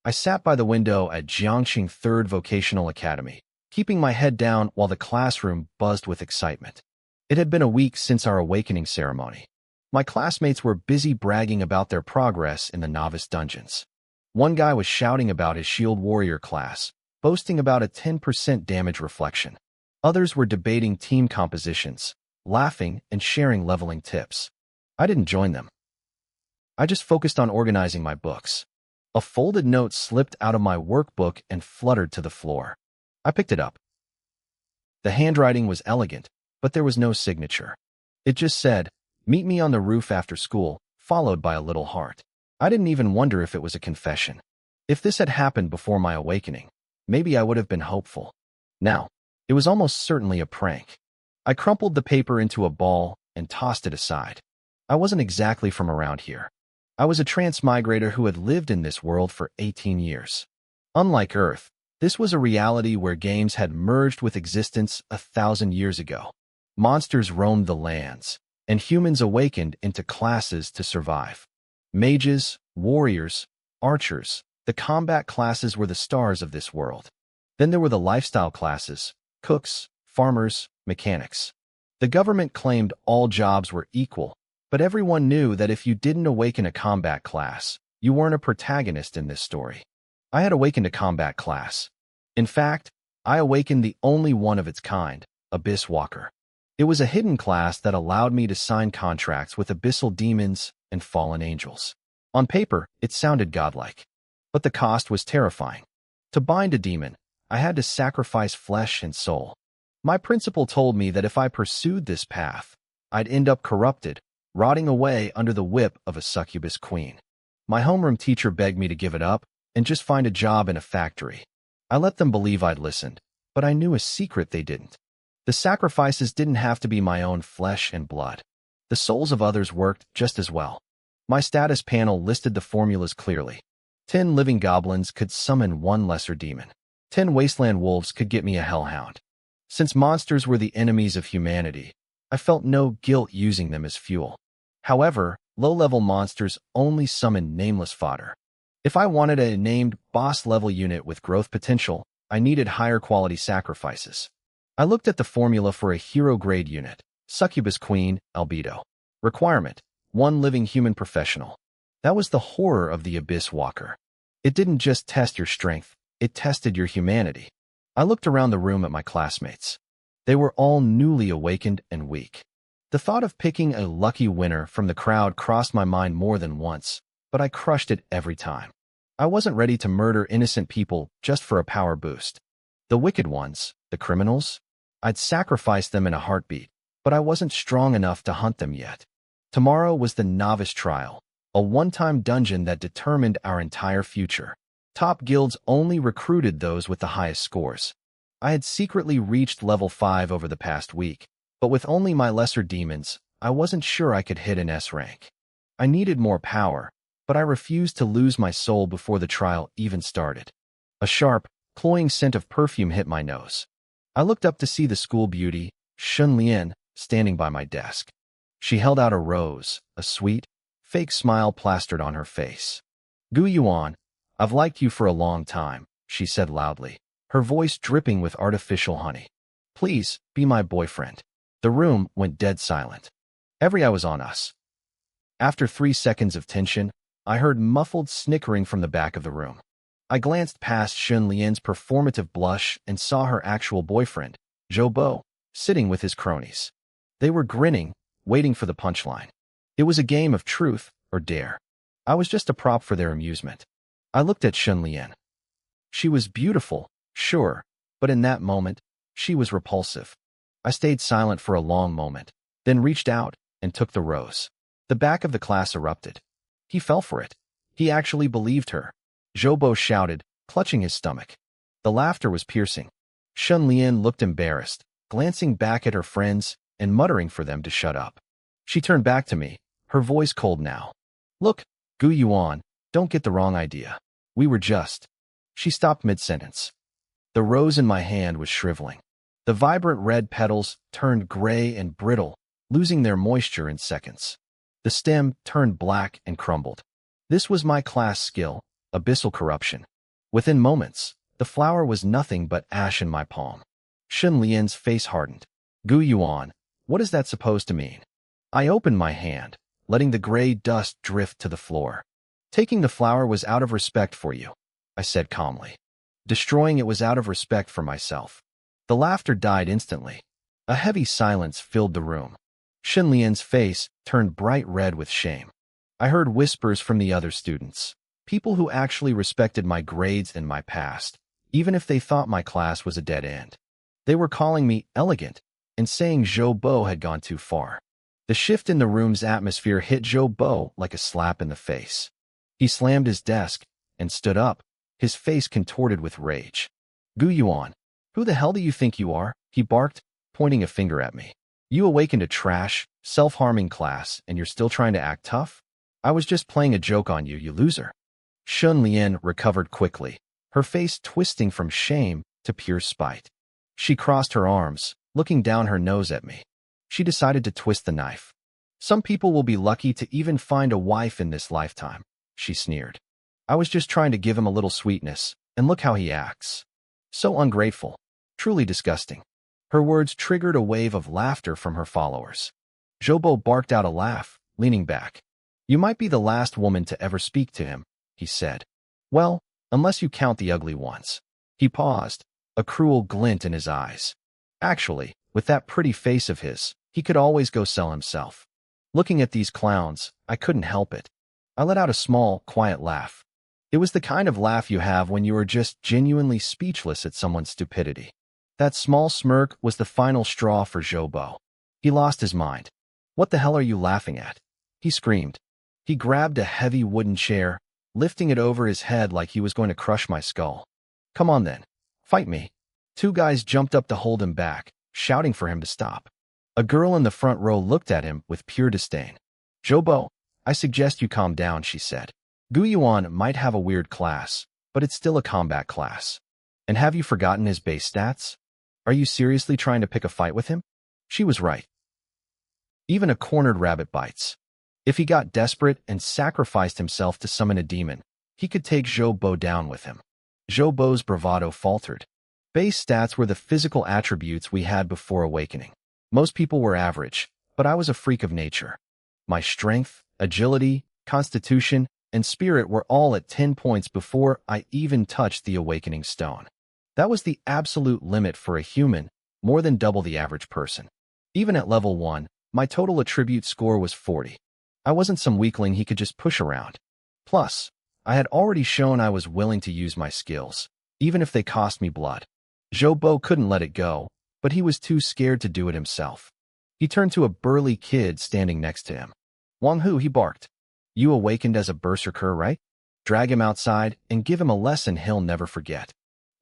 I sat by the window at Jiangxing Third Vocational Academy, keeping my head down while the classroom buzzed with excitement. It had been a week since our awakening ceremony. My classmates were busy bragging about their progress in the novice dungeons. One guy was shouting about his shield warrior class, boasting about a 10% damage reflection. Others were debating team compositions, laughing and sharing leveling tips. I didn't join them. I just focused on organizing my books. A folded note slipped out of my workbook and fluttered to the floor. I picked it up. The handwriting was elegant, but there was no signature. It just said, "Meet me on the roof after school," followed by a little heart. I didn't even wonder if it was a confession. If this had happened before my awakening, maybe I would have been hopeful. Now, it was almost certainly a prank. I crumpled the paper into a ball and tossed it aside. I wasn't exactly from around here. I was a transmigrator who had lived in this world for 18 years. Unlike Earth, this was a reality where games had merged with existence 1,000 years ago. Monsters roamed the lands, and humans awakened into classes to survive. Mages, warriors, archers, the combat classes were the stars of this world. Then there were the lifestyle classes, cooks, farmers, mechanics. The government claimed all jobs were equal, but everyone knew that if you didn't awaken a combat class, you weren't a protagonist in this story. I had awakened a combat class. In fact, I awakened the only one of its kind, Abyss Walker. It was a hidden class that allowed me to sign contracts with abyssal demons and fallen angels. On paper, it sounded godlike, but the cost was terrifying. To bind a demon, I had to sacrifice flesh and soul. My principal told me that if I pursued this path, I'd end up corrupted, rotting away under the whip of a succubus queen. My homeroom teacher begged me to give it up and just find a job in a factory. I let them believe I'd listened, but I knew a secret they didn't. The sacrifices didn't have to be my own flesh and blood. The souls of others worked just as well. My status panel listed the formulas clearly. 10 living goblins could summon 1 lesser demon. 10 wasteland wolves could get me a hellhound. Since monsters were the enemies of humanity, I felt no guilt using them as fuel. However, low-level monsters only summoned nameless fodder. If I wanted a named boss-level unit with growth potential, I needed higher-quality sacrifices. I looked at the formula for a hero-grade unit, Succubus Queen, Albedo. Requirement: 1 living human professional. That was the horror of the Abyss Walker. It didn't just test your strength, it tested your humanity. I looked around the room at my classmates. They were all newly awakened and weak. The thought of picking a lucky winner from the crowd crossed my mind more than once, but I crushed it every time. I wasn't ready to murder innocent people just for a power boost. The wicked ones, the criminals, I'd sacrifice them in a heartbeat, but I wasn't strong enough to hunt them yet. Tomorrow was the novice trial, a one-time dungeon that determined our entire future. Top guilds only recruited those with the highest scores. I had secretly reached level 5 over the past week, but with only my lesser demons, I wasn't sure I could hit an S rank. I needed more power, but I refused to lose my soul before the trial even started. A sharp, cloying scent of perfume hit my nose. I looked up to see the school beauty, Shun Lian, standing by my desk. She held out a rose, a sweet, fake smile plastered on her face. "Gu Yuan, I've liked you for a long time," she said loudly, her voice dripping with artificial honey. "Please, be my boyfriend." The room went dead silent. Every eye was on us. After 3 seconds of tension, I heard muffled snickering from the back of the room. I glanced past Shun Lian's performative blush and saw her actual boyfriend, Zhou Bo, sitting with his cronies. They were grinning, waiting for the punchline. It was a game of truth or dare. I was just a prop for their amusement. I looked at Shun Lian. She was beautiful, sure, but in that moment, she was repulsive. I stayed silent for a long moment, then reached out and took the rose. The back of the class erupted. He fell for it. He actually believed her. Zhou Bo shouted, clutching his stomach. The laughter was piercing. Shun Lian looked embarrassed, glancing back at her friends and muttering for them to shut up. She turned back to me, her voice cold now. "Look, Gu Yuan, don't get the wrong idea. We were just..." She stopped mid-sentence. The rose in my hand was shriveling. The vibrant red petals turned gray and brittle, losing their moisture in seconds. The stem turned black and crumbled. This was my class skill, Abyssal corruption. Within moments, the flower was nothing but ash in my palm. Shun Lian's face hardened. Gu Yuan, what is that supposed to mean? I opened my hand, letting the gray dust drift to the floor. Taking the flower was out of respect for you, I said calmly. Destroying it was out of respect for myself. The laughter died instantly. A heavy silence filled the room. Shun Lian's face turned bright red with shame. I heard whispers from the other students, people who actually respected my grades and my past, even if they thought my class was a dead end. They were calling me elegant and saying Zhou Bo had gone too far. The shift in the room's atmosphere hit Zhou Bo like a slap in the face. He slammed his desk and stood up, his face contorted with rage. Gu Yuan, who the hell do you think you are? He barked, pointing a finger at me. You awakened a trash, self-harming class, and you're still trying to act tough? I was just playing a joke on you, you loser. Shun Lian recovered quickly, her face twisting from shame to pure spite. She crossed her arms, looking down her nose at me. She decided to twist the knife. Some people will be lucky to even find a wife in this lifetime, she sneered. I was just trying to give him a little sweetness, and look how he acts. So ungrateful. Truly disgusting. Her words triggered a wave of laughter from her followers. Zhou Bo barked out a laugh, leaning back. You might be the last woman to ever speak to him, he said. Well, unless you count the ugly ones. He paused, a cruel glint in his eyes. Actually, with that pretty face of his, he could always go sell himself. Looking at these clowns, I couldn't help it. I let out a small, quiet laugh. It was the kind of laugh you have when you are just genuinely speechless at someone's stupidity. That small smirk was the final straw for Zhou Bo. He lost his mind. What the hell are you laughing at? He screamed. He grabbed a heavy wooden chair, lifting it over his head like he was going to crush my skull. Come on then. Fight me. Two guys jumped up to hold him back, shouting for him to stop. A girl in the front row looked at him with pure disdain. Zhou Bo, I suggest you calm down, she said. Gu Yuan might have a weird class, but it's still a combat class. And have you forgotten his base stats? Are you seriously trying to pick a fight with him? She was right. Even a cornered rabbit bites. If he got desperate and sacrificed himself to summon a demon, he could take Zhou Bo down with him. Zhou Bo's bravado faltered. Base stats were the physical attributes we had before awakening. Most people were average, but I was a freak of nature. My strength, agility, constitution, and spirit were all at 10 points before I even touched the awakening stone. That was the absolute limit for a human, more than double the average person. Even at level 1, my total attribute score was 40. I wasn't some weakling he could just push around. Plus, I had already shown I was willing to use my skills, even if they cost me blood. Zhou Bo couldn't let it go, but he was too scared to do it himself. He turned to a burly kid standing next to him. Wang Hu, he barked. You awakened as a berserker, right? Drag him outside and give him a lesson he'll never forget.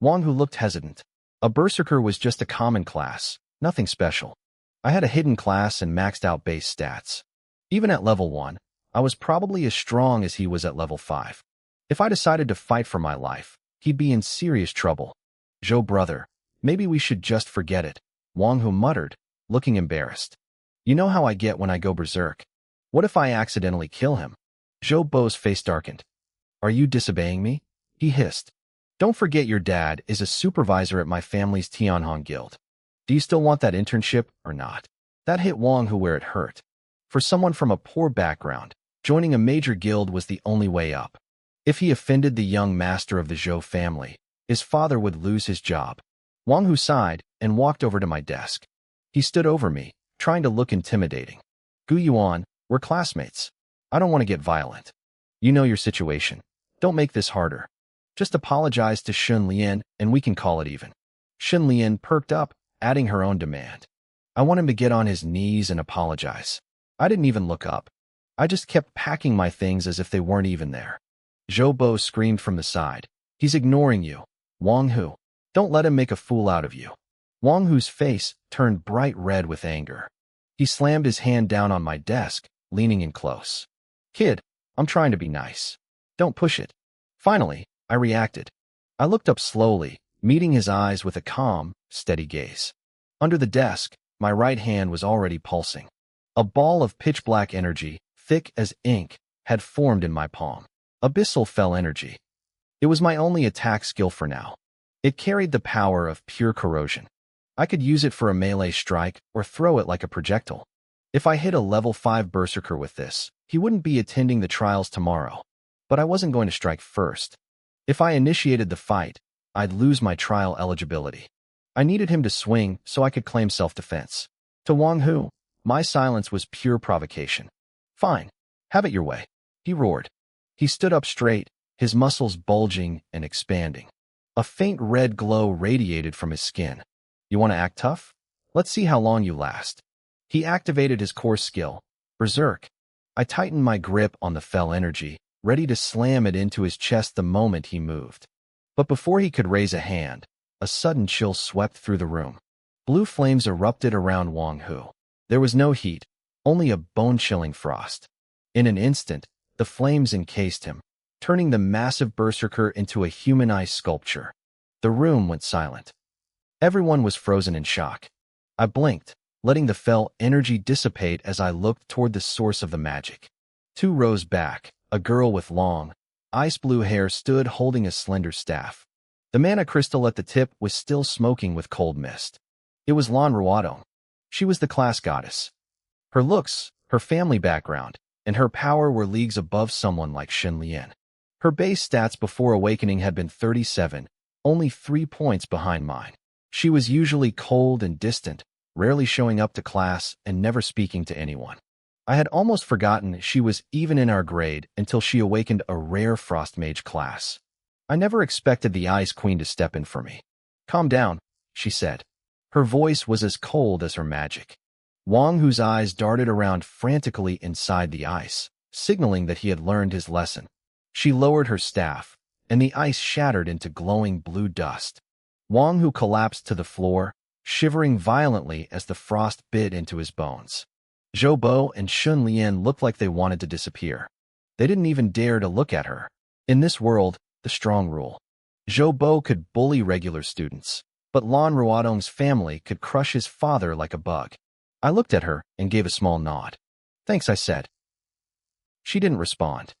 Wang Hu looked hesitant. A berserker was just a common class, nothing special. I had a hidden class and maxed out base stats. Even at level 1, I was probably as strong as he was at level 5. If I decided to fight for my life, he'd be in serious trouble. Zhou brother, maybe we should just forget it, Wang Hu muttered, looking embarrassed. You know how I get when I go berserk. What if I accidentally kill him? Zhou Bo's face darkened. Are you disobeying me? He hissed. Don't forget your dad is a supervisor at my family's Tianhong guild. Do you still want that internship or not? That hit Wang Hu where it hurt. For someone from a poor background, joining a major guild was the only way up. If he offended the young master of the Zhou family, his father would lose his job. Wang Hu sighed and walked over to my desk. He stood over me, trying to look intimidating. Gu Yuan, we're classmates. I don't want to get violent. You know your situation. Don't make this harder. Just apologize to Shun Lian and we can call it even. Shun Lian perked up, adding her own demand. I want him to get on his knees and apologize. I didn't even look up. I just kept packing my things as if they weren't even there. Zhou Bo screamed from the side. He's ignoring you. Wang Hu, don't let him make a fool out of you. Wang Hu's face turned bright red with anger. He slammed his hand down on my desk, leaning in close. Kid, I'm trying to be nice. Don't push it. Finally, I reacted. I looked up slowly, meeting his eyes with a calm, steady gaze. Under the desk, my right hand was already pulsing. A ball of pitch-black energy, thick as ink, had formed in my palm. Abyssal fell energy. It was my only attack skill for now. It carried the power of pure corrosion. I could use it for a melee strike or throw it like a projectile. If I hit a level 5 berserker with this, he wouldn't be attending the trials tomorrow. But I wasn't going to strike first. If I initiated the fight, I'd lose my trial eligibility. I needed him to swing so I could claim self-defense. To Wang Hu, my silence was pure provocation. Fine, have it your way, he roared. He stood up straight, his muscles bulging and expanding. A faint red glow radiated from his skin. You want to act tough? Let's see how long you last. He activated his core skill, Berserk. I tightened my grip on the fell energy, ready to slam it into his chest the moment he moved. But before he could raise a hand, a sudden chill swept through the room. Blue flames erupted around Wang Hu. There was no heat, only a bone-chilling frost. In an instant, the flames encased him, turning the massive berserker into a human-sized sculpture. The room went silent. Everyone was frozen in shock. I blinked, letting the fell energy dissipate as I looked toward the source of the magic. 2 rows back, a girl with long, ice-blue hair stood holding a slender staff. The mana crystal at the tip was still smoking with cold mist. It was Lan Ruodong. She was the class goddess. Her looks, her family background, and her power were leagues above someone like Xin Lian. Her base stats before awakening had been 37, only 3 points behind mine. She was usually cold and distant, rarely showing up to class and never speaking to anyone. I had almost forgotten she was even in our grade until she awakened a rare Frost Mage class. I never expected the Ice Queen to step in for me. Calm down, she said. Her voice was as cold as her magic. Wang Hu's eyes darted around frantically inside the ice, signaling that he had learned his lesson. She lowered her staff, and the ice shattered into glowing blue dust. Wang Hu collapsed to the floor, shivering violently as the frost bit into his bones. Zhou Bo and Xun Lian looked like they wanted to disappear. They didn't even dare to look at her. In this world, the strong rule. Zhou Bo could bully regular students, but Lan Ruodong's family could crush his father like a bug. I looked at her and gave a small nod. Thanks, I said. She didn't respond.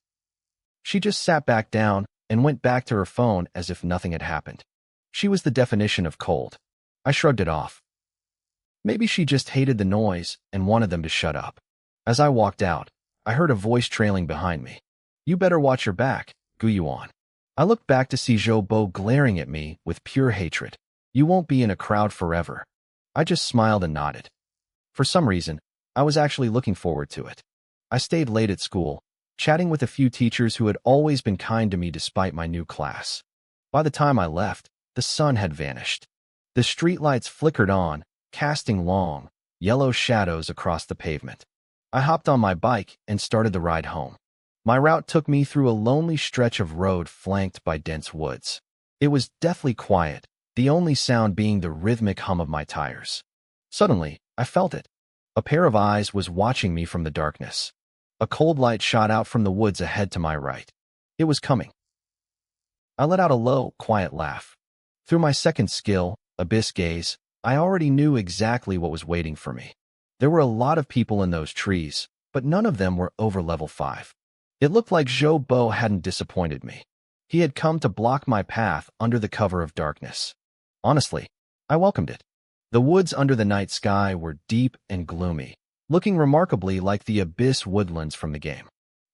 She just sat back down and went back to her phone as if nothing had happened. She was the definition of cold. I shrugged it off. Maybe she just hated the noise and wanted them to shut up. As I walked out, I heard a voice trailing behind me. You better watch your back, Gu Yuan. I looked back to see Zhou Bo glaring at me with pure hatred. You won't be in a crowd forever. I just smiled and nodded. For some reason, I was actually looking forward to it. I stayed late at school, chatting with a few teachers who had always been kind to me despite my new class. By the time I left, the sun had vanished. The streetlights flickered on, casting long, yellow shadows across the pavement. I hopped on my bike and started the ride home. My route took me through a lonely stretch of road flanked by dense woods. It was deathly quiet, the only sound being the rhythmic hum of my tires. Suddenly, I felt it. A pair of eyes was watching me from the darkness. A cold light shot out from the woods ahead to my right. It was coming. I let out a low, quiet laugh. Through my second skill, Abyss Gaze, I already knew exactly what was waiting for me. There were a lot of people in those trees, but none of them were over level 5. It looked like Zhou Bo hadn't disappointed me. He had come to block my path under the cover of darkness. Honestly, I welcomed it. The woods under the night sky were deep and gloomy, looking remarkably like the Abyss woodlands from the game.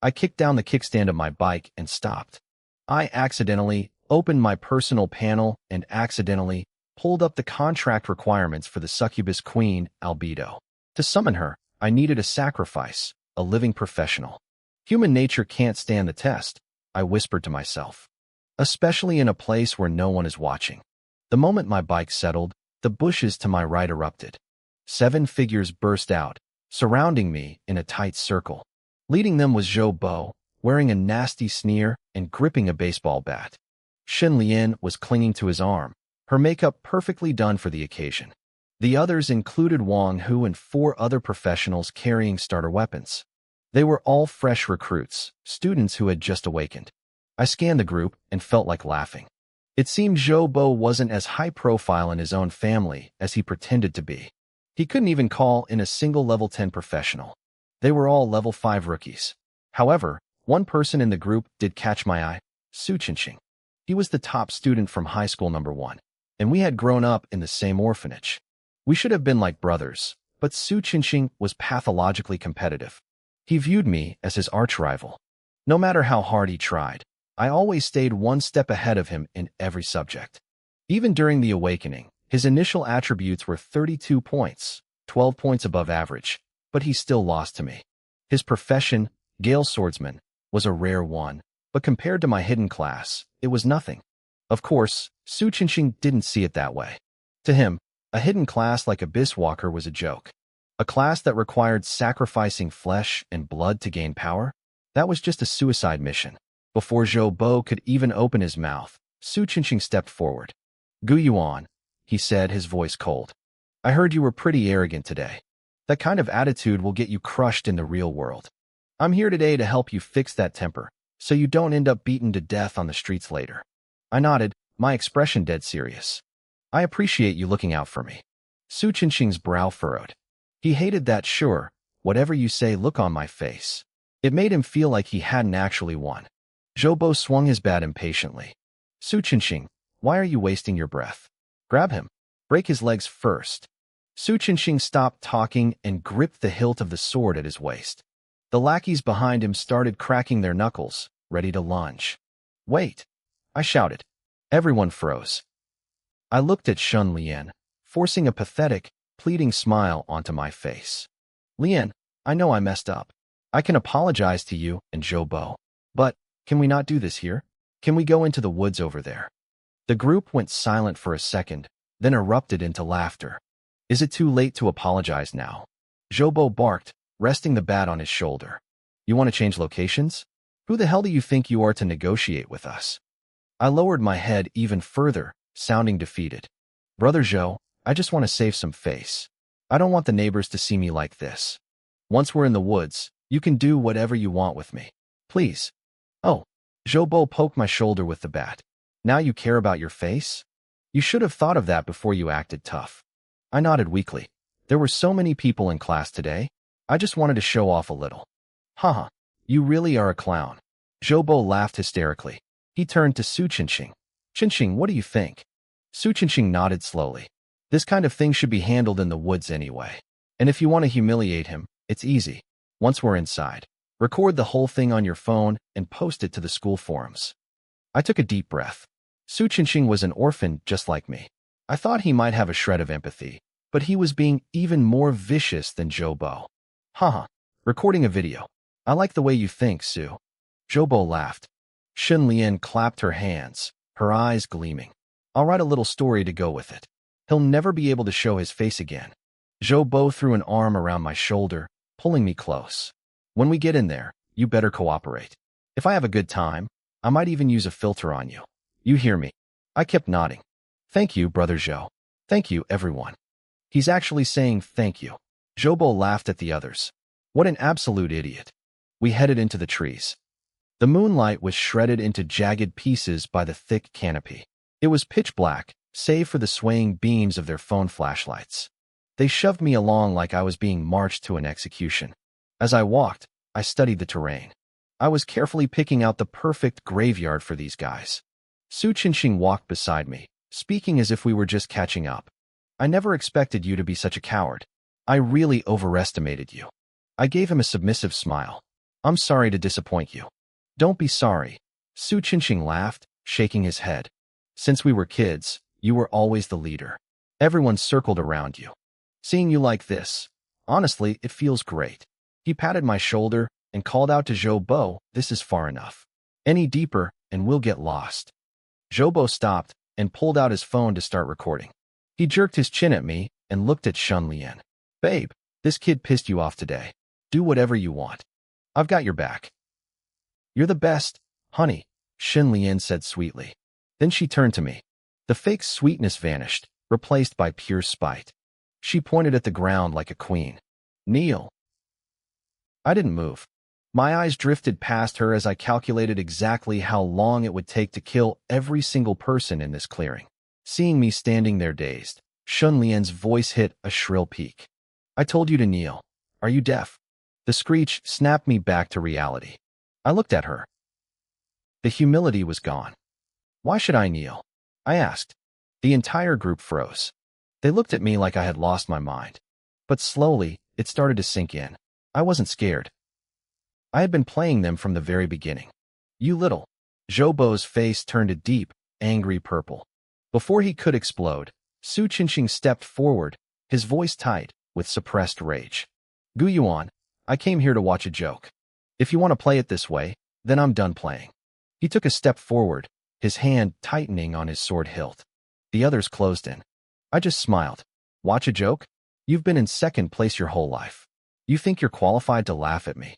I kicked down the kickstand of my bike and stopped. I accidentally opened my personal panel and accidentally pulled up the contract requirements for the succubus queen, Albedo. To summon her, I needed a sacrifice, a living professional. Human nature can't stand the test, I whispered to myself. Especially in a place where no one is watching. The moment my bike settled, the bushes to my right erupted. 7 figures burst out, surrounding me in a tight circle. Leading them was Zhou Bo, wearing a nasty sneer and gripping a baseball bat. Xin Lian was clinging to his arm, her makeup perfectly done for the occasion. The others included Wang Hu and 4 other professionals carrying starter weapons. They were all fresh recruits, students who had just awakened. I scanned the group and felt like laughing. It seemed Zhou Bo wasn't as high profile in his own family as he pretended to be. He couldn't even call in a single level 10 professional. They were all level 5 rookies. However, one person in the group did catch my eye, Su Qinqing. He was the top student from high school #1, and we had grown up in the same orphanage. We should have been like brothers, but Su Qinxing was pathologically competitive. He viewed me as his arch-rival. No matter how hard he tried, I always stayed one step ahead of him in every subject. Even during the awakening, his initial attributes were 32 points, 12 points above average, but he still lost to me. His profession, Gale Swordsman, was a rare one, but compared to my hidden class, it was nothing. Of course, Su Qinxing didn't see it that way. To him, a hidden class like Abyss Walker was a joke. A class that required sacrificing flesh and blood to gain power? That was just a suicide mission. Before Zhou Bo could even open his mouth, Su Qinxing stepped forward. "Gu Yuan," he said, his voice cold. "I heard you were pretty arrogant today. That kind of attitude will get you crushed in the real world. I'm here today to help you fix that temper, so you don't end up beaten to death on the streets later." I nodded, my expression dead serious. "I appreciate you looking out for me." Su Qinxing's brow furrowed. He hated that sure, whatever you say look on my face. It made him feel like he hadn't actually won. Zhou Bo swung his bat impatiently. "Su Qinxing, why are you wasting your breath? Grab him. Break his legs first." Su Qinxing stopped talking and gripped the hilt of the sword at his waist. The lackeys behind him started cracking their knuckles, ready to lunge. "Wait!" I shouted. Everyone froze. I looked at Shun Lian, forcing a pathetic, pleading smile onto my face. "Lian, I know I messed up. I can apologize to you and Zhou Bo. But, can we not do this here? Can we go into the woods over there?" The group went silent for a second, then erupted into laughter. "Is it too late to apologize now?" Zhou Bo barked, resting the bat on his shoulder. "You want to change locations? Who the hell do you think you are to negotiate with us?" I lowered my head even further, sounding defeated. "Brother Zhou, I just want to save some face. I don't want the neighbors to see me like this. Once we're in the woods, you can do whatever you want with me. Please." "Oh." Zhou Bo poked my shoulder with the bat. "Now you care about your face? You should have thought of that before you acted tough." I nodded weakly. There were so many people in class today. I just wanted to show off a little. "Haha, you really are a clown." Zhou Bo laughed hysterically. He turned to Su Qinxing. "Qinxing, what do you think?" Su Qinxing nodded slowly. "This kind of thing should be handled in the woods anyway. And if you want to humiliate him, it's easy. Once we're inside, record the whole thing on your phone and post it to the school forums." I took a deep breath. Su Qinxing was an orphan just like me. I thought he might have a shred of empathy, but he was being even more vicious than Zhou Bo. "Haha, recording a video. I like the way you think, Su." Zhou Bo laughed. Shun Lian clapped her hands, her eyes gleaming. "I'll write a little story to go with it. He'll never be able to show his face again." Zhou Bo threw an arm around my shoulder, pulling me close. "When we get in there, you better cooperate. If I have a good time, I might even use a filter on you. You hear me?" I kept nodding. "Thank you, Brother Zhou. Thank you, everyone." He's actually saying thank you. Zhou Bo laughed at the others. What an absolute idiot. We headed into the trees. The moonlight was shredded into jagged pieces by the thick canopy. It was pitch black, save for the swaying beams of their phone flashlights. They shoved me along like I was being marched to an execution. As I walked, I studied the terrain. I was carefully picking out the perfect graveyard for these guys. Su Qinxing walked beside me, speaking as if we were just catching up. "I never expected you to be such a coward. I really overestimated you." I gave him a submissive smile. "I'm sorry to disappoint you." "Don't be sorry." Su Qinxing laughed, shaking his head. "Since we were kids, you were always the leader. Everyone circled around you. Seeing you like this, honestly, it feels great." He patted my shoulder and called out to Zhou Bo, "This is far enough. Any deeper, and we'll get lost." Zhou Bo stopped and pulled out his phone to start recording. He jerked his chin at me and looked at Shun Lian. "Babe, this kid pissed you off today. Do whatever you want. I've got your back." "You're the best, honey," Shun Lian said sweetly. Then she turned to me. The fake sweetness vanished, replaced by pure spite. She pointed at the ground like a queen. "Kneel." I didn't move. My eyes drifted past her as I calculated exactly how long it would take to kill every single person in this clearing. Seeing me standing there dazed, Shun Lian's voice hit a shrill peak. "I told you to kneel. Are you deaf?" The screech snapped me back to reality. I looked at her. The humility was gone. Why should I kneel? I asked. The entire group froze. They looked at me like I had lost my mind. But slowly, it started to sink in. I wasn't scared. I had been playing them from the very beginning. You little. Zhoubo's face turned a deep, angry purple. Before he could explode, Su Qingqing stepped forward, his voice tight with suppressed rage. Gu Yuan, I came here to watch a joke. If you want to play it this way, then I'm done playing. He took a step forward, his hand tightening on his sword hilt. The others closed in. I just smiled. Watch a joke? You've been in second place your whole life. You think you're qualified to laugh at me?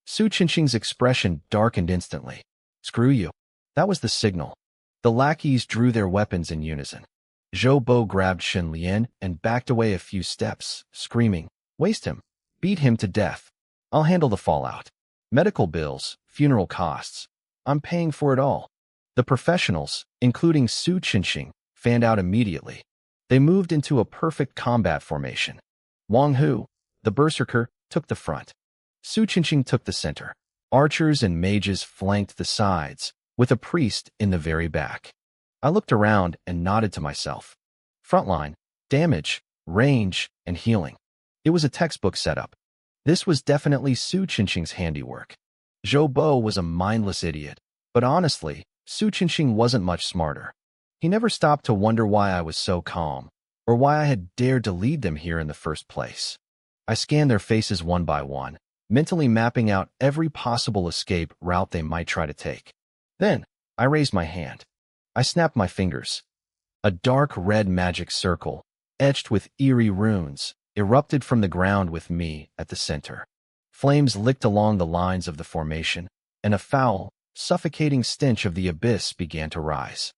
Su Qingqing's expression darkened instantly. Screw you. That was the signal. The lackeys drew their weapons in unison. Zhoubo grabbed Shen Lian and backed away a few steps, screaming, Waste him. Beat him to death. I'll handle the fallout. Medical bills, funeral costs. I'm paying for it all. The professionals, including Su Qingqing, fanned out immediately. They moved into a perfect combat formation. Wang Hu, the berserker, took the front. Su Qingqing took the center. Archers and mages flanked the sides, with a priest in the very back. I looked around and nodded to myself. Frontline, damage, range, and healing. It was a textbook setup. This was definitely Su Qingqing's handiwork. Zhoubo was a mindless idiot, but honestly, Su Qingqing wasn't much smarter. He never stopped to wonder why I was so calm, or why I had dared to lead them here in the first place. I scanned their faces one by one, mentally mapping out every possible escape route they might try to take. Then, I raised my hand. I snapped my fingers. A dark red magic circle, etched with eerie runes, erupted from the ground with me at the center. Flames licked along the lines of the formation, and a foul, suffocating stench of the abyss began to rise.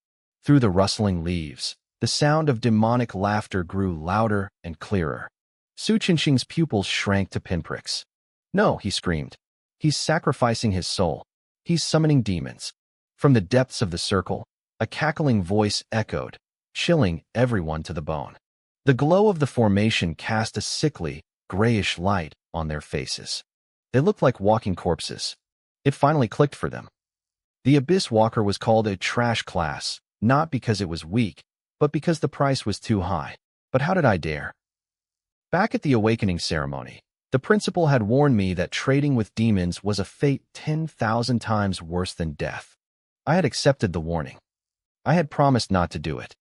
Through the rustling leaves, the sound of demonic laughter grew louder and clearer. Su Qingqing's pupils shrank to pinpricks. No, he screamed. He's sacrificing his soul. He's summoning demons. From the depths of the circle, a cackling voice echoed, chilling everyone to the bone. The glow of the formation cast a sickly, grayish light on their faces. They looked like walking corpses. It finally clicked for them. The Abyss Walker was called a trash class, not because it was weak, but because the price was too high. But how did I dare? Back at the awakening ceremony, the principal had warned me that trading with demons was a fate 10,000 times worse than death. I had accepted the warning. I had promised not to do it.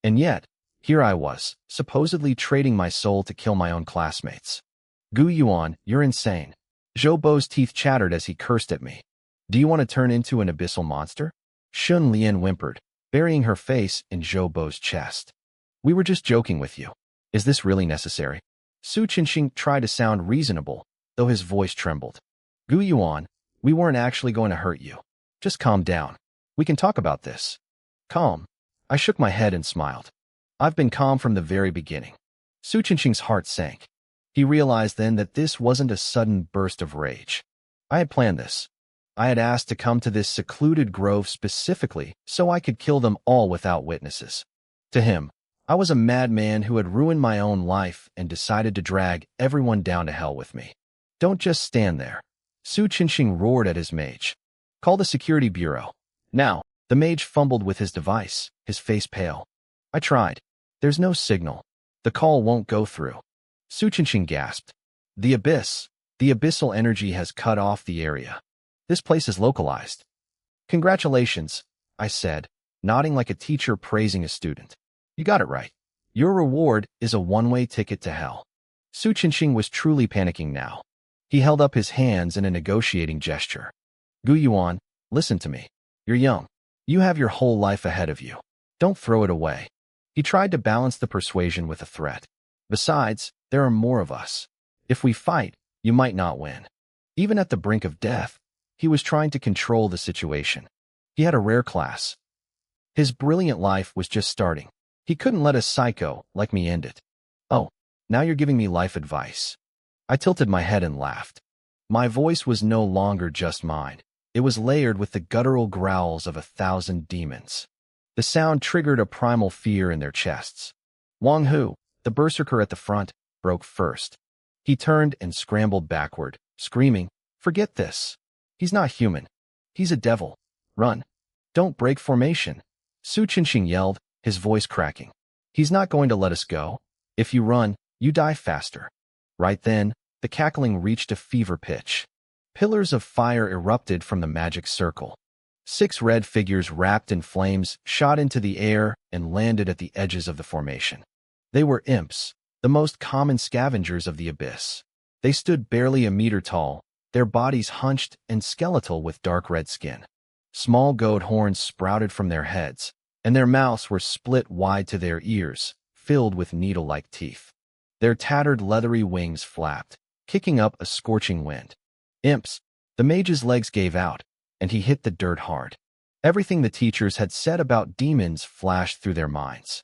And yet, here I was, supposedly trading my soul to kill my own classmates. Gu Yuan, you're insane. Zhoubo's teeth chattered as he cursed at me. Do you want to turn into an abyssal monster? Shen Lian whimpered, burying her face in Zhoubo's chest. We were just joking with you. Is this really necessary? Su Qingqing tried to sound reasonable, though his voice trembled. Gu Yuan, we weren't actually going to hurt you. Just calm down. We can talk about this. Calm. I shook my head and smiled. I've been calm from the very beginning. Su Qingqing's heart sank. He realized then that this wasn't a sudden burst of rage. I had planned this. I had asked to come to this secluded grove specifically so I could kill them all without witnesses. To him, I was a madman who had ruined my own life and decided to drag everyone down to hell with me. Don't just stand there. Su Qingqing roared at his mage. Call the security bureau. Now, the mage fumbled with his device, his face pale. I tried. There's no signal. The call won't go through. Su Qingqing gasped. The abyss. The abyssal energy has cut off the area. This place is localized. Congratulations, I said, nodding like a teacher praising a student. You got it right. Your reward is a one-way ticket to hell. Su Qingqing was truly panicking now. He held up his hands in a negotiating gesture. Gu Yuan, listen to me. You're young. You have your whole life ahead of you. Don't throw it away. He tried to balance the persuasion with a threat. Besides, there are more of us. If we fight, you might not win. Even at the brink of death, he was trying to control the situation. He had a rare class. His brilliant life was just starting. He couldn't let a psycho like me end it. Oh, now you're giving me life advice. I tilted my head and laughed. My voice was no longer just mine. It was layered with the guttural growls of 1,000 demons. The sound triggered a primal fear in their chests. Wang Hu, the berserker at the front, broke first. He turned and scrambled backward, screaming, Forget this. He's not human. He's a devil. Run. Don't break formation. Su Qinxing yelled, his voice cracking. He's not going to let us go. If you run, you die faster. Right then, the cackling reached a fever pitch. Pillars of fire erupted from the magic circle. 6 red figures wrapped in flames shot into the air and landed at the edges of the formation. They were imps, the most common scavengers of the abyss. They stood barely a meter tall, their bodies hunched and skeletal with dark red skin. Small goat horns sprouted from their heads, and their mouths were split wide to their ears, filled with needle-like teeth. Their tattered leathery wings flapped, kicking up a scorching wind. Imps, the mage's legs gave out, and he hit the dirt hard. Everything the teachers had said about demons flashed through their minds.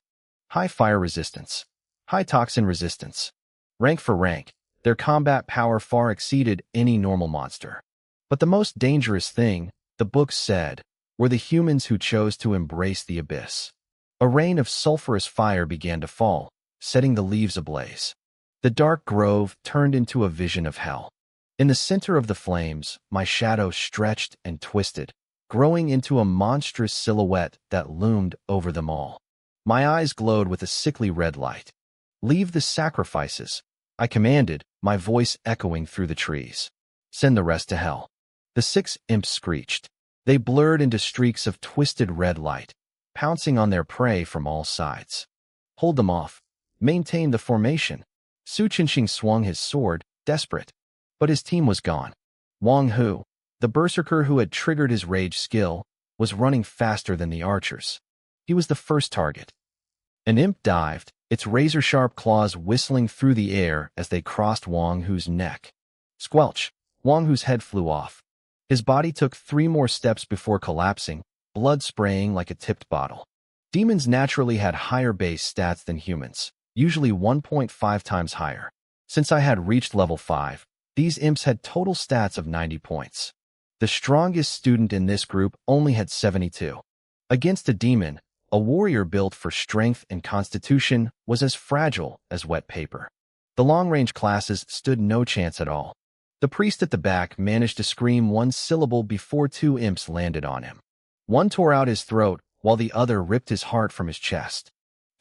High fire resistance. High toxin resistance. Rank for rank, their combat power far exceeded any normal monster. But the most dangerous thing, the books said, were the humans who chose to embrace the abyss. A rain of sulfurous fire began to fall, setting the leaves ablaze. The dark grove turned into a vision of hell. In the center of the flames, my shadow stretched and twisted, growing into a monstrous silhouette that loomed over them all. My eyes glowed with a sickly red light. "Leave the sacrifices," I commanded, my voice echoing through the trees. "Send the rest to hell." The 6 imps screeched. They blurred into streaks of twisted red light, pouncing on their prey from all sides. "Hold them off. Maintain the formation." Su Qinxing swung his sword, desperate. But his team was gone. Wang Hu, the berserker who had triggered his rage skill, was running faster than the archers. He was the first target. An imp dived, its razor-sharp claws whistling through the air as they crossed Wang Hu's neck. Squelch! Wang Hu's head flew off. His body took 3 more steps before collapsing, blood spraying like a tipped bottle. Demons naturally had higher base stats than humans, usually 1.5 times higher. Since I had reached level 5, these imps had total stats of 90 points. The strongest student in this group only had 72. Against a demon, a warrior built for strength and constitution was as fragile as wet paper. The long-range classes stood no chance at all. The priest at the back managed to scream one syllable before 2 imps landed on him. One tore out his throat, while the other ripped his heart from his chest.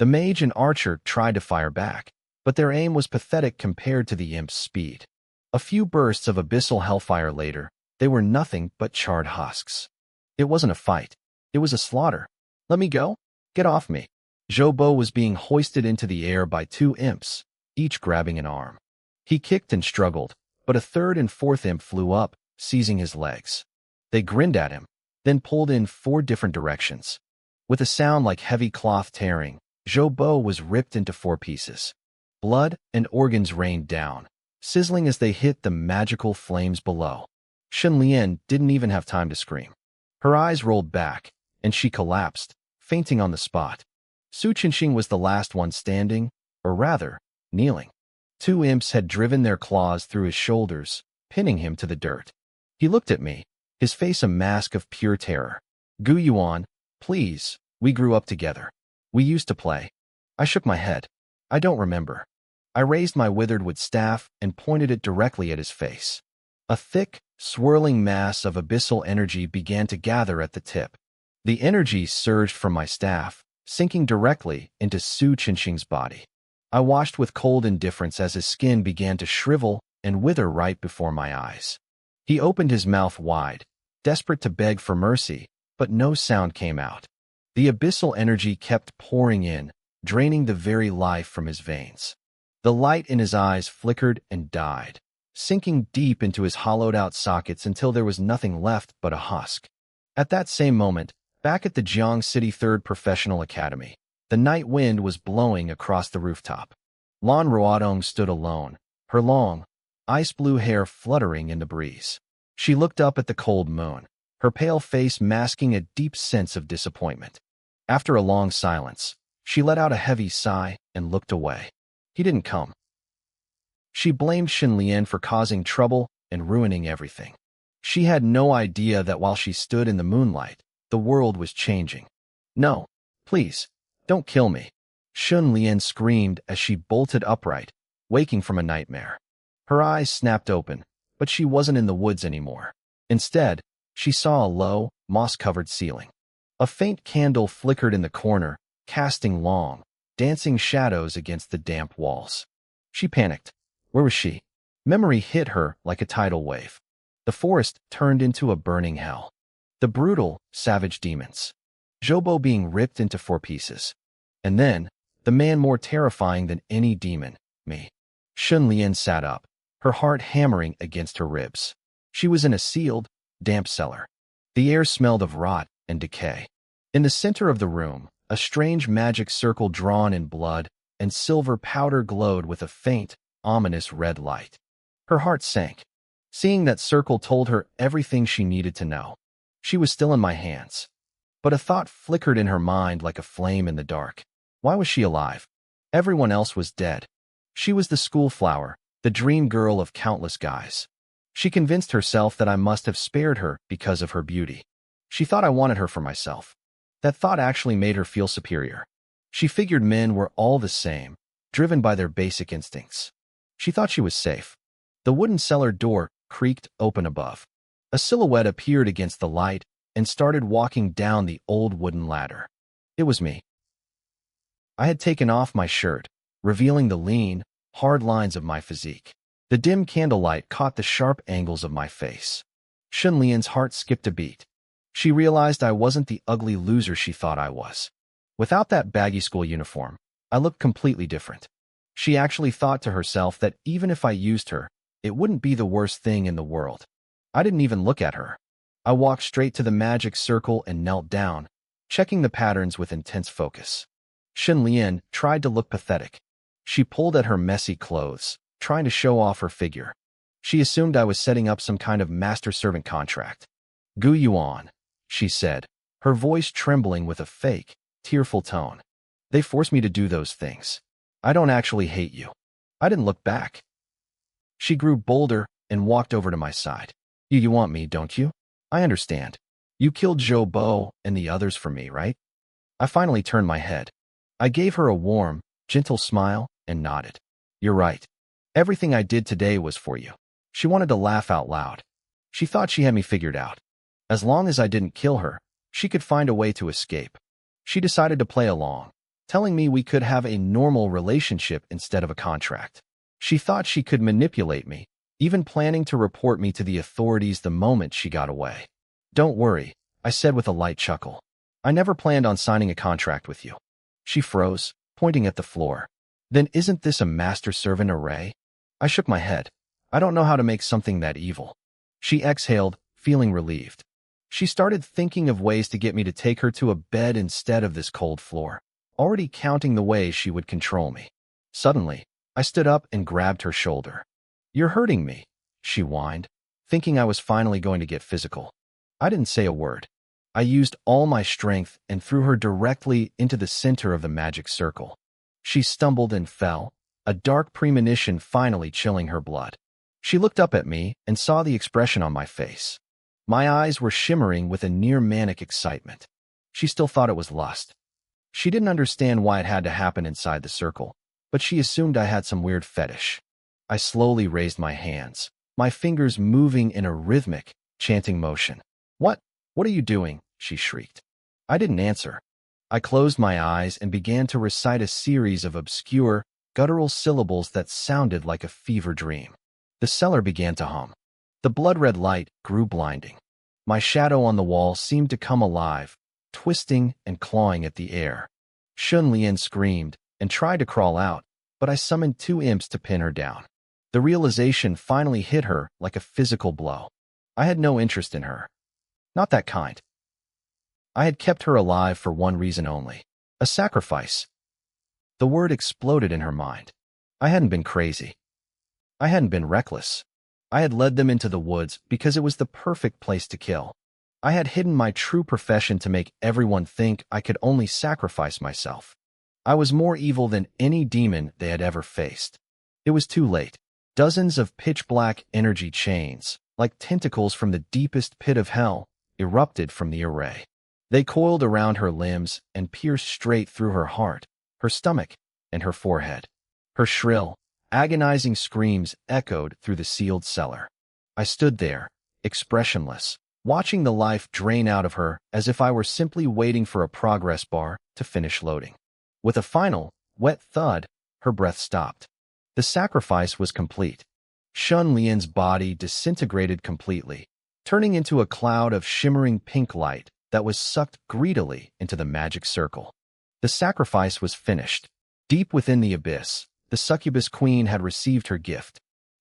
The mage and archer tried to fire back, but their aim was pathetic compared to the imp's speed. A few bursts of abyssal hellfire later, they were nothing but charred husks. It wasn't a fight. It was a slaughter. "Let me go. Get off me." Zhou Bo was being hoisted into the air by 2 imps, each grabbing an arm. He kicked and struggled, but a 3rd and 4th imp flew up, seizing his legs. They grinned at him, then pulled in 4 different directions. With a sound like heavy cloth tearing, Zhou Bo was ripped into 4 pieces. Blood and organs rained down, sizzling as they hit the magical flames below. Shen Lian didn't even have time to scream. Her eyes rolled back, and she collapsed, fainting on the spot. Su Qinxing was the last one standing, or rather, kneeling. 2 imps had driven their claws through his shoulders, pinning him to the dirt. He looked at me, his face a mask of pure terror. "Gu Yuan, please, we grew up together. We used to play." I shook my head. "I don't remember." I raised my withered wood staff and pointed it directly at his face. A thick, swirling mass of abyssal energy began to gather at the tip. The energy surged from my staff, sinking directly into Su Qinxing's body. I watched with cold indifference as his skin began to shrivel and wither right before my eyes. He opened his mouth wide, desperate to beg for mercy, but no sound came out. The abyssal energy kept pouring in, draining the very life from his veins. The light in his eyes flickered and died, sinking deep into his hollowed-out sockets until there was nothing left but a husk. At that same moment, back at the Jiang City 3rd Professional Academy, the night wind was blowing across the rooftop. Lan Ruodong stood alone, her long, ice-blue hair fluttering in the breeze. She looked up at the cold moon, her pale face masking a deep sense of disappointment. After a long silence, she let out a heavy sigh and looked away. He didn't come. She blamed Shen Lian for causing trouble and ruining everything. She had no idea that while she stood in the moonlight, the world was changing. "No, please, don't kill me," Shen Lian screamed as she bolted upright, waking from a nightmare. Her eyes snapped open, but she wasn't in the woods anymore. Instead, she saw a low, moss-covered ceiling. A faint candle flickered in the corner, casting long, dancing shadows against the damp walls. She panicked. Where was she? Memory hit her like a tidal wave. The forest turned into a burning hell. The brutal, savage demons. Jobo being ripped into 4 pieces. And then, the man more terrifying than any demon, me. Shun Lian sat up, her heart hammering against her ribs. She was in a sealed, damp cellar. The air smelled of rot and decay. In the center of the room, a strange magic circle drawn in blood and silver powder glowed with a faint, ominous red light. Her heart sank. Seeing that circle told her everything she needed to know. She was still in my hands. But a thought flickered in her mind like a flame in the dark. Why was she alive? Everyone else was dead. She was the school flower, the dream girl of countless guys. She convinced herself that I must have spared her because of her beauty. She thought I wanted her for myself. That thought actually made her feel superior. She figured men were all the same, driven by their basic instincts. She thought she was safe. The wooden cellar door creaked open above. A silhouette appeared against the light and started walking down the old wooden ladder. It was me. I had taken off my shirt, revealing the lean, hard lines of my physique. The dim candlelight caught the sharp angles of my face. Shun Lian's heart skipped a beat. She realized I wasn't the ugly loser she thought I was. Without that baggy school uniform, I looked completely different. She actually thought to herself that even if I used her, it wouldn't be the worst thing in the world. I didn't even look at her. I walked straight to the magic circle and knelt down, checking the patterns with intense focus. Shun Lian tried to look pathetic. She pulled at her messy clothes, trying to show off her figure. She assumed I was setting up some kind of master-servant contract. Gu Yuan, she said, her voice trembling with a fake, tearful tone. They forced me to do those things. I don't actually hate you. I didn't look back. She grew bolder and walked over to my side. You want me, don't you? I understand. You killed Zhou Bo and the others for me, right? I finally turned my head. I gave her a warm, gentle smile and nodded. You're right. Everything I did today was for you. She wanted to laugh out loud. She thought she had me figured out. As long as I didn't kill her, she could find a way to escape. She decided to play along, telling me we could have a normal relationship instead of a contract. She thought she could manipulate me, even planning to report me to the authorities the moment she got away. Don't worry, I said with a light chuckle. I never planned on signing a contract with you. She froze, pointing at the floor. Then isn't this a master-servant array? I shook my head. I don't know how to make something that evil. She exhaled, feeling relieved. She started thinking of ways to get me to take her to a bed instead of this cold floor, already counting the ways she would control me. Suddenly, I stood up and grabbed her shoulder. You're hurting me, she whined, thinking I was finally going to get physical. I didn't say a word. I used all my strength and threw her directly into the center of the magic circle. She stumbled and fell, a dark premonition finally chilling her blood. She looked up at me and saw the expression on my face. My eyes were shimmering with a near-manic excitement. She still thought it was lust. She didn't understand why it had to happen inside the circle, but she assumed I had some weird fetish. I slowly raised my hands, my fingers moving in a rhythmic, chanting motion. What are you doing? She shrieked. I didn't answer. I closed my eyes and began to recite a series of obscure, guttural syllables that sounded like a fever dream. The cellar began to hum. The blood-red light grew blinding. My shadow on the wall seemed to come alive, twisting and clawing at the air. Shun Lian screamed and tried to crawl out, but I summoned 2 imps to pin her down. The realization finally hit her like a physical blow. I had no interest in her. Not that kind. I had kept her alive for one reason only. A sacrifice. The word exploded in her mind. I hadn't been crazy. I hadn't been reckless. I had led them into the woods because it was the perfect place to kill. I had hidden my true profession to make everyone think I could only sacrifice myself. I was more evil than any demon they had ever faced. It was too late. Dozens of pitch-black energy chains, like tentacles from the deepest pit of hell, erupted from the array. They coiled around her limbs and pierced straight through her heart, her stomach, and her forehead. Her shrill, agonizing screams echoed through the sealed cellar. I stood there, expressionless, watching the life drain out of her as if I were simply waiting for a progress bar to finish loading. With a final, wet thud, her breath stopped. The sacrifice was complete. Shun Lian's body disintegrated completely, turning into a cloud of shimmering pink light that was sucked greedily into the magic circle. The sacrifice was finished. Deep within the abyss, the succubus queen had received her gift.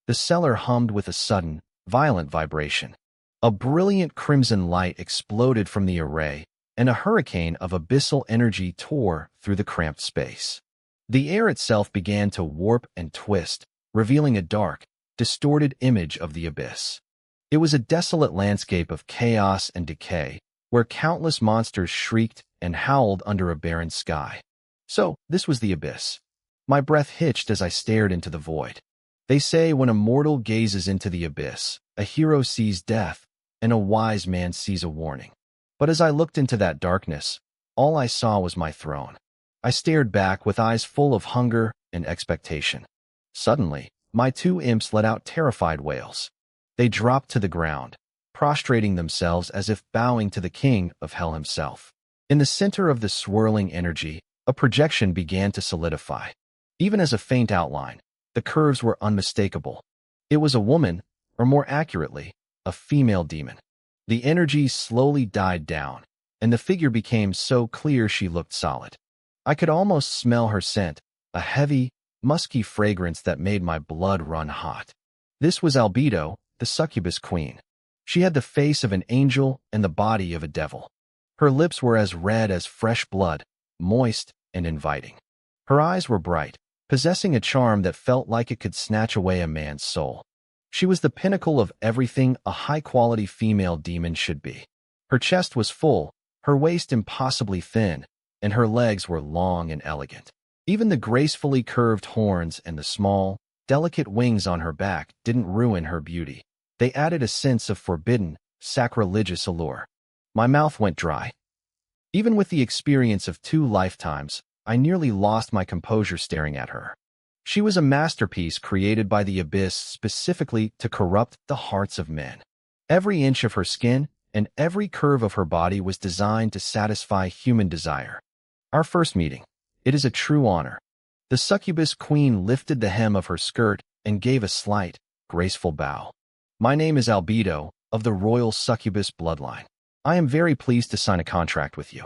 The cellar hummed with a sudden, violent vibration. A brilliant crimson light exploded from the array, and a hurricane of abyssal energy tore through the cramped space. The air itself began to warp and twist, revealing a dark, distorted image of the abyss. It was a desolate landscape of chaos and decay, where countless monsters shrieked and howled under a barren sky. So, this was the abyss. My breath hitched as I stared into the void. They say when a mortal gazes into the abyss, a hero sees death, and a wise man sees a warning. But as I looked into that darkness, all I saw was my throne. I stared back with eyes full of hunger and expectation. Suddenly, my two imps let out terrified wails. They dropped to the ground, prostrating themselves as if bowing to the king of hell himself. In the center of the swirling energy, a projection began to solidify. Even as a faint outline, the curves were unmistakable. It was a woman, or more accurately, a female demon. The energy slowly died down, and the figure became so clear she looked solid. I could almost smell her scent, a heavy, musky fragrance that made my blood run hot. This was Albedo, the succubus queen. She had the face of an angel and the body of a devil. Her lips were as red as fresh blood, moist and inviting. Her eyes were bright, possessing a charm that felt like it could snatch away a man's soul. She was the pinnacle of everything a high-quality female demon should be. Her chest was full, her waist impossibly thin, and her legs were long and elegant. Even the gracefully curved horns and the small, delicate wings on her back didn't ruin her beauty. They added a sense of forbidden, sacrilegious allure. My mouth went dry. Even with the experience of 2 lifetimes, I nearly lost my composure staring at her. She was a masterpiece created by the abyss specifically to corrupt the hearts of men. Every inch of her skin and every curve of her body was designed to satisfy human desire. Our first meeting. It is a true honor. The succubus queen lifted the hem of her skirt and gave a slight, graceful bow. My name is Albedo, of the royal succubus bloodline. I am very pleased to sign a contract with you.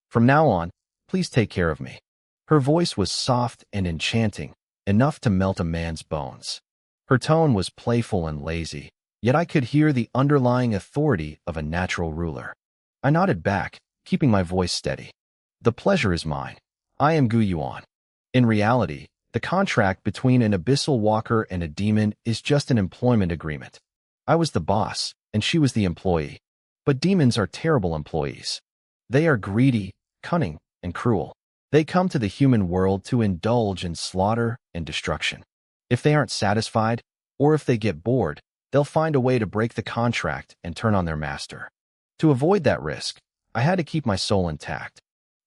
From now on, please take care of me. Her voice was soft and enchanting, enough to melt a man's bones. Her tone was playful and lazy, yet I could hear the underlying authority of a natural ruler. I nodded back, keeping my voice steady. The pleasure is mine. I am Gu Yuan. In reality, the contract between an abyssal walker and a demon is just an employment agreement. I was the boss, and she was the employee. But demons are terrible employees. They are greedy, cunning, and cruel. They come to the human world to indulge in slaughter and destruction. If they aren't satisfied, or if they get bored, they'll find a way to break the contract and turn on their master. To avoid that risk, I had to keep my soul intact.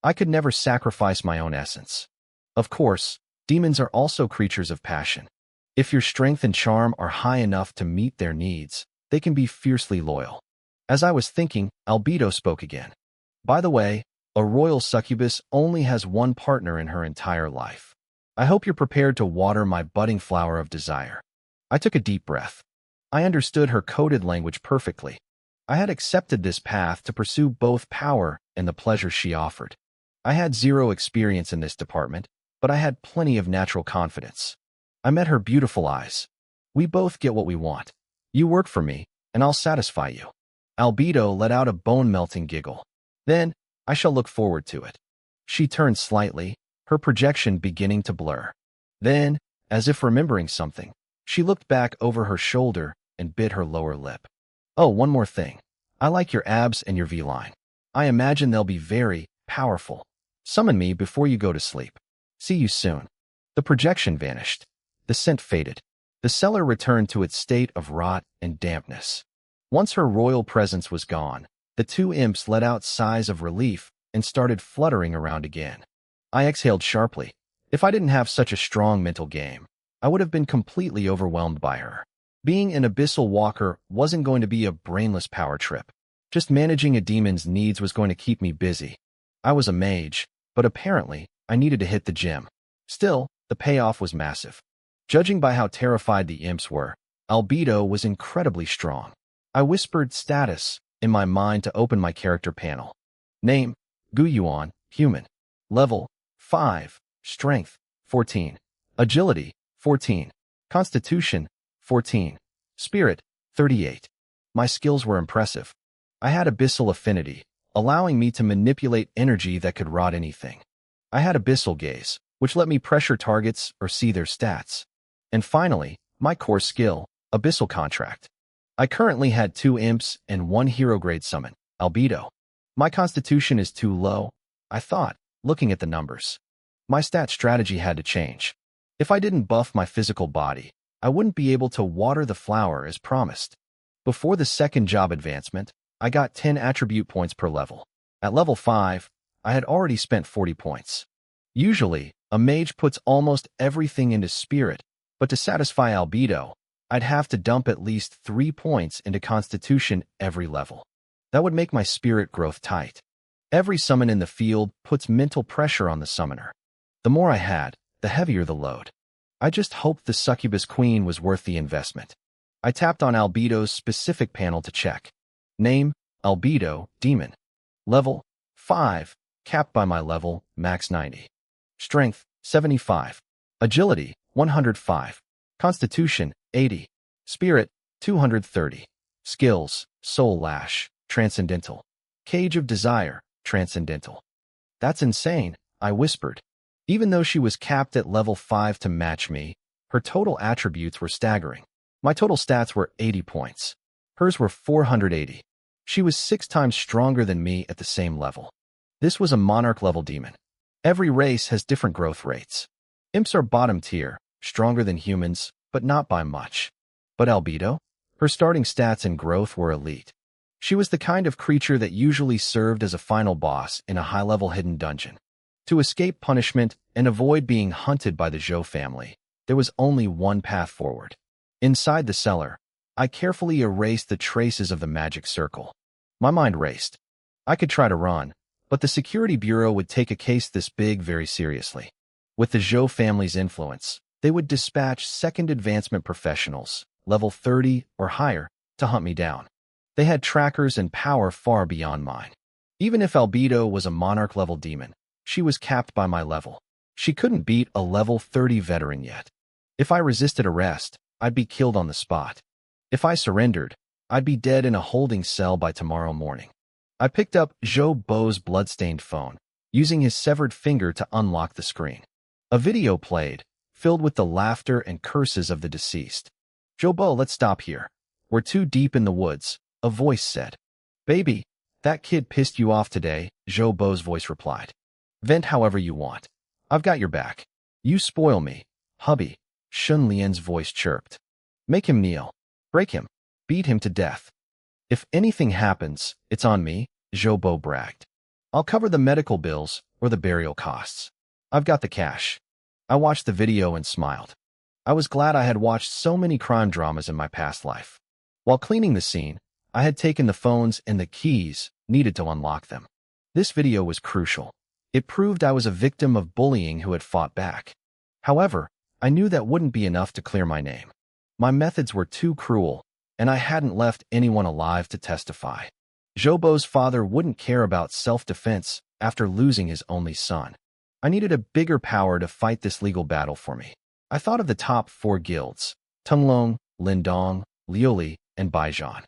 I could never sacrifice my own essence. Of course, demons are also creatures of passion. If your strength and charm are high enough to meet their needs, they can be fiercely loyal. As I was thinking, Albedo spoke again. By the way, a royal succubus only has one partner in her entire life. I hope you're prepared to water my budding flower of desire. I took a deep breath. I understood her coded language perfectly. I had accepted this path to pursue both power and the pleasure she offered. I had zero experience in this department, but I had plenty of natural confidence. I met her beautiful eyes. We both get what we want. You work for me, and I'll satisfy you. Albedo let out a bone-melting giggle. Then, I shall look forward to it. She turned slightly, her projection beginning to blur. Then, as if remembering something, she looked back over her shoulder and bit her lower lip. Oh, one more thing. I like your abs and your V-line. I imagine they'll be very powerful. Summon me before you go to sleep. See you soon. The projection vanished. The scent faded. The cellar returned to its state of rot and dampness. Once her royal presence was gone, the 2 imps let out sighs of relief and started fluttering around again. I exhaled sharply. If I didn't have such a strong mental game, I would have been completely overwhelmed by her. Being an abyssal walker wasn't going to be a brainless power trip. Just managing a demon's needs was going to keep me busy. I was a mage, but apparently, I needed to hit the gym. Still, the payoff was massive. Judging by how terrified the imps were, albedo was incredibly strong. I whispered status in my mind to open my character panel. Name, Guyuan, human. Level, 5. Strength, 14. Agility, 14. Constitution, 14. Spirit, 38. My skills were impressive. I had abyssal affinity, allowing me to manipulate energy that could rot anything. I had abyssal gaze, which let me pressure targets or see their stats. And finally, my core skill, abyssal contract. I currently had 2 imps and 1 hero grade summon, albedo. My constitution is too low, I thought, looking at the numbers. My stat strategy had to change. If I didn't buff my physical body, I wouldn't be able to water the flower as promised. Before the second job advancement, I got 10 attribute points per level. At level 5, I had already spent 40 points. Usually, a mage puts almost everything into spirit, but to satisfy albedo, I'd have to dump at least 3 points into constitution every level. That would make my spirit growth tight. Every summon in the field puts mental pressure on the summoner. The more I had, the heavier the load. I just hoped the succubus queen was worth the investment. I tapped on albedo's specific panel to check. Name, albedo, demon. Level, 5, capped by my level, max 90. Strength, 75. Agility, 105. Constitution, 80. Spirit, 230. Skills, Soul Lash, Transcendental. Cage of Desire, Transcendental. That's insane, I whispered. Even though she was capped at level 5 to match me, her total attributes were staggering. My total stats were 80 points. Hers were 480. She was 6 times stronger than me at the same level. This was a monarch-level demon. Every race has different growth rates. Imps are bottom tier, stronger than humans, but not by much. But albedo? Her starting stats and growth were elite. She was the kind of creature that usually served as a final boss in a high-level hidden dungeon. To escape punishment and avoid being hunted by the Zhou family, there was only one path forward. Inside the cellar, I carefully erased the traces of the magic circle. My mind raced. I could try to run, but the security bureau would take a case this big very seriously. With the Zhou family's influence, they would dispatch second advancement professionals, level 30 or higher, to hunt me down. They had trackers and power far beyond mine. Even if albedo was a monarch-level demon, she was capped by my level. She couldn't beat a level 30 veteran yet. If I resisted arrest, I'd be killed on the spot. If I surrendered, I'd be dead in a holding cell by tomorrow morning. I picked up Zhou Bo's bloodstained phone, using his severed finger to unlock the screen. A video played, filled with the laughter and curses of the deceased. Zhou Bo, let's stop here. We're too deep in the woods, a voice said. Baby, that kid pissed you off today, Zhou Bo's voice replied. Vent however you want. I've got your back. You spoil me, hubby, Shun Lian's voice chirped. Make him kneel. Break him. Beat him to death. If anything happens, it's on me, Zhou Bo bragged. I'll cover the medical bills or the burial costs. I've got the cash. I watched the video and smiled. I was glad I had watched so many crime dramas in my past life. While cleaning the scene, I had taken the phones and the keys needed to unlock them. This video was crucial. It proved I was a victim of bullying who had fought back. However, I knew that wouldn't be enough to clear my name. My methods were too cruel, and I hadn't left anyone alive to testify. Zhou Bo's father wouldn't care about self-defense after losing his only son. I needed a bigger power to fight this legal battle for me. I thought of the top 4 guilds, Tunglong, Lindong, Liuli, and Baijian.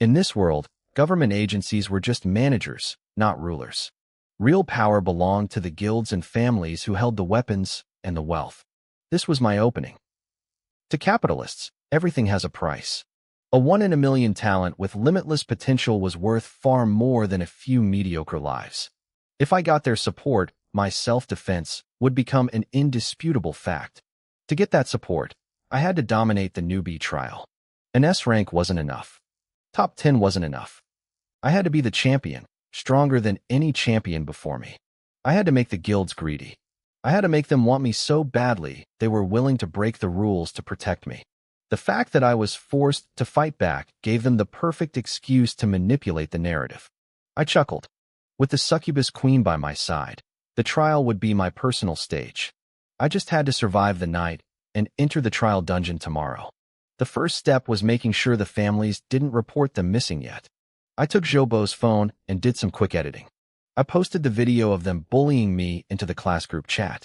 In this world, government agencies were just managers, not rulers. Real power belonged to the guilds and families who held the weapons and the wealth. This was my opening. To capitalists, everything has a price. A 1 in a million talent with limitless potential was worth far more than a few mediocre lives. If I got their support, my self-defense would become an indisputable fact. To get that support, I had to dominate the newbie trial. An S rank wasn't enough. Top 10 wasn't enough. I had to be the champion, stronger than any champion before me. I had to make the guilds greedy. I had to make them want me so badly they were willing to break the rules to protect me. The fact that I was forced to fight back gave them the perfect excuse to manipulate the narrative. I chuckled. With the succubus queen by my side, the trial would be my personal stage. I just had to survive the night and enter the trial dungeon tomorrow. The first step was making sure the families didn't report them missing yet. I took Jobo's phone and did some quick editing. I posted the video of them bullying me into the class group chat.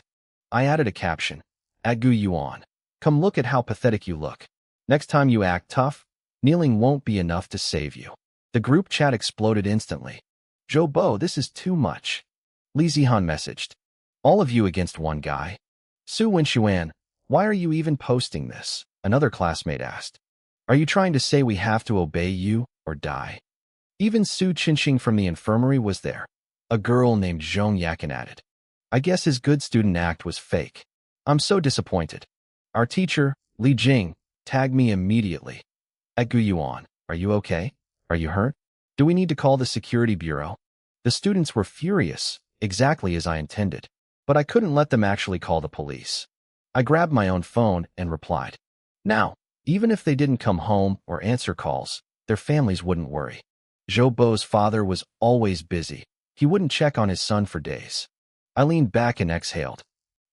I added a caption, "Gu Yuan. Come look at how pathetic you look. Next time you act tough, kneeling won't be enough to save you." The group chat exploded instantly. "Jobo, this is too much." Li Zihan messaged. "All of you against one guy?" "Su Wenxuan, why are you even posting this?" Another classmate asked. "Are you trying to say we have to obey you or die?" Even Su Qinxing from the infirmary was there. A girl named Zhong Yakin added. "I guess his good student act was fake. I'm so disappointed." Our teacher, Li Jing, tagged me immediately. "Gu Yuan, are you okay? Are you hurt? Do we need to call the security bureau?" The students were furious, exactly as I intended, but I couldn't let them actually call the police. I grabbed my own phone and replied. Now, even if they didn't come home or answer calls, their families wouldn't worry. Jobo's father was always busy. He wouldn't check on his son for days. I leaned back and exhaled.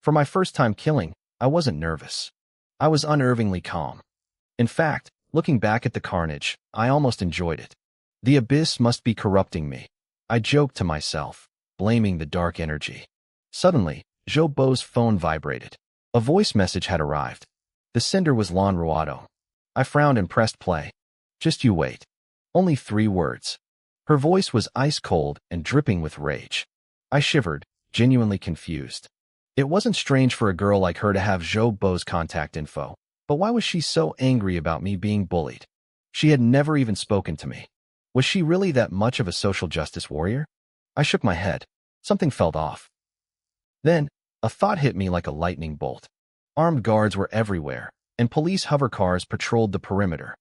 For my first time killing, I wasn't nervous. I was unnervingly calm. In fact, looking back at the carnage, I almost enjoyed it. The abyss must be corrupting me. I joked to myself, blaming the dark energy. Suddenly, Jobo's phone vibrated. A voice message had arrived. The sender was Lan Ruado. I frowned and pressed play. "Just you wait." Only 3 words. Her voice was ice-cold and dripping with rage. I shivered, genuinely confused. It wasn't strange for a girl like her to have Jobo's contact info, but why was she so angry about me being bullied? She had never even spoken to me. Was she really that much of a social justice warrior? I shook my head. Something felt off. Then, a thought hit me like a lightning bolt. Armed guards were everywhere, and police hover cars patrolled the perimeter.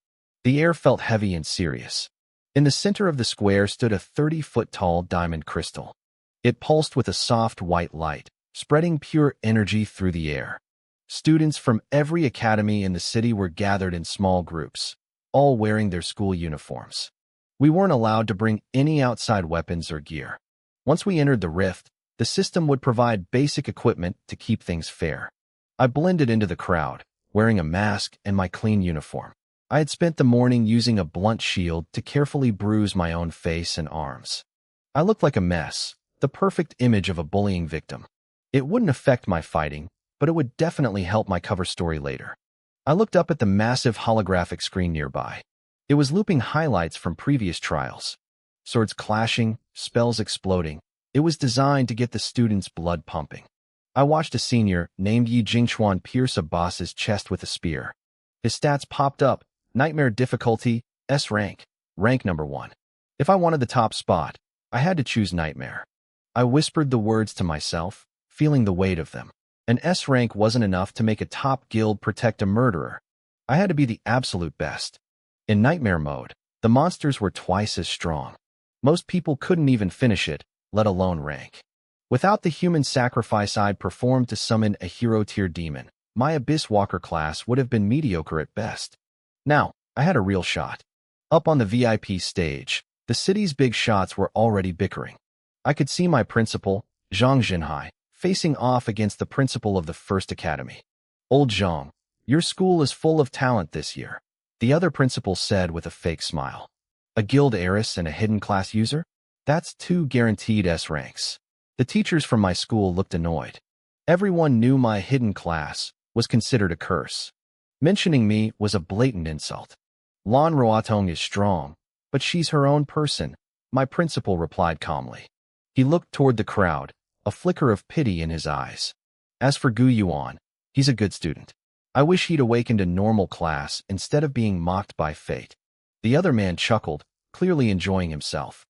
The air felt heavy and serious. In the center of the square stood a 30-foot-tall diamond crystal. It pulsed with a soft white light, spreading pure energy through the air. Students from every academy in the city were gathered in small groups, all wearing their school uniforms. We weren't allowed to bring any outside weapons or gear. Once we entered the rift, the system would provide basic equipment to keep things fair. I blended into the crowd, wearing a mask and my clean uniform. I had spent the morning using a blunt shield to carefully bruise my own face and arms. I looked like a mess, the perfect image of a bullying victim. It wouldn't affect my fighting, but it would definitely help my cover story later. I looked up at the massive holographic screen nearby. It was looping highlights from previous trials. Swords clashing, spells exploding. It was designed to get the students' blood pumping. I watched a senior named Yi Jingchuan pierce a boss's chest with a spear. His stats popped up. Nightmare difficulty, S rank, rank number 1. If I wanted the top spot, I had to choose Nightmare. I whispered the words to myself, feeling the weight of them. An S rank wasn't enough to make a top guild protect a murderer. I had to be the absolute best. In Nightmare mode, the monsters were twice as strong. Most people couldn't even finish it, let alone rank. Without the human sacrifice I'd performed to summon a hero-tier demon, my Abyss Walker class would have been mediocre at best. Now, I had a real shot. Up on the VIP stage, the city's big shots were already bickering. I could see my principal, Zhang Jinhai, facing off against the principal of the first academy. "Old Zhang, your school is full of talent this year," the other principal said with a fake smile. "A guild heiress and a hidden class user? That's 2 guaranteed S ranks." The teachers from my school looked annoyed. Everyone knew my hidden class was considered a curse. Mentioning me was a blatant insult. "Lan Ruatong is strong, but she's her own person," my principal replied calmly. He looked toward the crowd, a flicker of pity in his eyes. "As for Gu Yuan, he's a good student. I wish he'd awakened a normal class instead of being mocked by fate." The other man chuckled, clearly enjoying himself.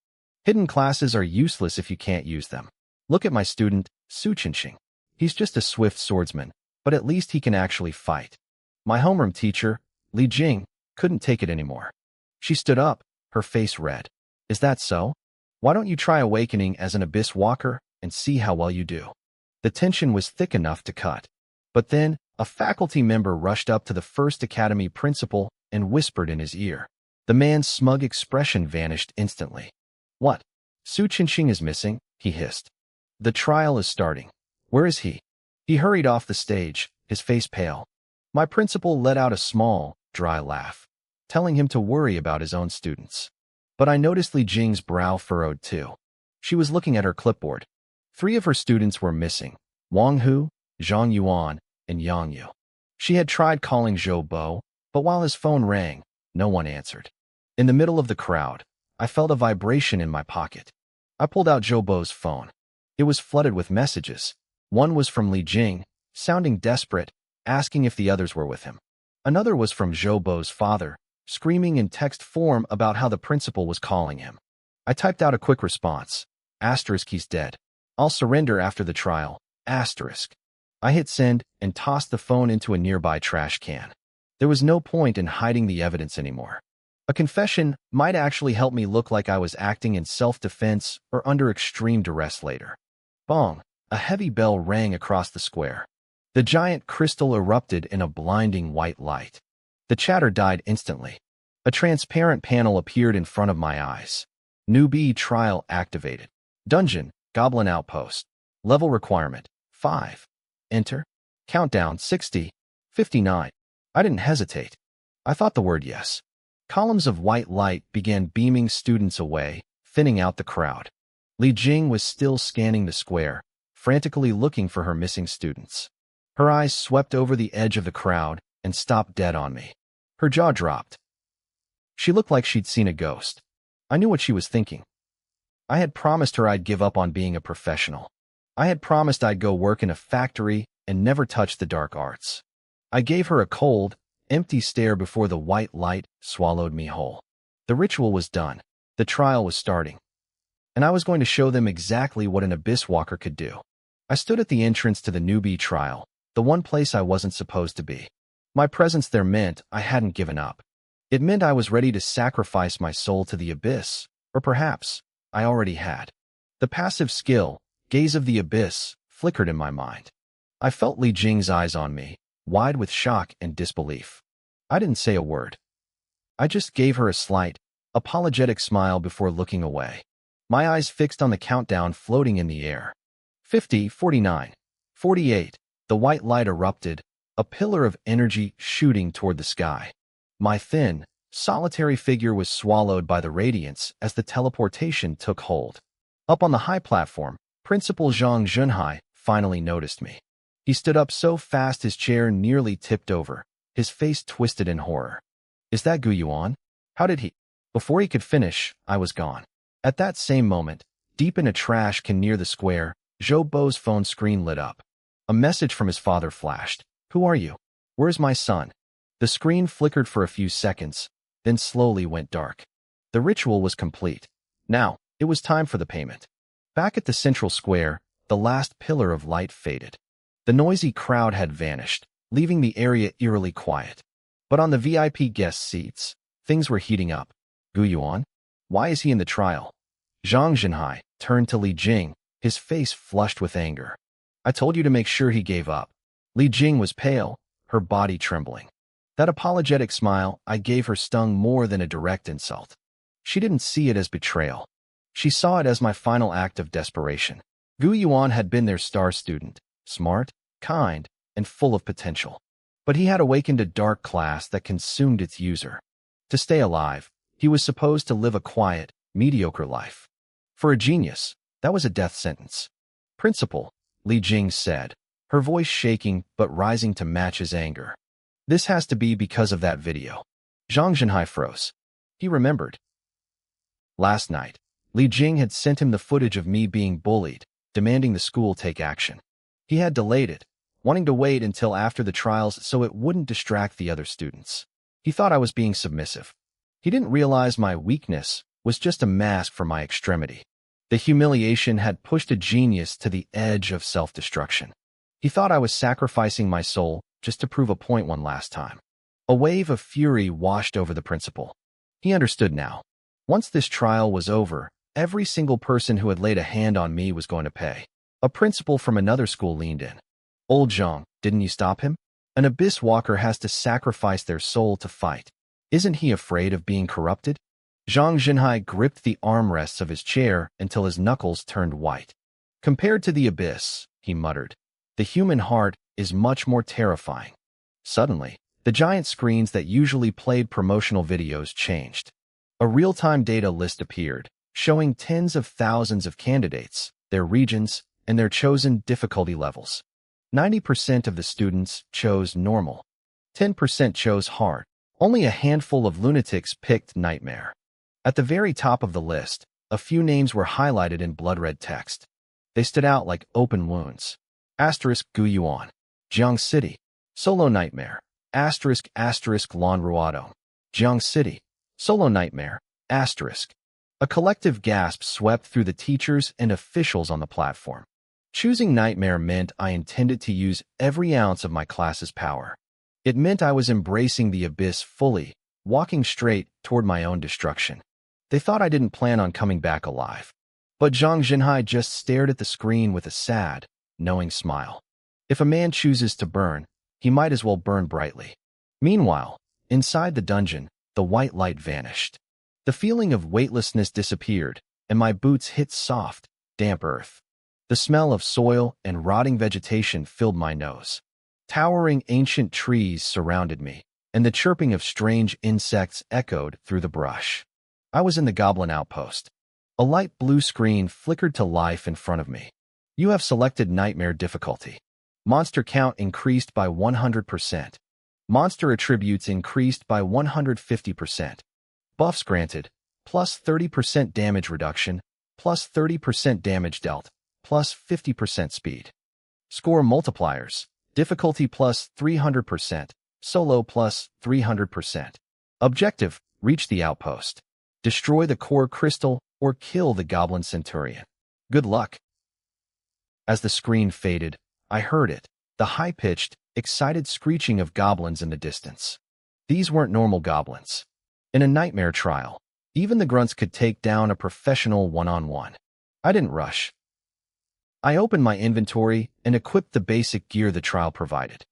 "Hidden classes are useless if you can't use them. Look at my student, Su Qinxing. He's just a swift swordsman, but at least he can actually fight." My homeroom teacher, Li Jing, couldn't take it anymore. She stood up, her face red. "Is that so? Why don't you try awakening as an Abyss Walker and see how well you do?" The tension was thick enough to cut. But then, A faculty member rushed up to the first academy principal and whispered in his ear. The man's smug expression vanished instantly. What? Su Qingqing is missing, he hissed. The trial is starting. Where is he? He hurried off the stage, his face pale. My principal let out a small, dry laugh, telling him to worry about his own students. But I noticed Li Jing's brow furrowed too. She was looking at her clipboard. 3 of her students were missing: Wang Hu, Zhang Yuan, and Yang Yu. She had tried calling Zhou Bo, but while his phone rang, no one answered. In the middle of the crowd, I felt a vibration in my pocket. I pulled out Zhou Bo's phone. It was flooded with messages. One was from Li Jing, sounding desperate, asking if the others were with him. Another was from Zhou Bo's father, screaming in text form about how the principal was calling him. I typed out a quick response. Asterisk, he's dead. I'll surrender after the trial. Asterisk. I hit send and tossed the phone into a nearby trash can. There was no point in hiding the evidence anymore. A confession might actually help me look like I was acting in self-defense or under extreme duress later. Bong! A heavy bell rang across the square. The giant crystal erupted in a blinding white light. The chatter died instantly. A transparent panel appeared in front of my eyes. Newbie trial activated. Dungeon, Goblin Outpost. Level requirement, 5. Enter. Countdown, 60. 59. I didn't hesitate. I thought the word yes. Columns of white light began beaming students away, thinning out the crowd. Li Jing was still scanning the square, frantically looking for her missing students. Her eyes swept over the edge of the crowd and stopped dead on me. Her jaw dropped. She looked like she'd seen a ghost. I knew what she was thinking. I had promised her I'd give up on being a professional. I had promised I'd go work in a factory and never touch the dark arts. I gave her a cold, empty stare before the white light swallowed me whole. The ritual was done. The trial was starting. And I was going to show them exactly what an abyss walker could do. I stood at the entrance to the newbie trial, the one place I wasn't supposed to be. My presence there meant I hadn't given up. It meant I was ready to sacrifice my soul to the abyss, or perhaps I already had. The passive skill, gaze of the abyss, flickered in my mind. I felt Li Jing's eyes on me, wide with shock and disbelief. I didn't say a word. I just gave her a slight, apologetic smile before looking away. My eyes fixed on the countdown floating in the air. 50, 49, 48. The white light erupted, a pillar of energy shooting toward the sky. My thin, solitary figure was swallowed by the radiance as the teleportation took hold. Up on the high platform, Principal Zhang Junhai finally noticed me. He stood up so fast his chair nearly tipped over, his face twisted in horror. Is that Gu Yuan? How did he? Before he could finish, I was gone. At that same moment, deep in a trash can near the square, Zhou Bo's phone screen lit up. A message from his father flashed. Who are you? Where's my son? The screen flickered for a few seconds, then slowly went dark. The ritual was complete. Now, it was time for the payment. Back at the central square, the last pillar of light faded. The noisy crowd had vanished, leaving the area eerily quiet. But on the VIP guest seats, things were heating up. Gu Yuan? Why is he in the trial? Zhang Junhai turned to Li Jing, his face flushed with anger. I told you to make sure he gave up. Li Jing was pale, her body trembling. That apologetic smile I gave her stung more than a direct insult. She didn't see it as betrayal. She saw it as my final act of desperation. Gu Yuan had been their star student, smart, kind, and full of potential. But he had awakened a dark class that consumed its user. To stay alive, he was supposed to live a quiet, mediocre life. For a genius, that was a death sentence. Principal, Li Jing said, her voice shaking but rising to match his anger. This has to be because of that video. Zhang Junhai froze. He remembered. Last night, Li Jing had sent him the footage of me being bullied, demanding the school take action. He had delayed it, wanting to wait until after the trials so it wouldn't distract the other students. He thought I was being submissive. He didn't realize my weakness was just a mask for my extremity. The humiliation had pushed a genius to the edge of self-destruction. He thought I was sacrificing my soul just to prove a point one last time. A wave of fury washed over the principal. He understood now. Once this trial was over, every single person who had laid a hand on me was going to pay. A principal from another school leaned in. Old Zhang, didn't you stop him? An abyss walker has to sacrifice their soul to fight. Isn't he afraid of being corrupted? Zhang Jinhai gripped the armrests of his chair until his knuckles turned white. Compared to the abyss, he muttered, the human heart is much more terrifying. Suddenly, the giant screens that usually played promotional videos changed. A real-time data list appeared, showing tens of thousands of candidates, their regions, and their chosen difficulty levels. 90% of the students chose normal. 10% chose hard. Only a handful of lunatics picked nightmare. At the very top of the list, a few names were highlighted in blood-red text. They stood out like open wounds. Asterisk Guyuan. Jiang City. Solo Nightmare. Asterisk Lan Ruado. Jiang City. Solo Nightmare. Asterisk. A collective gasp swept through the teachers and officials on the platform. Choosing Nightmare meant I intended to use every ounce of my class's power. It meant I was embracing the abyss fully, walking straight toward my own destruction. They thought I didn't plan on coming back alive. But Zhang Jinhai just stared at the screen with a sad, knowing smile. If a man chooses to burn, he might as well burn brightly. Meanwhile, inside the dungeon, the white light vanished. The feeling of weightlessness disappeared, and my boots hit soft, damp earth. The smell of soil and rotting vegetation filled my nose. Towering ancient trees surrounded me, and the chirping of strange insects echoed through the brush. I was in the goblin outpost. A light blue screen flickered to life in front of me. You have selected Nightmare difficulty. Monster count increased by 100%. Monster attributes increased by 150%. Buffs granted, plus 30% damage reduction, plus 30% damage dealt, plus 50% speed. Score multipliers. Difficulty plus 300%, solo plus 300%. Objective, reach the outpost. Destroy the core crystal or kill the goblin centurion. Good luck. As the screen faded, I heard it, the high-pitched, excited screeching of goblins in the distance. These weren't normal goblins. In a nightmare trial, even the grunts could take down a professional one-on-one. I didn't rush. I opened my inventory and equipped the basic gear the trial provided.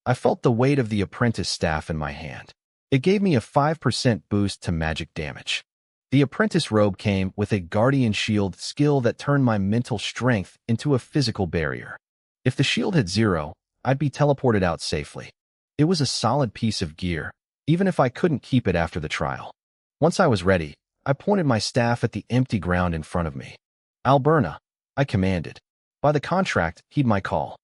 I felt the weight of the apprentice staff in my hand. It gave me a 5% boost to magic damage. The apprentice robe came with a guardian shield skill that turned my mental strength into a physical barrier. If the shield had 0, I'd be teleported out safely. It was a solid piece of gear, even if I couldn't keep it after the trial. Once I was ready, I pointed my staff at the empty ground in front of me. Alberna, I commanded. By the contract, heed my call.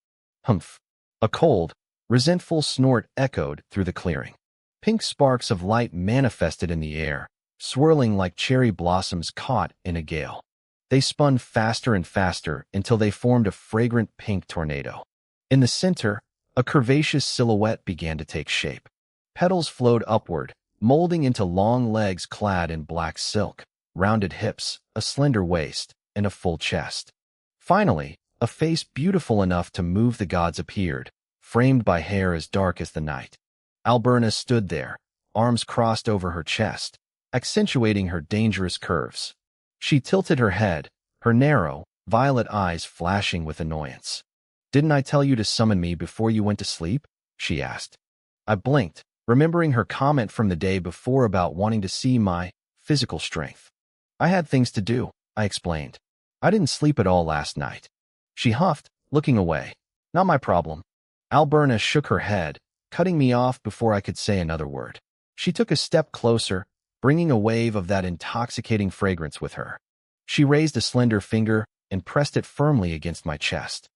Humph. A cold, resentful snort echoed through the clearing. Pink sparks of light manifested in the air, swirling like cherry blossoms caught in a gale. They spun faster and faster until they formed a fragrant pink tornado. In the center, a curvaceous silhouette began to take shape. Petals flowed upward, molding into long legs clad in black silk, rounded hips, a slender waist, and a full chest. Finally, a face beautiful enough to move the gods appeared, framed by hair as dark as the night. Alberna stood there, arms crossed over her chest, accentuating her dangerous curves. She tilted her head, her narrow, violet eyes flashing with annoyance. "Didn't I tell you to summon me before you went to sleep?" she asked. I blinked, remembering her comment from the day before about wanting to see my physical strength. "I had things to do," I explained. "I didn't sleep at all last night." She huffed, looking away. "Not my problem." Alberna shook her head, cutting me off before I could say another word. She took a step closer, bringing a wave of that intoxicating fragrance with her. She raised a slender finger and pressed it firmly against my chest.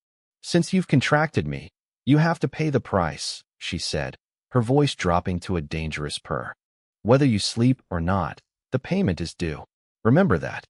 "Since you've contracted me, you have to pay the price," she said, her voice dropping to a dangerous purr. "Whether you sleep or not, the payment is due. Remember that.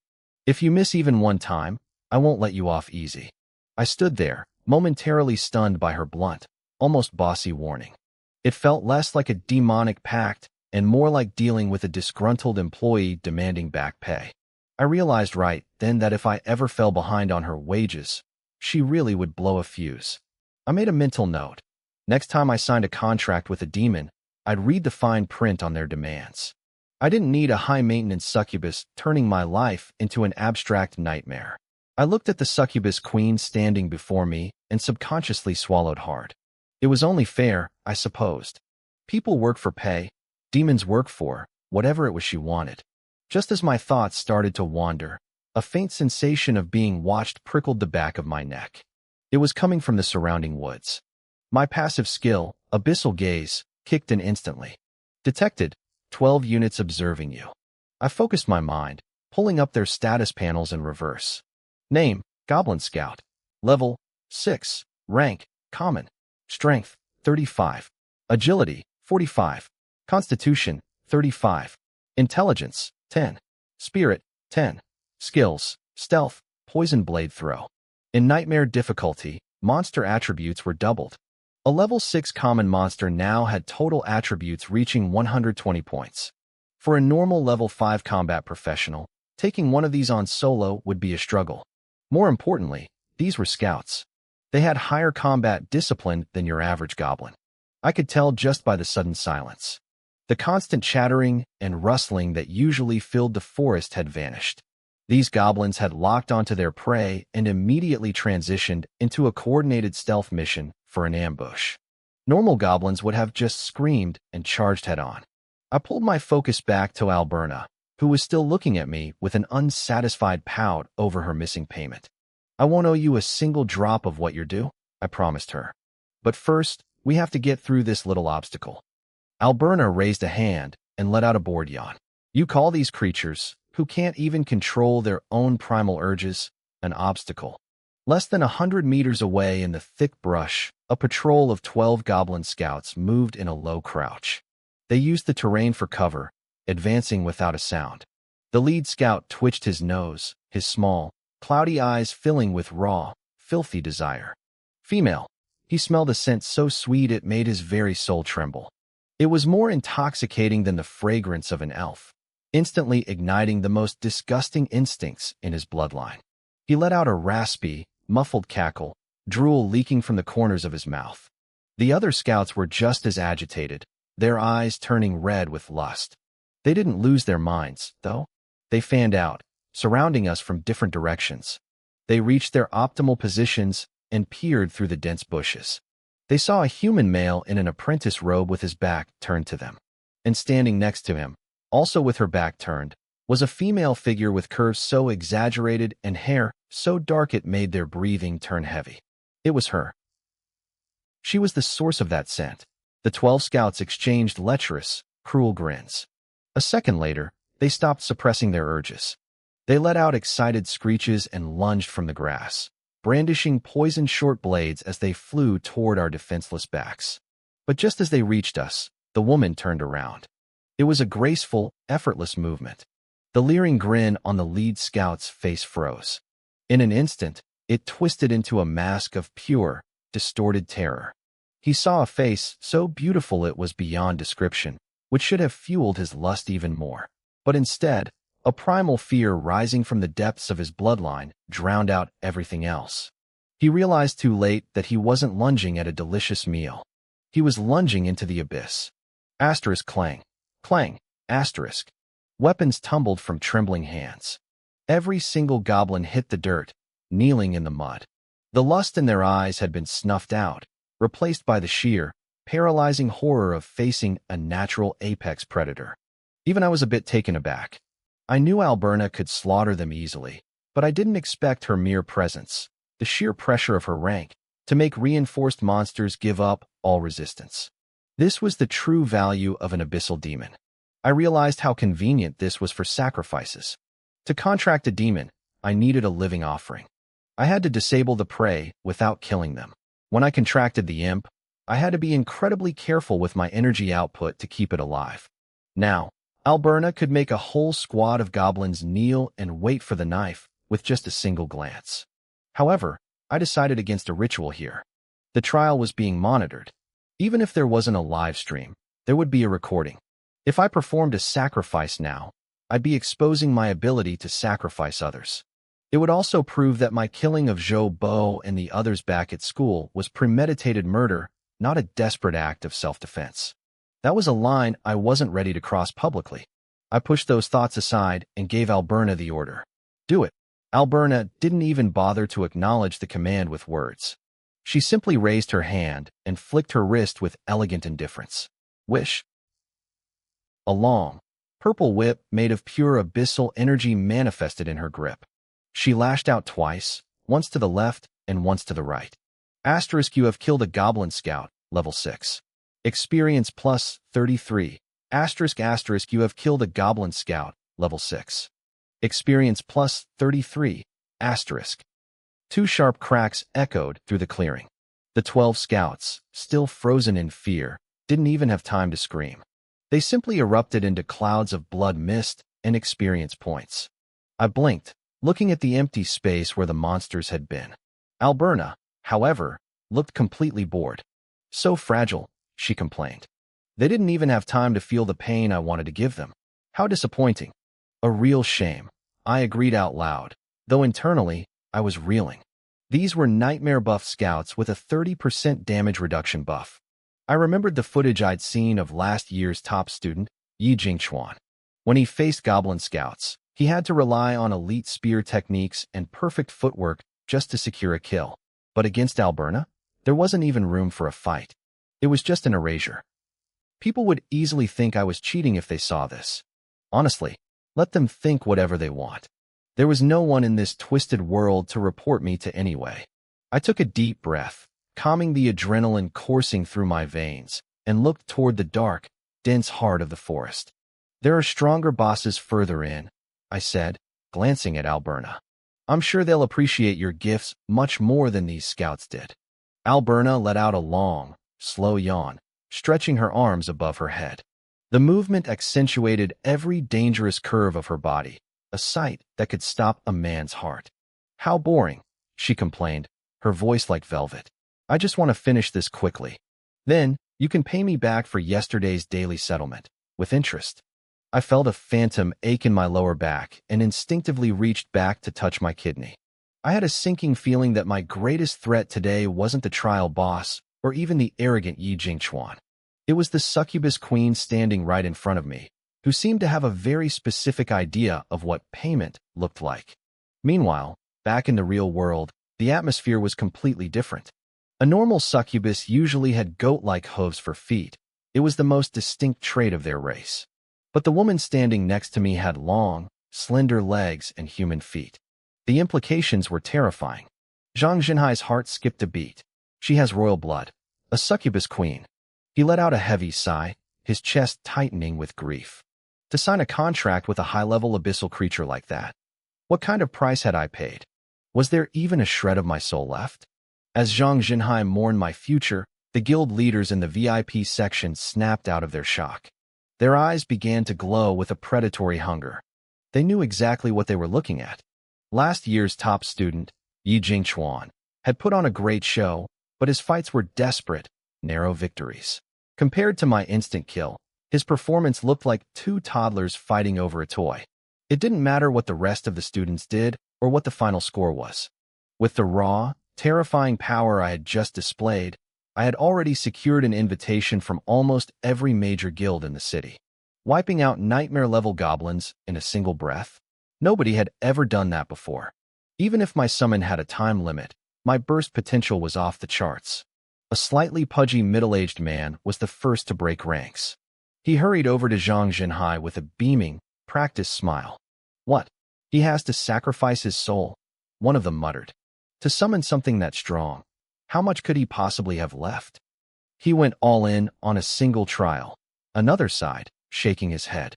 If you miss even one time, I won't let you off easy." I stood there, momentarily stunned by her blunt, almost bossy warning. It felt less like a demonic pact and more like dealing with a disgruntled employee demanding back pay. I realized right then that if I ever fell behind on her wages, she really would blow a fuse. I made a mental note. Next time I signed a contract with a demon, I'd read the fine print on their demands. I didn't need a high-maintenance succubus turning my life into an abstract nightmare. I looked at the succubus queen standing before me and subconsciously swallowed hard. It was only fair, I supposed. People work for pay, demons work for whatever it was she wanted. Just as my thoughts started to wander, a faint sensation of being watched prickled the back of my neck. It was coming from the surrounding woods. My passive skill, abyssal gaze, kicked in instantly. Detected, 12 units observing you. I focused my mind, pulling up their status panels in reverse. Name, Goblin Scout. Level, 6. Rank, Common. Strength, 35. Agility, 45. Constitution, 35. Intelligence, 10. Spirit, 10. Skills, Stealth, Poison Blade Throw. In Nightmare difficulty, monster attributes were doubled. A level 6 common monster now had total attributes reaching 120 points. For a normal level 5 combat professional, taking one of these on solo would be a struggle. More importantly, these were scouts. They had higher combat discipline than your average goblin. I could tell just by the sudden silence. The constant chattering and rustling that usually filled the forest had vanished. These goblins had locked onto their prey and immediately transitioned into a coordinated stealth mission for an ambush. Normal goblins would have just screamed and charged head-on. I pulled my focus back to Alberna, who was still looking at me with an unsatisfied pout over her missing payment. I won't owe you a single drop of what you're due, I promised her. But first, we have to get through this little obstacle. Alberna raised a hand and let out a bored yawn. You call these creatures, who can't even control their own primal urges, an obstacle. Less than 100 meters away in the thick brush, a patrol of 12 goblin scouts moved in a low crouch. They used the terrain for cover, advancing without a sound. The lead scout twitched his nose, his small, cloudy eyes filling with raw, filthy desire. Female. He smelled a scent so sweet it made his very soul tremble. It was more intoxicating than the fragrance of an elf, instantly igniting the most disgusting instincts in his bloodline. He let out a raspy, muffled cackle, drool leaking from the corners of his mouth. The other scouts were just as agitated, their eyes turning red with lust. They didn't lose their minds, though. They fanned out, surrounding us from different directions. They reached their optimal positions and peered through the dense bushes. They saw a human male in an apprentice robe with his back turned to them. And standing next to him, also with her back turned, was a female figure with curves so exaggerated and hair so dark it made their breathing turn heavy. It was her. She was the source of that scent. The 12 scouts exchanged lecherous, cruel grins. A second later, they stopped suppressing their urges. They let out excited screeches and lunged from the grass, brandishing poisoned short blades as they flew toward our defenseless backs. But just as they reached us, the woman turned around. It was a graceful, effortless movement. The leering grin on the lead scout's face froze. In an instant, it twisted into a mask of pure, distorted terror. He saw a face so beautiful it was beyond description, which should have fueled his lust even more. But instead, a primal fear rising from the depths of his bloodline drowned out everything else. He realized too late that he wasn't lunging at a delicious meal. He was lunging into the abyss. Asterisk clang. Clang. Asterisk. Weapons tumbled from trembling hands. Every single goblin hit the dirt, kneeling in the mud. The lust in their eyes had been snuffed out, replaced by the sheer, paralyzing horror of facing a natural apex predator. Even I was a bit taken aback. I knew Alberna could slaughter them easily, but I didn't expect her mere presence, the sheer pressure of her rank, to make reinforced monsters give up all resistance. This was the true value of an abyssal demon. I realized how convenient this was for sacrifices. To contract a demon, I needed a living offering. I had to disable the prey without killing them. When I contracted the imp, I had to be incredibly careful with my energy output to keep it alive. Now, Alberna could make a whole squad of goblins kneel and wait for the knife with just a single glance. However, I decided against a ritual here. The trial was being monitored. Even if there wasn't a live stream, there would be a recording. If I performed a sacrifice now, I'd be exposing my ability to sacrifice others. It would also prove that my killing of Zhou Bo and the others back at school was premeditated murder, not a desperate act of self-defense. That was a line I wasn't ready to cross publicly. I pushed those thoughts aside and gave Alberna the order. Do it. Alberna didn't even bother to acknowledge the command with words. She simply raised her hand and flicked her wrist with elegant indifference. Wish. A long, purple whip made of pure abyssal energy manifested in her grip. She lashed out twice, once to the left and once to the right. Asterisk, you have killed a goblin scout, level 6. Experience plus 33. Asterisk, asterisk, you have killed a goblin scout, level 6. Experience plus 33. Asterisk. Two sharp cracks echoed through the clearing. The 12 scouts, still frozen in fear, didn't even have time to scream. They simply erupted into clouds of blood mist and experience points. I blinked, looking at the empty space where the monsters had been. Alberna, however, looked completely bored. So fragile, she complained. They didn't even have time to feel the pain I wanted to give them. How disappointing. A real shame, I agreed out loud, though internally, I was reeling. These were nightmare buff scouts with a 30% damage reduction buff. I remembered the footage I'd seen of last year's top student, Yi Jingchuan. When he faced goblin scouts, he had to rely on elite spear techniques and perfect footwork just to secure a kill. But against Alberna, there wasn't even room for a fight. It was just an erasure. People would easily think I was cheating if they saw this. Honestly, let them think whatever they want. There was no one in this twisted world to report me to anyway. I took a deep breath, calming the adrenaline coursing through my veins, and looked toward the dark, dense heart of the forest. There are stronger bosses further in, I said, glancing at Alberna. I'm sure they'll appreciate your gifts much more than these scouts did. Alberna let out a long, slow yawn, stretching her arms above her head. The movement accentuated every dangerous curve of her body, a sight that could stop a man's heart. How boring, she complained, her voice like velvet. I just want to finish this quickly. Then, you can pay me back for yesterday's daily settlement, with interest. I felt a phantom ache in my lower back and instinctively reached back to touch my kidney. I had a sinking feeling that my greatest threat today wasn't the trial boss or even the arrogant Yi Jingchuan. It was the succubus queen standing right in front of me, who seemed to have a very specific idea of what payment looked like. Meanwhile, back in the real world, the atmosphere was completely different. A normal succubus usually had goat-like hooves for feet. It was the most distinct trait of their race. But the woman standing next to me had long, slender legs and human feet. The implications were terrifying. Zhang Jinhai's heart skipped a beat. She has royal blood. A succubus queen. He let out a heavy sigh, his chest tightening with grief. To sign a contract with a high-level abyssal creature like that. What kind of price had I paid? Was there even a shred of my soul left? As Zhang Jinhai mourned my future, the guild leaders in the VIP section snapped out of their shock. Their eyes began to glow with a predatory hunger. They knew exactly what they were looking at. Last year's top student, Yi Jingchuan, had put on a great show, but his fights were desperate, narrow victories. Compared to my instant kill, his performance looked like two toddlers fighting over a toy. It didn't matter what the rest of the students did or what the final score was. With the raw, terrifying power I had just displayed, I had already secured an invitation from almost every major guild in the city. Wiping out nightmare-level goblins in a single breath? Nobody had ever done that before. Even if my summon had a time limit, my burst potential was off the charts. A slightly pudgy middle-aged man was the first to break ranks. He hurried over to Zhang Jinhai with a beaming, practiced smile. What? He has to sacrifice his soul? One of them muttered. To summon something that strong, how much could he possibly have left? He went all in on a single trial. Another sighed, shaking his head.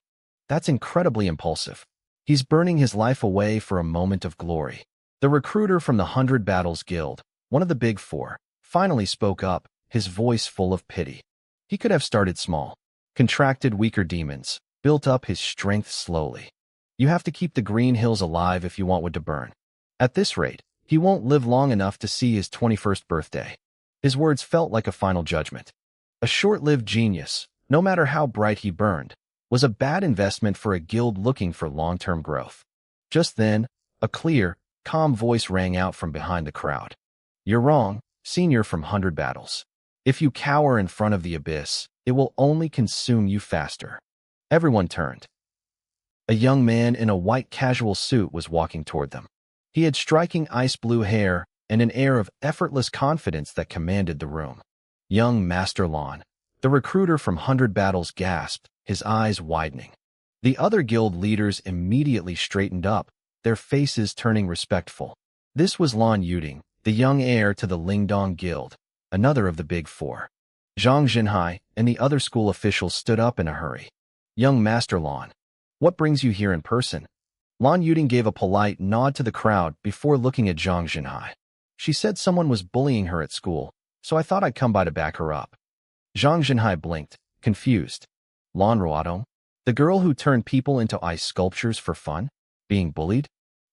That's incredibly impulsive. He's burning his life away for a moment of glory. The recruiter from the 100 Battles Guild, one of the big four, finally spoke up, his voice full of pity. He could have started small, contracted weaker demons, built up his strength slowly. You have to keep the Green Hills alive if you want wood to burn. At this rate, he won't live long enough to see his 21st birthday. His words felt like a final judgment. A short-lived genius, no matter how bright he burned, was a bad investment for a guild looking for long-term growth. Just then, a clear, calm voice rang out from behind the crowd. You're wrong, senior from 100 Battles. If you cower in front of the abyss, it will only consume you faster. Everyone turned. A young man in a white casual suit was walking toward them. He had striking ice blue hair, and an air of effortless confidence that commanded the room. Young Master Lon, the recruiter from 100 Battles, gasped, his eyes widening. The other guild leaders immediately straightened up, their faces turning respectful. This was Lon Yuding, the young heir to the Lingdong Guild, another of the Big Four. Zhang Jinhai and the other school officials stood up in a hurry. Young Master Lon, what brings you here in person? Lon Yuding gave a polite nod to the crowd before looking at Zhang Jinhai. She said someone was bullying her at school, so I thought I'd come by to back her up. Zhang Jinhai blinked, confused. Lon Ruodong, the girl who turned people into ice sculptures for fun, being bullied?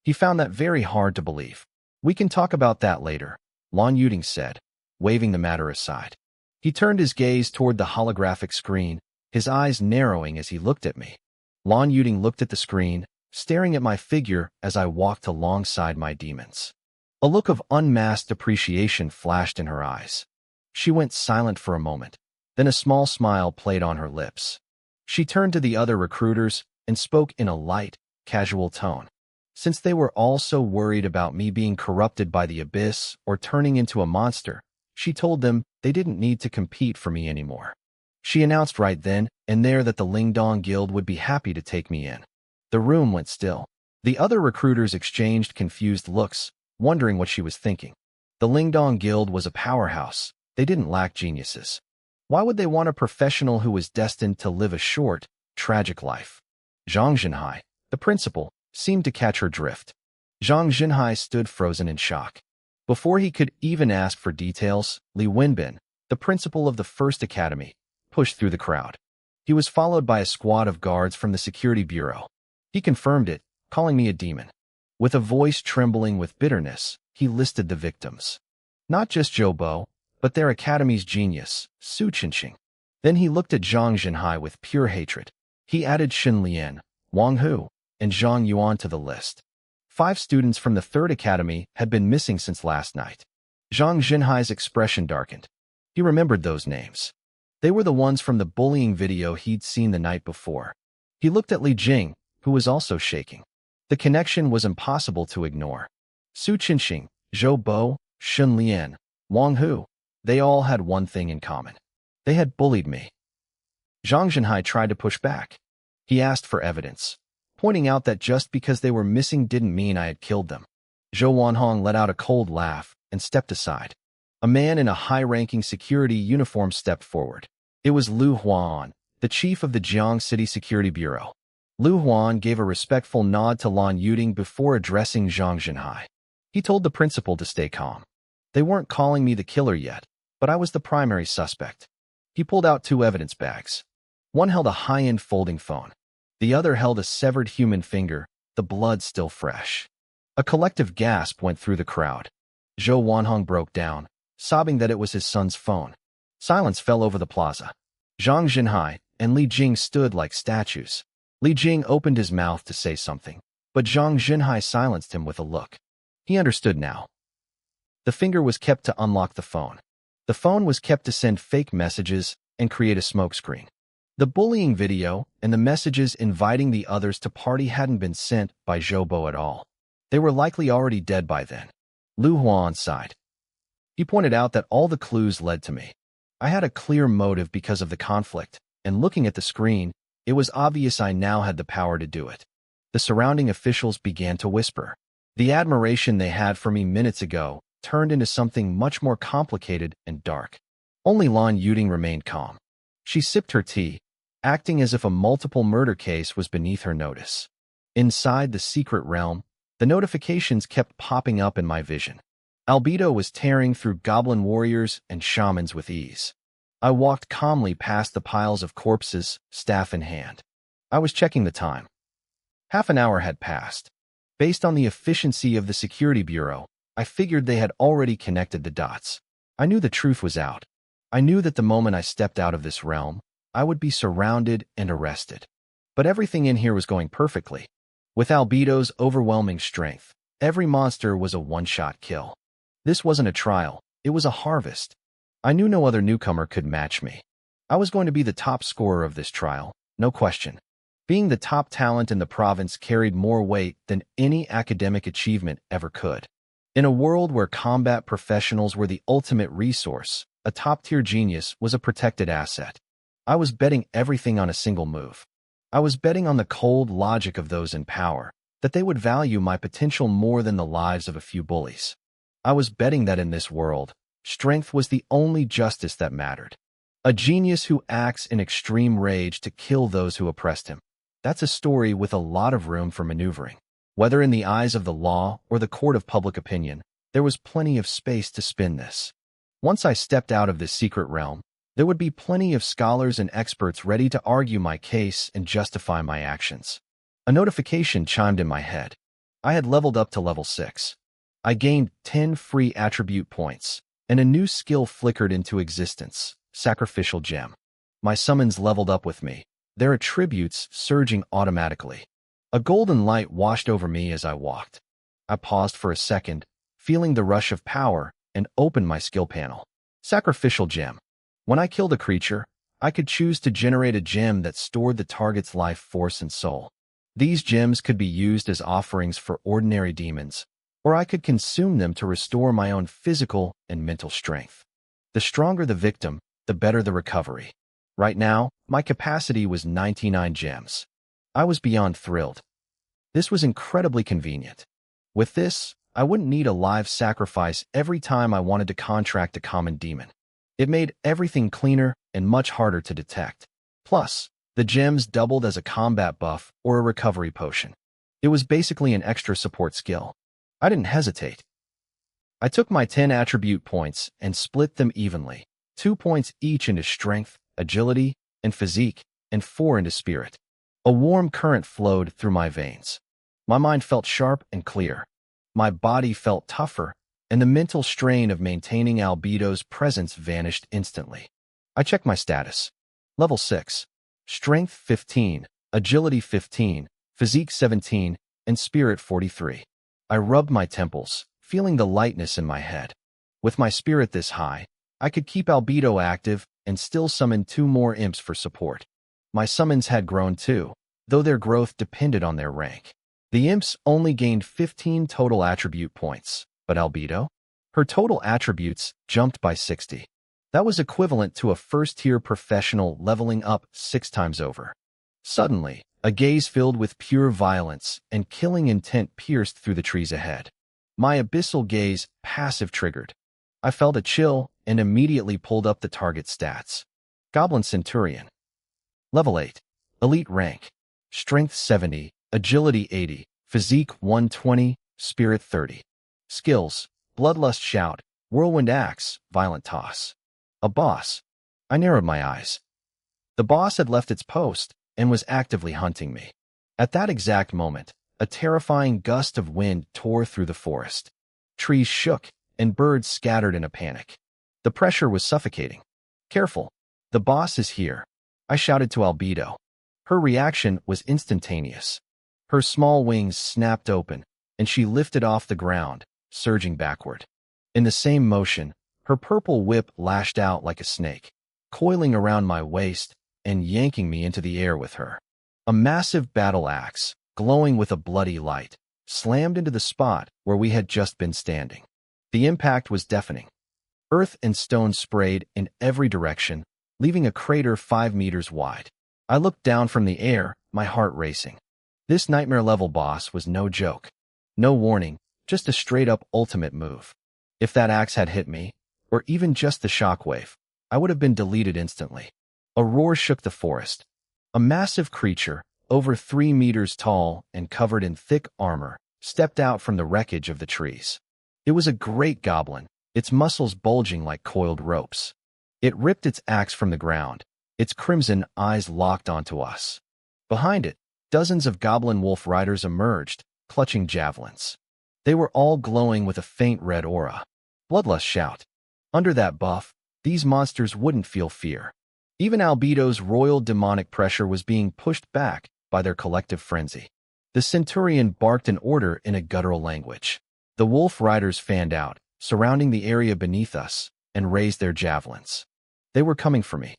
He found that very hard to believe. We can talk about that later, Lon Yuding said, waving the matter aside. He turned his gaze toward the holographic screen, his eyes narrowing as he looked at me. Lon Yuding looked at the screen, staring at my figure as I walked alongside my demons. A look of unmasked appreciation flashed in her eyes. She went silent for a moment, then a small smile played on her lips. She turned to the other recruiters and spoke in a light, casual tone. Since they were all so worried about me being corrupted by the abyss or turning into a monster, she told them they didn't need to compete for me anymore. She announced right then and there that the Lingdong Guild would be happy to take me in. The room went still. The other recruiters exchanged confused looks, wondering what she was thinking. The Lingdong Guild was a powerhouse. They didn't lack geniuses. Why would they want a professional who was destined to live a short, tragic life? Zhang Jinhai, the principal, seemed to catch her drift. Zhang Jinhai stood frozen in shock. Before he could even ask for details, Li Wenbin, the principal of the first academy, pushed through the crowd. He was followed by a squad of guards from the security bureau. He confirmed it, calling me a demon. With a voice trembling with bitterness, he listed the victims. Not just Zhou Bo, but their academy's genius, Su Qinqing. Then he looked at Zhang Jinhai with pure hatred. He added Xin Lian, Wang Hu, and Zhang Yuan to the list. 5 students from the third academy had been missing since last night. Zhang Jinhai's expression darkened. He remembered those names. They were the ones from the bullying video he'd seen the night before. He looked at Li Jing, who was also shaking. The connection was impossible to ignore. Su Qinqing, Zhou Bo, Xin Lian, Wang Hu, they all had one thing in common. They had bullied me. Zhang Jinhai tried to push back. He asked for evidence, pointing out that just because they were missing didn't mean I had killed them. Zhou Wanhong let out a cold laugh and stepped aside. A man in a high-ranking security uniform stepped forward. It was Lu Huan, the chief of the Jiang City Security Bureau. Lu Huan gave a respectful nod to Lon Yuding before addressing Zhang Jinhai. He told the principal to stay calm. They weren't calling me the killer yet, but I was the primary suspect. He pulled out 2 evidence bags. One held a high-end folding phone. The other held a severed human finger, the blood still fresh. A collective gasp went through the crowd. Zhou Wanhong broke down, sobbing that it was his son's phone. Silence fell over the plaza. Zhang Jinhai and Li Jing stood like statues. Li Jing opened his mouth to say something, but Zhang Jinhai silenced him with a look. He understood now. The finger was kept to unlock the phone. The phone was kept to send fake messages and create a smokescreen. The bullying video and the messages inviting the others to party hadn't been sent by Zhou Bo at all. They were likely already dead by then. Lu Huan sighed. He pointed out that all the clues led to me. I had a clear motive because of the conflict, and looking at the screen, it was obvious I now had the power to do it. The surrounding officials began to whisper. The admiration they had for me minutes ago turned into something much more complicated and dark. Only Lon Yuding remained calm. She sipped her tea, acting as if a multiple murder case was beneath her notice. Inside the secret realm, the notifications kept popping up in my vision. Albedo was tearing through goblin warriors and shamans with ease. I walked calmly past the piles of corpses, staff in hand. I was checking the time. Half an hour had passed. Based on the efficiency of the security bureau, I figured they had already connected the dots. I knew the truth was out. I knew that the moment I stepped out of this realm, I would be surrounded and arrested. But everything in here was going perfectly. With Albedo's overwhelming strength, every monster was a one-shot kill. This wasn't a trial, it was a harvest. I knew no other newcomer could match me. I was going to be the top scorer of this trial, no question. Being the top talent in the province carried more weight than any academic achievement ever could. In a world where combat professionals were the ultimate resource, a top-tier genius was a protected asset. I was betting everything on a single move. I was betting on the cold logic of those in power, that they would value my potential more than the lives of a few bullies. I was betting that in this world, strength was the only justice that mattered. A genius who acts in extreme rage to kill those who oppressed him. That's a story with a lot of room for maneuvering. Whether in the eyes of the law or the court of public opinion, there was plenty of space to spin this. Once I stepped out of this secret realm, there would be plenty of scholars and experts ready to argue my case and justify my actions. A notification chimed in my head. I had leveled up to level 6. I gained 10 free attribute points, and a new skill flickered into existence, sacrificial gem. My summons leveled up with me, their attributes surging automatically. A golden light washed over me as I walked. I paused for a second, feeling the rush of power, and opened my skill panel. Sacrificial gem. When I killed a creature, I could choose to generate a gem that stored the target's life force and soul. These gems could be used as offerings for ordinary demons, or I could consume them to restore my own physical and mental strength. The stronger the victim, the better the recovery. Right now, my capacity was 99 gems. I was beyond thrilled. This was incredibly convenient. With this, I wouldn't need a live sacrifice every time I wanted to contract a common demon. It made everything cleaner and much harder to detect. Plus, the gems doubled as a combat buff or a recovery potion. It was basically an extra support skill. I didn't hesitate. I took my 10 attribute points and split them evenly, 2 points each into strength, agility, and physique, and 4 into spirit. A warm current flowed through my veins. My mind felt sharp and clear. My body felt tougher, and the mental strain of maintaining Albedo's presence vanished instantly. I checked my status. Level 6. Strength 15, Agility 15, Physique 17, and Spirit 43. I rubbed my temples, feeling the lightness in my head. With my spirit this high, I could keep Albedo active and still summon 2 more imps for support. My summons had grown too, though their growth depended on their rank. The imps only gained 15 total attribute points, but Albedo? Her total attributes jumped by 60. That was equivalent to a first-tier professional leveling up 6 times over. Suddenly, a gaze filled with pure violence and killing intent pierced through the trees ahead. My abyssal gaze passive triggered. I felt a chill and immediately pulled up the target stats. Goblin Centurion. Level 8. Elite rank. Strength 70, Agility 80, Physique 120, Spirit 30. Skills: Bloodlust Shout, Whirlwind Axe, Violent Toss. A boss. I narrowed my eyes. The boss had left its post and was actively hunting me. At that exact moment, a terrifying gust of wind tore through the forest. Trees shook, and birds scattered in a panic. The pressure was suffocating. Careful. The boss is here, I shouted to Albedo. Her reaction was instantaneous. Her small wings snapped open, and she lifted off the ground, surging backward. In the same motion, her purple whip lashed out like a snake, coiling around my waist and yanking me into the air with her. A massive battle axe, glowing with a bloody light, slammed into the spot where we had just been standing. The impact was deafening. Earth and stone sprayed in every direction, leaving a crater 5 meters wide. I looked down from the air, my heart racing. This nightmare-level boss was no joke. No warning, just a straight-up ultimate move. If that axe had hit me, or even just the shockwave, I would have been deleted instantly. A roar shook the forest. A massive creature, over 3 meters tall and covered in thick armor, stepped out from the wreckage of the trees. It was a great goblin, its muscles bulging like coiled ropes. It ripped its axe from the ground, its crimson eyes locked onto us. Behind it, dozens of goblin wolf riders emerged, clutching javelins. They were all glowing with a faint red aura. Bloodlust Shout. Under that buff, these monsters wouldn't feel fear. Even Albedo's royal demonic pressure was being pushed back by their collective frenzy. The centurion barked an order in a guttural language. The wolf riders fanned out, surrounding the area beneath us, and raised their javelins. They were coming for me.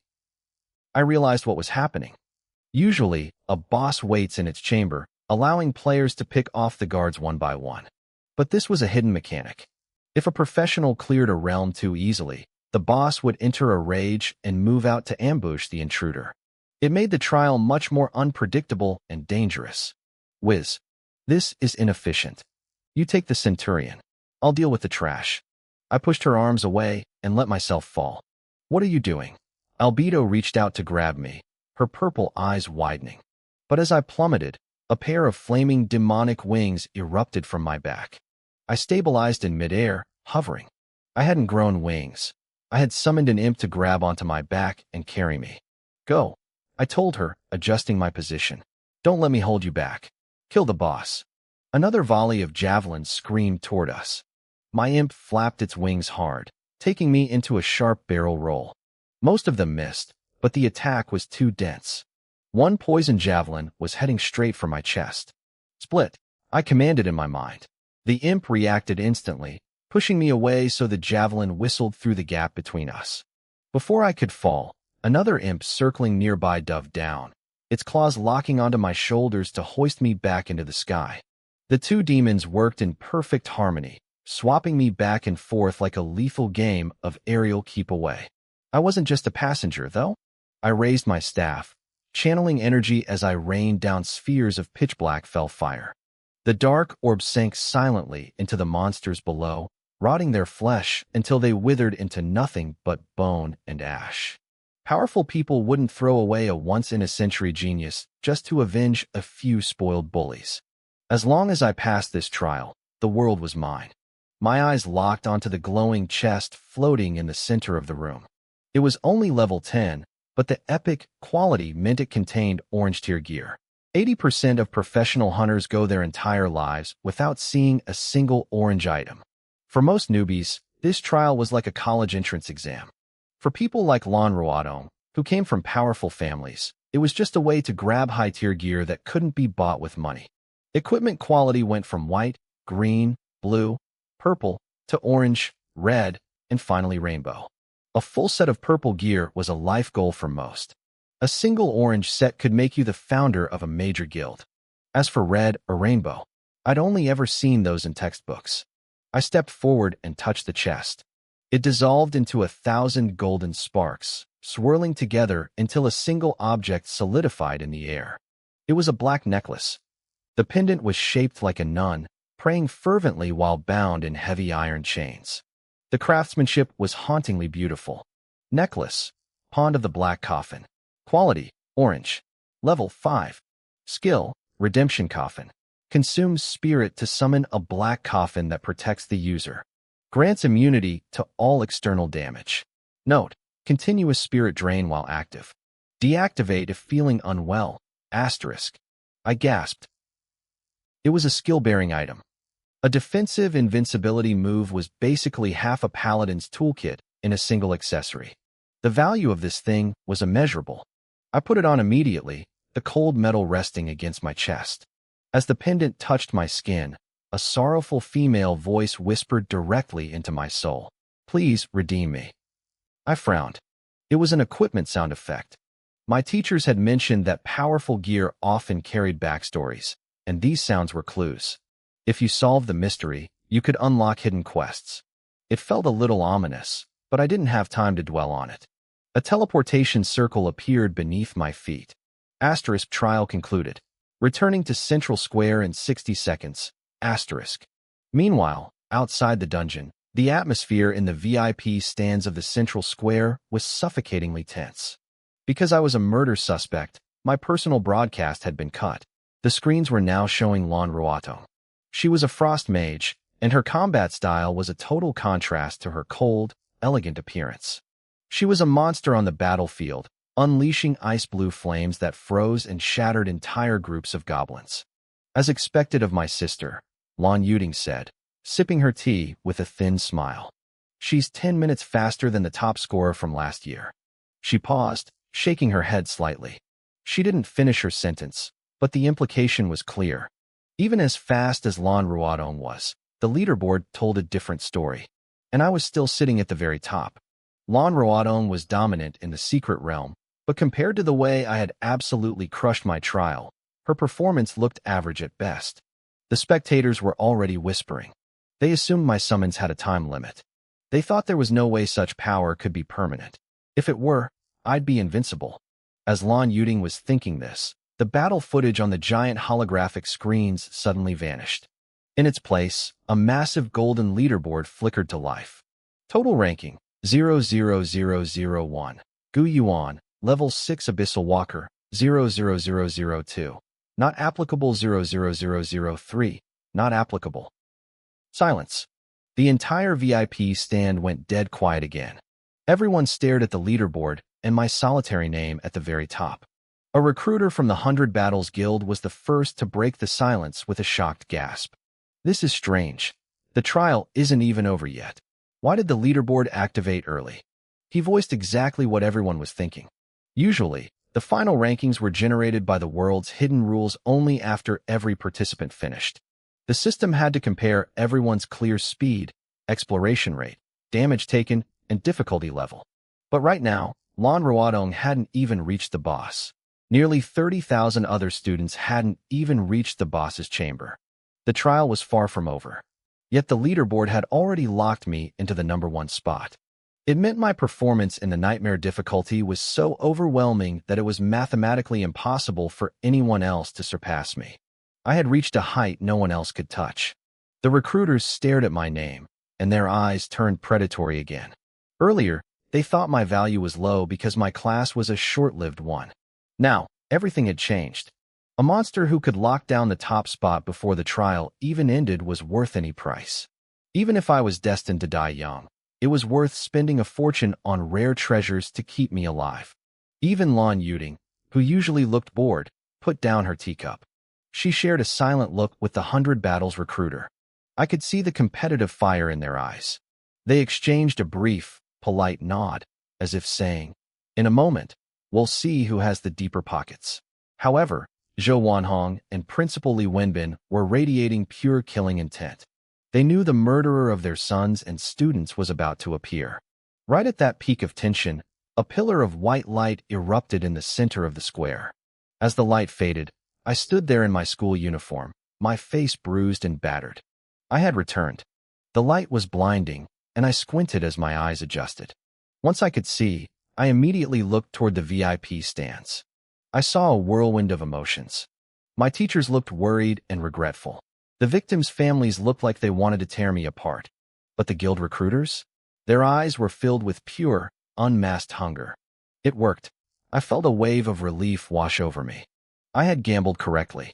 I realized what was happening. Usually, a boss waits in its chamber, allowing players to pick off the guards one by one. But this was a hidden mechanic. If a professional cleared a realm too easily, the boss would enter a rage and move out to ambush the intruder. It made the trial much more unpredictable and dangerous. Whiz. This is inefficient. You take the centurion. I'll deal with the trash. I pushed her arms away and let myself fall. What are you doing? Albedo reached out to grab me, her purple eyes widening. But as I plummeted, a pair of flaming demonic wings erupted from my back. I stabilized in midair, hovering. I hadn't grown wings. I had summoned an imp to grab onto my back and carry me. Go, I told her, adjusting my position. Don't let me hold you back. Kill the boss. Another volley of javelins screamed toward us. My imp flapped its wings hard, taking me into a sharp barrel roll. Most of them missed, but the attack was too dense. One poison javelin was heading straight for my chest. Split, I commanded in my mind. The imp reacted instantly, pushing me away so the javelin whistled through the gap between us. Before I could fall, another imp circling nearby dove down, its claws locking onto my shoulders to hoist me back into the sky. The two demons worked in perfect harmony, swapping me back and forth like a lethal game of aerial keep away. I wasn't just a passenger, though. I raised my staff, channeling energy as I rained down spheres of pitch-black fell fire. The dark orbs sank silently into the monsters below, rotting their flesh until they withered into nothing but bone and ash. Powerful people wouldn't throw away a once-in-a-century genius just to avenge a few spoiled bullies. As long as I passed this trial, the world was mine. My eyes locked onto the glowing chest floating in the center of the room. It was only level 10, but the epic quality meant it contained orange-tier gear. 80% of professional hunters go their entire lives without seeing a single orange item. For most newbies, this trial was like a college entrance exam. For people like Lon Ruadong, who came from powerful families, it was just a way to grab high-tier gear that couldn't be bought with money. Equipment quality went from white, green, blue, purple, to orange, red, and finally rainbow. A full set of purple gear was a life goal for most. A single orange set could make you the founder of a major guild. As for red or rainbow, I'd only ever seen those in textbooks. I stepped forward and touched the chest. It dissolved into 1,000 golden sparks, swirling together until a single object solidified in the air. It was a black necklace. The pendant was shaped like a nun, praying fervently while bound in heavy iron chains. The craftsmanship was hauntingly beautiful. Necklace, Pond of the Black Coffin. Quality, orange. Level 5. Skill, Redemption Coffin. Consumes spirit to summon a black coffin that protects the user. Grants immunity to all external damage. Note, continuous spirit drain while active. Deactivate if feeling unwell. Asterisk. I gasped. It was a skill-bearing item. A defensive invincibility move was basically half a paladin's toolkit in a single accessory. The value of this thing was immeasurable. I put it on immediately, the cold metal resting against my chest. As the pendant touched my skin, a sorrowful female voice whispered directly into my soul. Please redeem me. I frowned. It was an equipment sound effect. My teachers had mentioned that powerful gear often carried backstories, and these sounds were clues. If you solved the mystery, you could unlock hidden quests. It felt a little ominous, but I didn't have time to dwell on it. A teleportation circle appeared beneath my feet. Asterisk trial concluded. Returning to Central Square in 60 seconds. Asterisk. Meanwhile, outside the dungeon, the atmosphere in the VIP stands of the Central Square was suffocatingly tense. Because I was a murder suspect, my personal broadcast had been cut. The screens were now showing Lon Ruato. She was a frost mage, and her combat style was a total contrast to her cold, elegant appearance. She was a monster on the battlefield, unleashing ice-blue flames that froze and shattered entire groups of goblins. As expected of my sister, Lon Yuding said, sipping her tea with a thin smile. She's 10 minutes faster than the top scorer from last year. She paused, shaking her head slightly. She didn't finish her sentence, but the implication was clear. Even as fast as Lon Ruadong was, the leaderboard told a different story, and I was still sitting at the very top. Lon Ruadong was dominant in the secret realm, but compared to the way I had absolutely crushed my trial, her performance looked average at best. The spectators were already whispering, They assumed my summons had a time limit. They thought there was no way such power could be permanent. If it were, I'd be invincible. As Lan Yuding was thinking this, the battle footage on the giant holographic screens suddenly vanished. In its place, a massive golden leaderboard flickered to life. Total ranking, 00001. Gu Yuan, Level 6 Abyssal Walker, 00002. Not applicable 00003. Not applicable. Silence. The entire VIP stand went dead quiet again. Everyone stared at the leaderboard and my solitary name at the very top. A recruiter from the 100 Battles Guild was the first to break the silence with a shocked gasp. This is strange. The trial isn't even over yet. Why did the leaderboard activate early? He voiced exactly what everyone was thinking. Usually, the final rankings were generated by the world's hidden rules only after every participant finished. The system had to compare everyone's clear speed, exploration rate, damage taken, and difficulty level. But right now, Lan Ruodong hadn't even reached the boss. Nearly 30,000 other students hadn't even reached the boss's chamber. The trial was far from over. Yet the leaderboard had already locked me into the #1 spot. It meant my performance in the nightmare difficulty was so overwhelming that it was mathematically impossible for anyone else to surpass me. I had reached a height no one else could touch. The recruiters stared at my name, and their eyes turned predatory again. Earlier, they thought my value was low because my class was a short-lived one. Now, everything had changed. A monster who could lock down the top spot before the trial even ended was worth any price. Even if I was destined to die young, it was worth spending a fortune on rare treasures to keep me alive. Even Lan Yuding, who usually looked bored, put down her teacup. She shared a silent look with the 100 Battles recruiter. I could see the competitive fire in their eyes. They exchanged a brief, polite nod, as if saying, "In a moment, we'll see who has the deeper pockets." However, Zhou Wanhong and Principal Li Wenbin were radiating pure killing intent. They knew the murderer of their sons and students was about to appear. Right at that peak of tension, a pillar of white light erupted in the center of the square. As the light faded, I stood there in my school uniform, my face bruised and battered. I had returned. The light was blinding, and I squinted as my eyes adjusted. Once I could see, I immediately looked toward the VIP stands. I saw a whirlwind of emotions. My teachers looked worried and regretful. The victims' families looked like they wanted to tear me apart. But the guild recruiters? Their eyes were filled with pure, unmasked hunger. It worked. I felt a wave of relief wash over me. I had gambled correctly.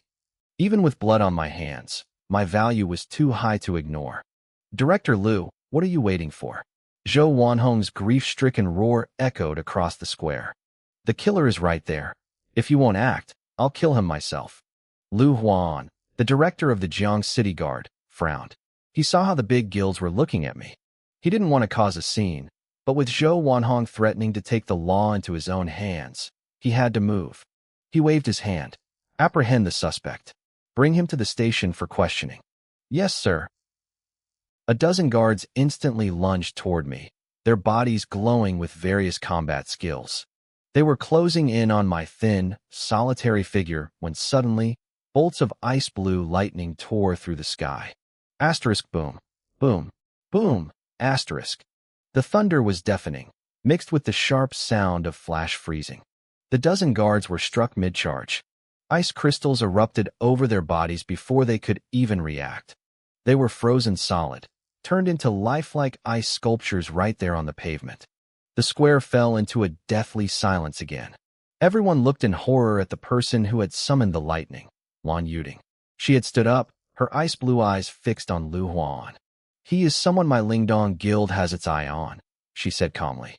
Even with blood on my hands, my value was too high to ignore. "Director Liu, what are you waiting for?" Zhou Wanhong's grief-stricken roar echoed across the square. "The killer is right there. If you won't act, I'll kill him myself." Lu Huan, the director of the Jiang City Guard, frowned. He saw how the big guilds were looking at me. He didn't want to cause a scene, but with Zhou Wanhong threatening to take the law into his own hands, he had to move. He waved his hand. "Apprehend the suspect. Bring him to the station for questioning." "Yes, sir." A dozen guards instantly lunged toward me, their bodies glowing with various combat skills. They were closing in on my thin, solitary figure when suddenly, bolts of ice blue lightning tore through the sky. Asterisk boom, boom, boom, asterisk. The thunder was deafening, mixed with the sharp sound of flash freezing. The dozen guards were struck mid-charge. Ice crystals erupted over their bodies before they could even react. They were frozen solid, turned into lifelike ice sculptures right there on the pavement. The square fell into a deathly silence again. Everyone looked in horror at the person who had summoned the lightning, Lan Yuding. She had stood up, her ice-blue eyes fixed on Lu Huan. "He is someone my Lingdong guild has its eye on," she said calmly.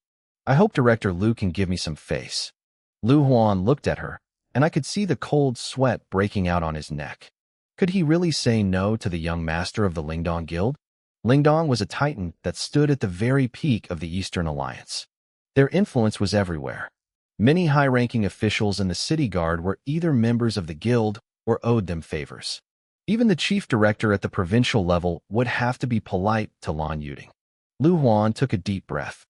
"I hope Director Lu can give me some face." Lu Huan looked at her, and I could see the cold sweat breaking out on his neck. Could he really say no to the young master of the Lingdong guild? Lingdong was a titan that stood at the very peak of the Eastern Alliance. Their influence was everywhere. Many high-ranking officials in the city guard were either members of the guild or owed them favors. Even the chief director at the provincial level would have to be polite to Lan Yuding. Lu Huan took a deep breath.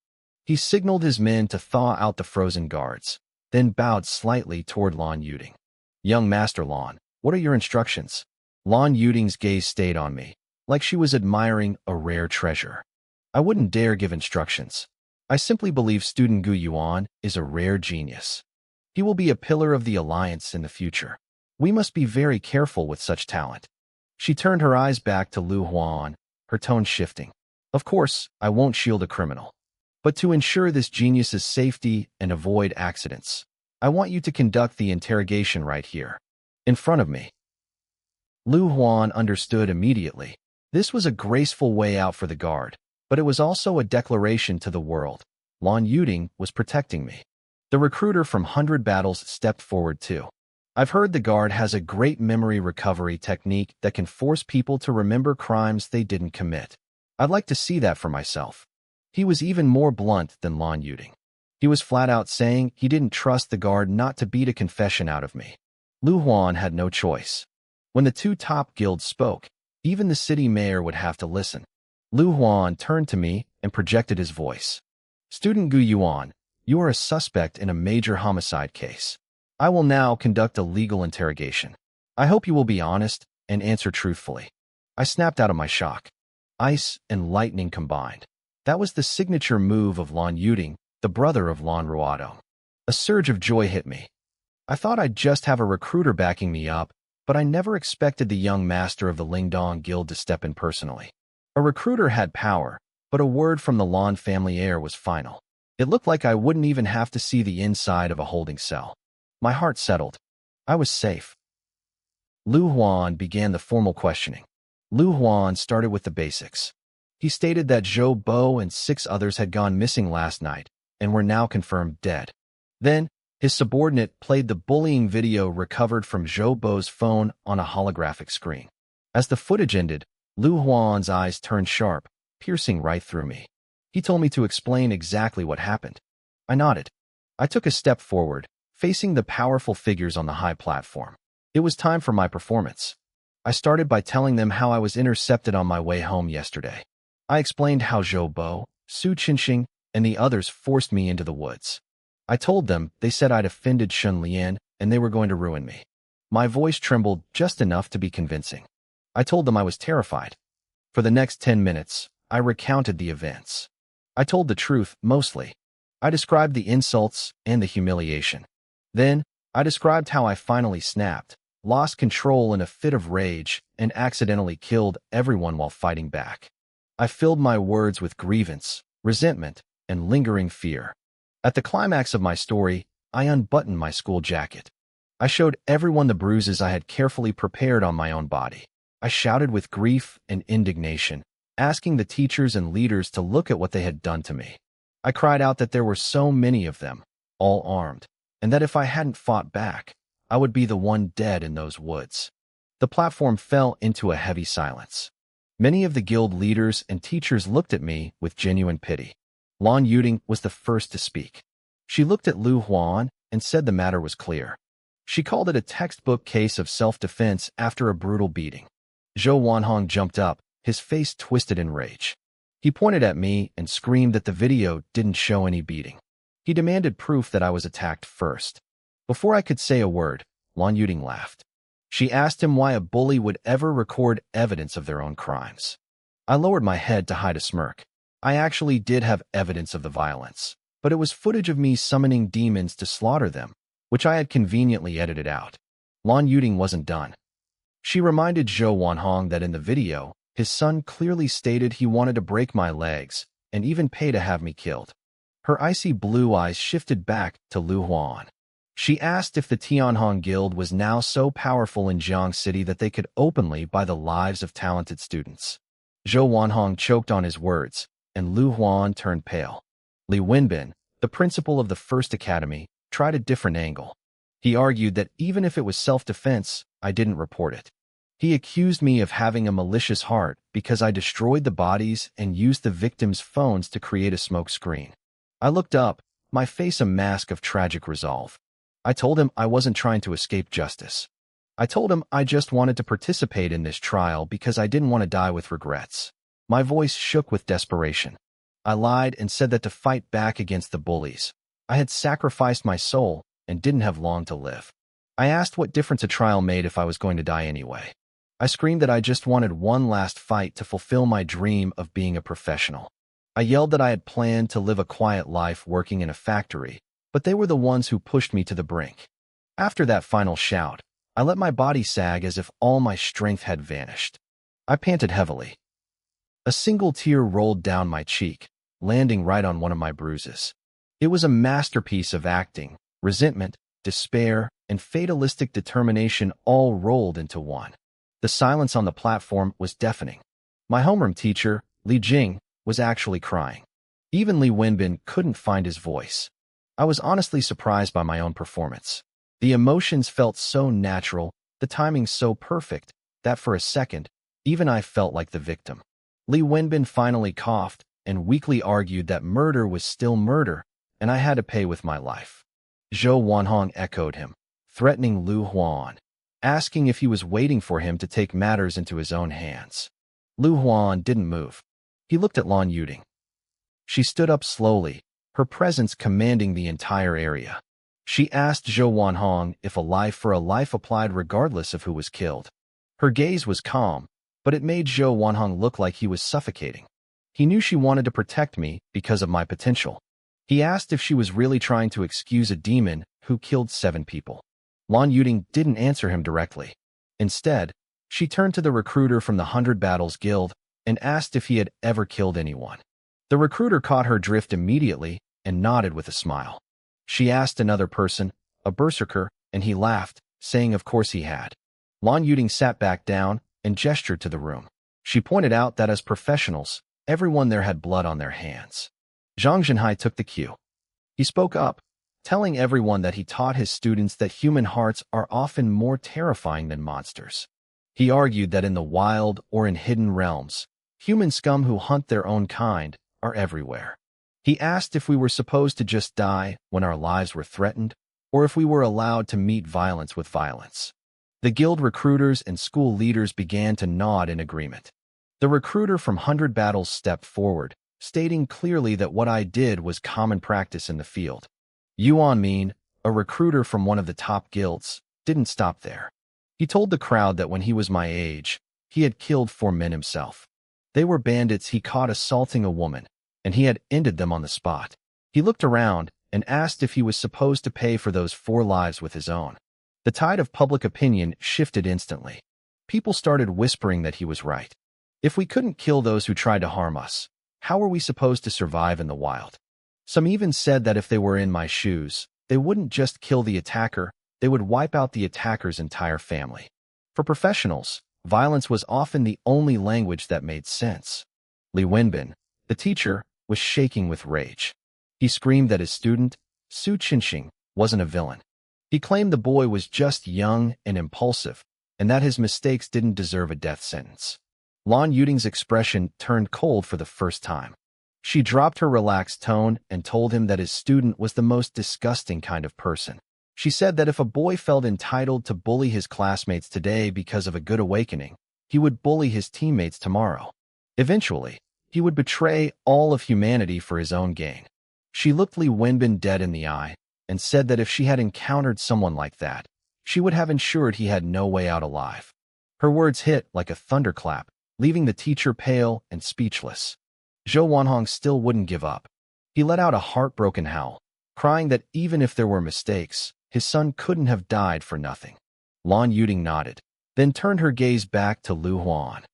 He signaled his men to thaw out the frozen guards, then bowed slightly toward Lan Yuding. "Young Master Lan, what are your instructions?" Lan Yuding's gaze stayed on me, like she was admiring a rare treasure. I wouldn't dare give instructions. I simply believe student Gu Yuan is a rare genius. He will be a pillar of the alliance in the future. We must be very careful with such talent. She turned her eyes back to Lu Huan, her tone shifting. Of course, I won't shield a criminal. But to ensure this genius's safety and avoid accidents, I want you to conduct the interrogation right here, in front of me. Lu Huan understood immediately. This was a graceful way out for the guard, but it was also a declaration to the world. Lan Yuding was protecting me. The recruiter from 100 Battles stepped forward too. I've heard the guard has a great memory recovery technique that can force people to remember crimes they didn't commit. I'd like to see that for myself. He was even more blunt than Lan Yuding. He was flat out saying he didn't trust the guard not to beat a confession out of me. Lu Huan had no choice. When the two top guilds spoke, even the city mayor would have to listen. Lu Huan turned to me and projected his voice. Student Gu Yuan, you are a suspect in a major homicide case. I will now conduct a legal interrogation. I hope you will be honest and answer truthfully. I snapped out of my shock. Ice and lightning combined. That was the signature move of Lan Yuding, the brother of Lan Ruado. A surge of joy hit me. I thought I'd just have a recruiter backing me up, but I never expected the young master of the Lingdong Guild to step in personally. A recruiter had power, but a word from the Lan family heir was final. It looked like I wouldn't even have to see the inside of a holding cell. My heart settled. I was safe. Lu Huan began the formal questioning. Lu Huan started with the basics. He stated that Zhou Bo and 6 others had gone missing last night and were now confirmed dead. Then, his subordinate played the bullying video recovered from Zhou Bo's phone on a holographic screen. As the footage ended, Lu Huan's eyes turned sharp, piercing right through me. He told me to explain exactly what happened. I nodded. I took a step forward, facing the powerful figures on the high platform. It was time for my performance. I started by telling them how I was intercepted on my way home yesterday. I explained how Zhou Bo, Su Qinxing, and the others forced me into the woods. I told them they said I'd offended Shun Lian and they were going to ruin me. My voice trembled just enough to be convincing. I told them I was terrified. For the next 10 minutes, I recounted the events. I told the truth, mostly. I described the insults and the humiliation. Then, I described how I finally snapped, lost control in a fit of rage, and accidentally killed everyone while fighting back. I filled my words with grievance, resentment, and lingering fear. At the climax of my story, I unbuttoned my school jacket. I showed everyone the bruises I had carefully prepared on my own body. I shouted with grief and indignation, asking the teachers and leaders to look at what they had done to me. I cried out that there were so many of them, all armed, and that if I hadn't fought back, I would be the one dead in those woods. The platform fell into a heavy silence. Many of the guild leaders and teachers looked at me with genuine pity. Lan Yuding was the first to speak. She looked at Lu Huan and said the matter was clear. She called it a textbook case of self-defense after a brutal beating. Zhou Wanhong jumped up, his face twisted in rage. He pointed at me and screamed that the video didn't show any beating. He demanded proof that I was attacked first. Before I could say a word, Lan Yuding laughed. She asked him why a bully would ever record evidence of their own crimes. I lowered my head to hide a smirk. I actually did have evidence of the violence, but it was footage of me summoning demons to slaughter them, which I had conveniently edited out. Lan Yuding wasn't done. She reminded Zhou Wanhong that in the video, his son clearly stated he wanted to break my legs and even pay to have me killed. Her icy blue eyes shifted back to Lu Huan. She asked if the Tianhong Guild was now so powerful in Jiang City that they could openly buy the lives of talented students. Zhou Wanhong choked on his words, and Lu Huan turned pale. Li Wenbin, the principal of the First Academy, tried a different angle. He argued that even if it was self-defense, I didn't report it. He accused me of having a malicious heart because I destroyed the bodies and used the victims' phones to create a smoke screen. I looked up, my face a mask of tragic resolve. I told him I wasn't trying to escape justice. I told him I just wanted to participate in this trial because I didn't want to die with regrets. My voice shook with desperation. I lied and said that to fight back against the bullies, I had sacrificed my soul and didn't have long to live. I asked what difference a trial made if I was going to die anyway. I screamed that I just wanted one last fight to fulfill my dream of being a professional. I yelled that I had planned to live a quiet life working in a factory, but they were the ones who pushed me to the brink. After that final shout, I let my body sag as if all my strength had vanished. I panted heavily. A single tear rolled down my cheek, landing right on one of my bruises. It was a masterpiece of acting, resentment, despair, and fatalistic determination all rolled into one. The silence on the platform was deafening. My homeroom teacher, Li Jing, was actually crying. Even Li Wenbin couldn't find his voice. I was honestly surprised by my own performance. The emotions felt so natural, the timing so perfect, that for a second, even I felt like the victim. Li Wenbin finally coughed and weakly argued that murder was still murder, and I had to pay with my life. Zhou Wanhong echoed him, threatening Lu Huan, asking if he was waiting for him to take matters into his own hands. Lu Huan didn't move. He looked at Lan Yuding. She stood up slowly, her presence commanding the entire area. She asked Zhou Wanhong if a life for a life applied regardless of who was killed. Her gaze was calm, but it made Zhou Wanhong look like he was suffocating. He knew she wanted to protect me because of my potential. He asked if she was really trying to excuse a demon who killed 7 people. Lan Yuding didn't answer him directly. Instead, she turned to the recruiter from the 100 Battles Guild and asked if he had ever killed anyone. The recruiter caught her drift immediately and nodded with a smile. She asked another person, a berserker, and he laughed, saying of course he had. Lan Yuding sat back down and gestured to the room. She pointed out that as professionals, everyone there had blood on their hands. Zhang Zhenhai took the cue. He spoke up, telling everyone that he taught his students that human hearts are often more terrifying than monsters. He argued that in the wild or in hidden realms, human scum who hunt their own kind are everywhere. He asked if we were supposed to just die when our lives were threatened, or if we were allowed to meet violence with violence. The guild recruiters and school leaders began to nod in agreement. The recruiter from 100 Battles stepped forward, stating clearly that what I did was common practice in the field. Yuan Min, a recruiter from one of the top guilds, didn't stop there. He told the crowd that when he was my age, he had killed 4 men himself. They were bandits he caught assaulting a woman, and he had ended them on the spot. He looked around and asked if he was supposed to pay for those 4 lives with his own. The tide of public opinion shifted instantly. People started whispering that he was right. If we couldn't kill those who tried to harm us, how were we supposed to survive in the wild? Some even said that if they were in my shoes, they wouldn't just kill the attacker, they would wipe out the attacker's entire family. For professionals, violence was often the only language that made sense. Li Wenbin, the teacher, was shaking with rage. He screamed that his student, Su Qinxing, wasn't a villain. He claimed the boy was just young and impulsive, and that his mistakes didn't deserve a death sentence. Lan Yuding's expression turned cold for the first time. She dropped her relaxed tone and told him that his student was the most disgusting kind of person. She said that if a boy felt entitled to bully his classmates today because of a good awakening, he would bully his teammates tomorrow. Eventually, he would betray all of humanity for his own gain. She looked Li Wenbin dead in the eye and said that if she had encountered someone like that, she would have ensured he had no way out alive. Her words hit like a thunderclap, leaving the teacher pale and speechless. Zhou Wanhong still wouldn't give up. He let out a heartbroken howl, crying that even if there were mistakes, his son couldn't have died for nothing. Lan Yuding nodded, then turned her gaze back to Lu Huan.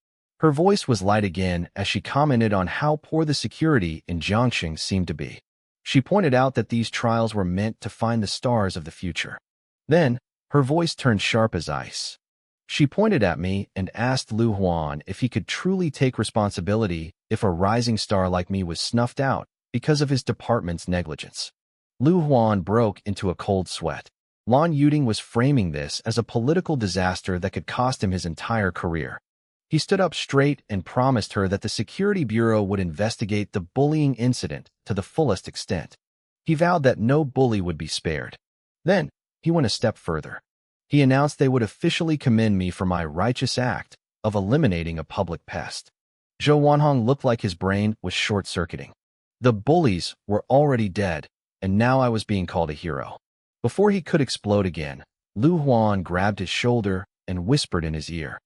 Her voice was light again as she commented on how poor the security in Jiangxing seemed to be. She pointed out that these trials were meant to find the stars of the future. Then, her voice turned sharp as ice. She pointed at me and asked Lu Huan if he could truly take responsibility if a rising star like me was snuffed out because of his department's negligence. Lu Huan broke into a cold sweat. Lan Yuding was framing this as a political disaster that could cost him his entire career. He stood up straight and promised her that the Security Bureau would investigate the bullying incident to the fullest extent. He vowed that no bully would be spared. Then, he went a step further. He announced they would officially commend me for my righteous act of eliminating a public pest. Zhou Wanhong looked like his brain was short-circuiting. The bullies were already dead, and now I was being called a hero. Before he could explode again, Lu Huan grabbed his shoulder and whispered in his ear.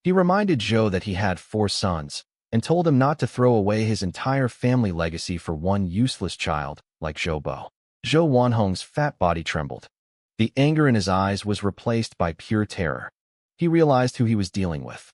He reminded Zhou that he had 4 sons, and told him not to throw away his entire family legacy for one useless child like Zhou Bo. Zhou Wanhong's fat body trembled. The anger in his eyes was replaced by pure terror. He realized who he was dealing with.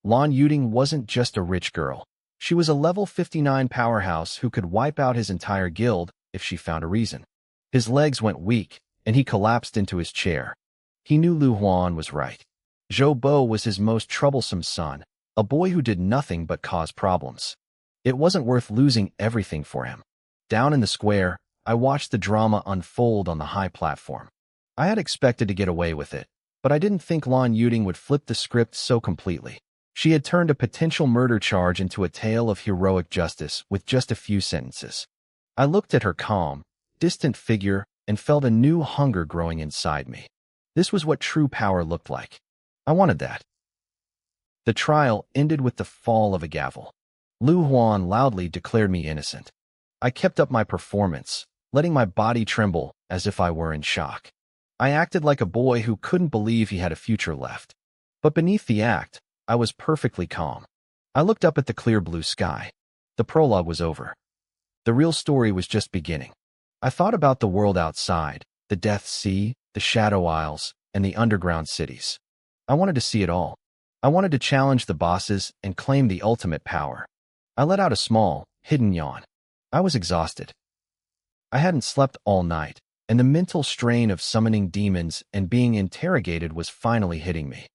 Lan Yuding wasn't just a rich girl. She was a level 59 powerhouse who could wipe out his entire guild if she found a reason. His legs went weak, and he collapsed into his chair. He knew Lu Huan was right. Zhou Bo was his most troublesome son, a boy who did nothing but cause problems. It wasn't worth losing everything for him. Down in the square, I watched the drama unfold on the high platform. I had expected to get away with it, but I didn't think Lan Yuding would flip the script so completely. She had turned a potential murder charge into a tale of heroic justice with just a few sentences. I looked at her calm, distant figure and felt a new hunger growing inside me. This was what true power looked like. I wanted that. The trial ended with the fall of a gavel. Lu Huan loudly declared me innocent. I kept up my performance, letting my body tremble as if I were in shock. I acted like a boy who couldn't believe he had a future left. But beneath the act, I was perfectly calm. I looked up at the clear blue sky. The prologue was over. The real story was just beginning. I thought about the world outside, the Death Sea, the Shadow Isles, and the underground cities. I wanted to see it all. I wanted to challenge the bosses and claim the ultimate power. I let out a small, hidden yawn. I was exhausted. I hadn't slept all night, and the mental strain of summoning demons and being interrogated was finally hitting me.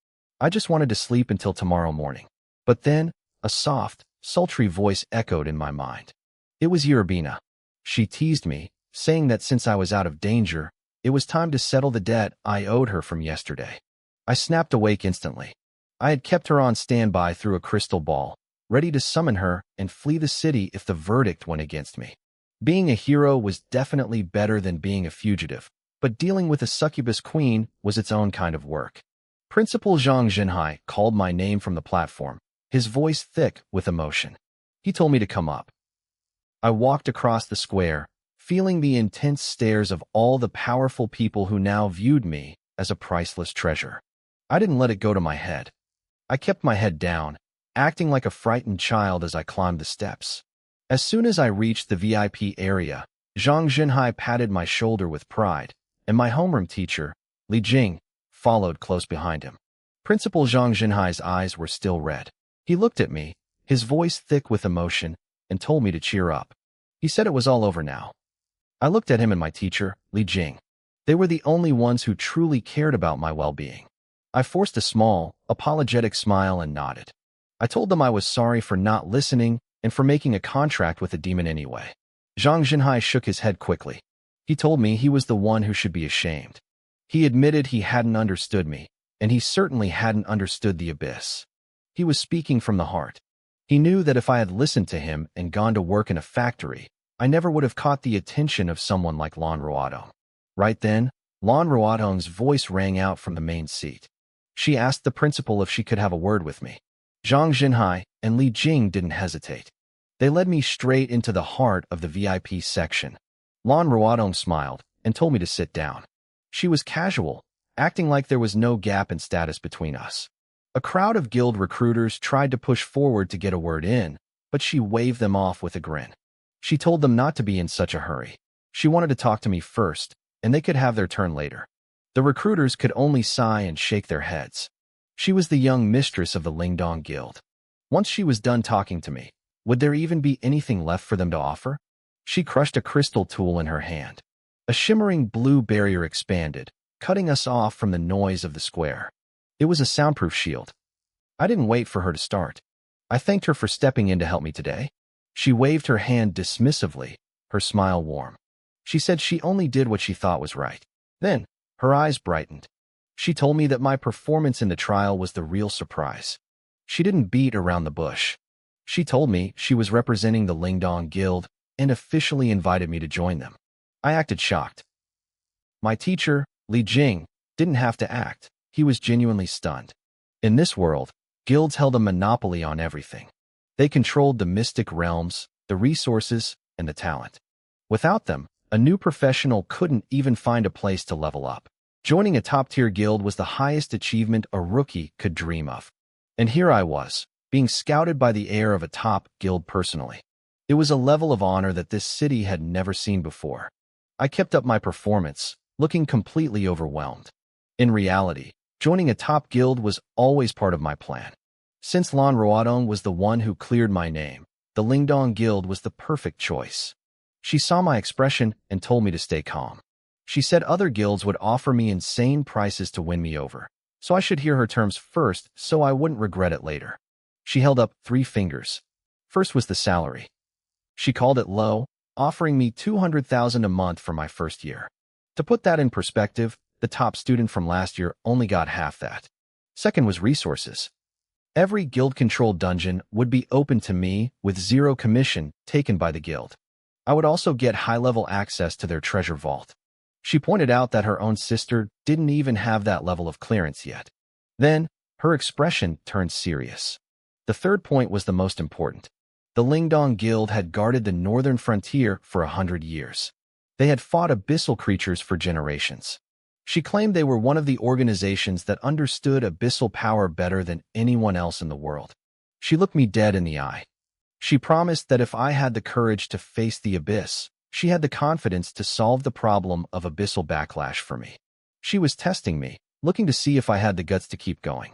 I just wanted to sleep until tomorrow morning. But then, a soft, sultry voice echoed in my mind. It was Yerubina. She teased me, saying that since I was out of danger, it was time to settle the debt I owed her from yesterday. I snapped awake instantly. I had kept her on standby through a crystal ball, ready to summon her and flee the city if the verdict went against me. Being a hero was definitely better than being a fugitive, but dealing with a succubus queen was its own kind of work. Principal Zhang Jinhai called my name from the platform, his voice thick with emotion. He told me to come up. I walked across the square, feeling the intense stares of all the powerful people who now viewed me as a priceless treasure. I didn't let it go to my head. I kept my head down, acting like a frightened child as I climbed the steps. As soon as I reached the VIP area, Zhang Jinhai patted my shoulder with pride, and my homeroom teacher, Li Jing, followed close behind him. Principal Zhang Jinhai's eyes were still red. He looked at me, his voice thick with emotion, and told me to cheer up. He said it was all over now. I looked at him and my teacher, Li Jing. They were the only ones who truly cared about my well-being. I forced a small, apologetic smile and nodded. I told them I was sorry for not listening and for making a contract with a demon anyway. Zhang Jinhai shook his head quickly. He told me he was the one who should be ashamed. He admitted he hadn't understood me, and he certainly hadn't understood the abyss. He was speaking from the heart. He knew that if I had listened to him and gone to work in a factory, I never would have caught the attention of someone like Lan Ruodong. Right then, Lan Ruodong's voice rang out from the main seat. She asked the principal if she could have a word with me. Zhang Jinhai and Li Jing didn't hesitate. They led me straight into the heart of the VIP section. Lan Ruodong smiled and told me to sit down. She was casual, acting like there was no gap in status between us. A crowd of guild recruiters tried to push forward to get a word in, but she waved them off with a grin. She told them not to be in such a hurry. She wanted to talk to me first, and they could have their turn later. The recruiters could only sigh and shake their heads. She was the young mistress of the Lingdong Guild. Once she was done talking to me, would there even be anything left for them to offer? She crushed a crystal tool in her hand. A shimmering blue barrier expanded, cutting us off from the noise of the square. It was a soundproof shield. I didn't wait for her to start. I thanked her for stepping in to help me today. She waved her hand dismissively, her smile warm. She said she only did what she thought was right. Then, her eyes brightened. She told me that my performance in the trial was the real surprise. She didn't beat around the bush. She told me she was representing the Lingdong Guild and officially invited me to join them. I acted shocked. My teacher, Li Jing, didn't have to act. He was genuinely stunned. In this world, guilds held a monopoly on everything. They controlled the mystic realms, the resources, and the talent. Without them, a new professional couldn't even find a place to level up. Joining a top-tier guild was the highest achievement a rookie could dream of. And here I was, being scouted by the heir of a top guild personally. It was a level of honor that this city had never seen before. I kept up my performance, looking completely overwhelmed. In reality, joining a top guild was always part of my plan. Since Lan Ruodong was the one who cleared my name, the Lingdong Guild was the perfect choice. She saw my expression and told me to stay calm. She said other guilds would offer me insane prices to win me over, so I should hear her terms first so I wouldn't regret it later. She held up 3 fingers. First was the salary. She called it low, offering me 200,000 a month for my first year. To put that in perspective, the top student from last year only got half that. Second was resources. Every guild-controlled dungeon would be open to me with 0 commission taken by the guild. I would also get high-level access to their treasure vault. She pointed out that her own sister didn't even have that level of clearance yet. Then, her expression turned serious. The third point was the most important. The Lingdong Guild had guarded the northern frontier for 100 years. They had fought abyssal creatures for generations. She claimed they were one of the organizations that understood abyssal power better than anyone else in the world. She looked me dead in the eye. She promised that if I had the courage to face the abyss, she had the confidence to solve the problem of abyssal backlash for me. She was testing me, looking to see if I had the guts to keep going.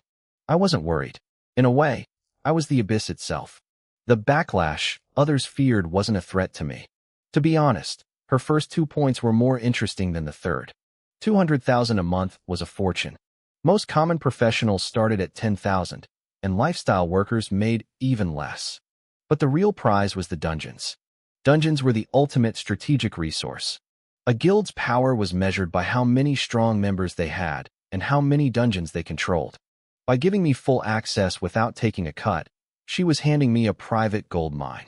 I wasn't worried. In a way, I was the abyss itself. The backlash others feared wasn't a threat to me. To be honest, her first 2 points were more interesting than the third. 200,000 a month was a fortune. Most common professionals started at 10,000, and lifestyle workers made even less. But the real prize was the dungeons. Dungeons were the ultimate strategic resource. A guild's power was measured by how many strong members they had and how many dungeons they controlled. By giving me full access without taking a cut, she was handing me a private gold mine.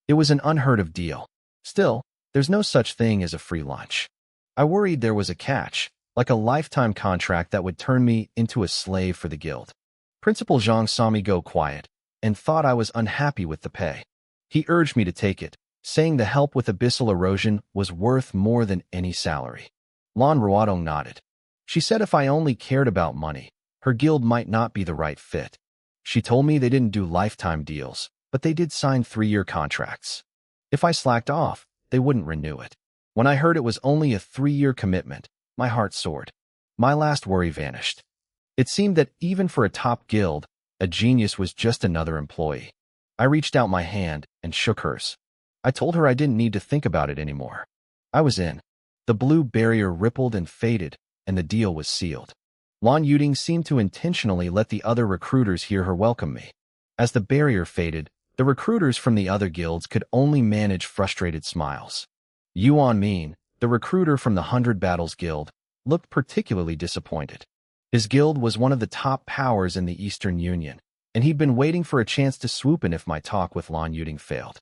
It was an unheard of deal. Still, there's no such thing as a free lunch. I worried there was a catch, like a lifetime contract that would turn me into a slave for the guild. Principal Zhang saw me go quiet and thought I was unhappy with the pay. He urged me to take it, saying the help with abyssal erosion was worth more than any salary. Lan Ruodong nodded. She said if I only cared about money, her guild might not be the right fit. She told me they didn't do lifetime deals, but they did sign 3-year contracts. If I slacked off, they wouldn't renew it. When I heard it was only a 3-year commitment, my heart soared. My last worry vanished. It seemed that even for a top guild, a genius was just another employee. I reached out my hand and shook hers. I told her I didn't need to think about it anymore. I was in. The blue barrier rippled and faded, and the deal was sealed. Lan Yuding seemed to intentionally let the other recruiters hear her welcome me. As the barrier faded, the recruiters from the other guilds could only manage frustrated smiles. Yuan Min, the recruiter from the 100 Battles Guild, looked particularly disappointed. His guild was one of the top powers in the Eastern Union, and he'd been waiting for a chance to swoop in if my talk with Lan Yuding failed.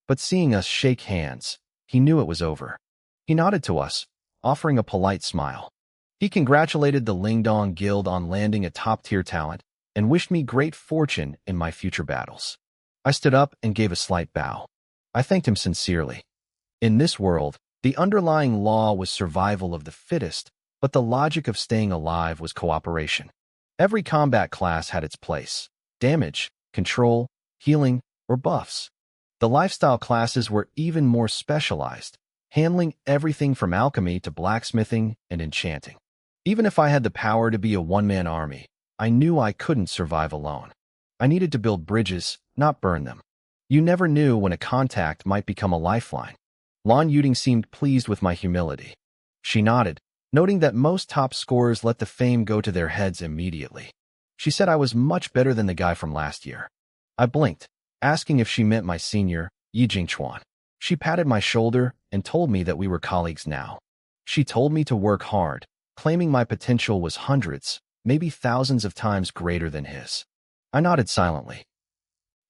But seeing us shake hands, he knew it was over. He nodded to us, offering a polite smile. He congratulated the Lingdong Guild on landing a top-tier talent and wished me great fortune in my future battles. I stood up and gave a slight bow. I thanked him sincerely. In this world, the underlying law was survival of the fittest, but the logic of staying alive was cooperation. Every combat class had its place: damage, control, healing, or buffs. The lifestyle classes were even more specialized, handling everything from alchemy to blacksmithing and enchanting. Even if I had the power to be a one-man army, I knew I couldn't survive alone. I needed to build bridges, not burn them. You never knew when a contact might become a lifeline. Lan Yuding seemed pleased with my humility. She nodded, noting that most top scorers let the fame go to their heads immediately. She said I was much better than the guy from last year. I blinked, asking if she meant my senior, Yi Jingchuan. She patted my shoulder and told me that we were colleagues now. She told me to work hard, claiming my potential was hundreds, maybe thousands of times greater than his. I nodded silently.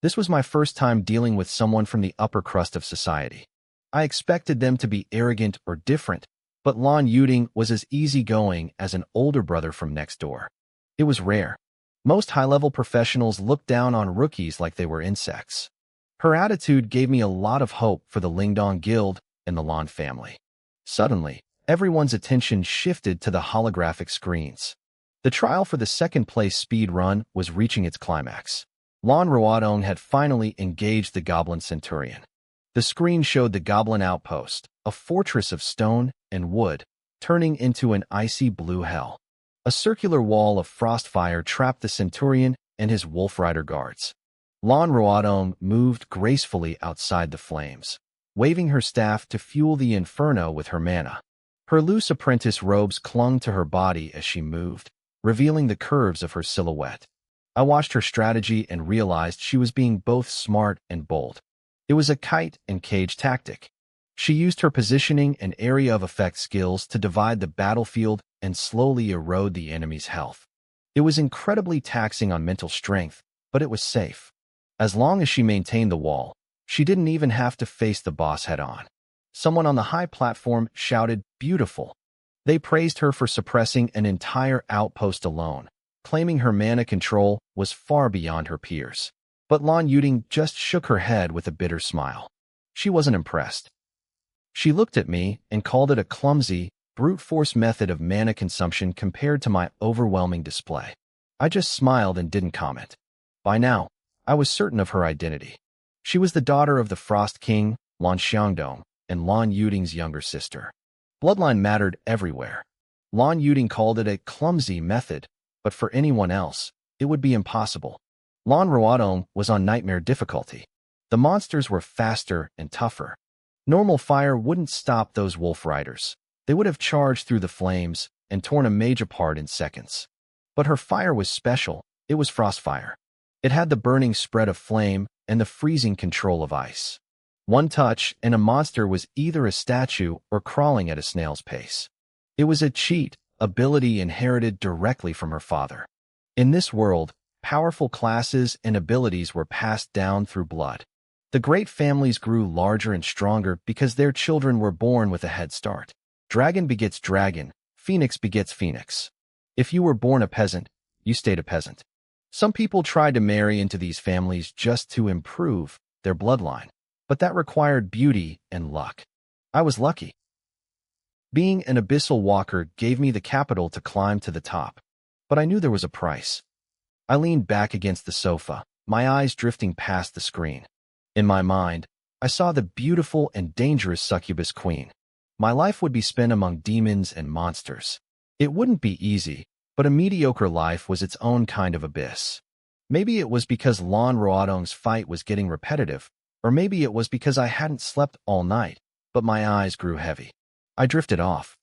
This was my first time dealing with someone from the upper crust of society. I expected them to be arrogant or different, but Lan Yuding was as easygoing as an older brother from next door. It was rare. Most high-level professionals looked down on rookies like they were insects. Her attitude gave me a lot of hope for the Lingdong Guild and the Lan family. Suddenly, everyone's attention shifted to the holographic screens. The trial for the second-place speed run was reaching its climax. Lan Ruodong had finally engaged the Goblin Centurion. The screen showed the Goblin Outpost, a fortress of stone and wood, turning into an icy blue hell. A circular wall of frost fire trapped the Centurion and his Wolf Rider guards. Lan Ruodong moved gracefully outside the flames, waving her staff to fuel the inferno with her mana. Her loose apprentice robes clung to her body as she moved, revealing the curves of her silhouette. I watched her strategy and realized she was being both smart and bold. It was a kite and cage tactic. She used her positioning and area of effect skills to divide the battlefield and slowly erode the enemy's health. It was incredibly taxing on mental strength, but it was safe. As long as she maintained the wall, she didn't even have to face the boss head-on. Someone on the high platform shouted, "Beautiful." They praised her for suppressing an entire outpost alone, claiming her mana control was far beyond her peers. But Lan Yuding just shook her head with a bitter smile. She wasn't impressed. She looked at me and called it a clumsy, brute force method of mana consumption compared to my overwhelming display. I just smiled and didn't comment. By now, I was certain of her identity. She was the daughter of the Frost King, Lan Xiangdong, and Lan Yuding's younger sister. Bloodline mattered everywhere. Lan Yuding called it a clumsy method, but for anyone else, it would be impossible. Lan Ruodong was on nightmare difficulty. The monsters were faster and tougher. Normal fire wouldn't stop those wolf riders. They would have charged through the flames and torn a mage apart in seconds. But her fire was special. It was frost fire. It had the burning spread of flame and the freezing control of ice. One touch, and a monster was either a statue or crawling at a snail's pace. It was a cheat, ability inherited directly from her father. In this world, powerful classes and abilities were passed down through blood. The great families grew larger and stronger because their children were born with a head start. Dragon begets dragon, phoenix begets phoenix. If you were born a peasant, you stayed a peasant. Some people tried to marry into these families just to improve their bloodline, but that required beauty and luck. I was lucky. Being an abyssal walker gave me the capital to climb to the top, but I knew there was a price. I leaned back against the sofa, my eyes drifting past the screen. In my mind, I saw the beautiful and dangerous succubus queen. My life would be spent among demons and monsters. It wouldn't be easy, but a mediocre life was its own kind of abyss. Maybe it was because Lan Ruodong's fight was getting repetitive, or maybe it was because I hadn't slept all night, but my eyes grew heavy. I drifted off.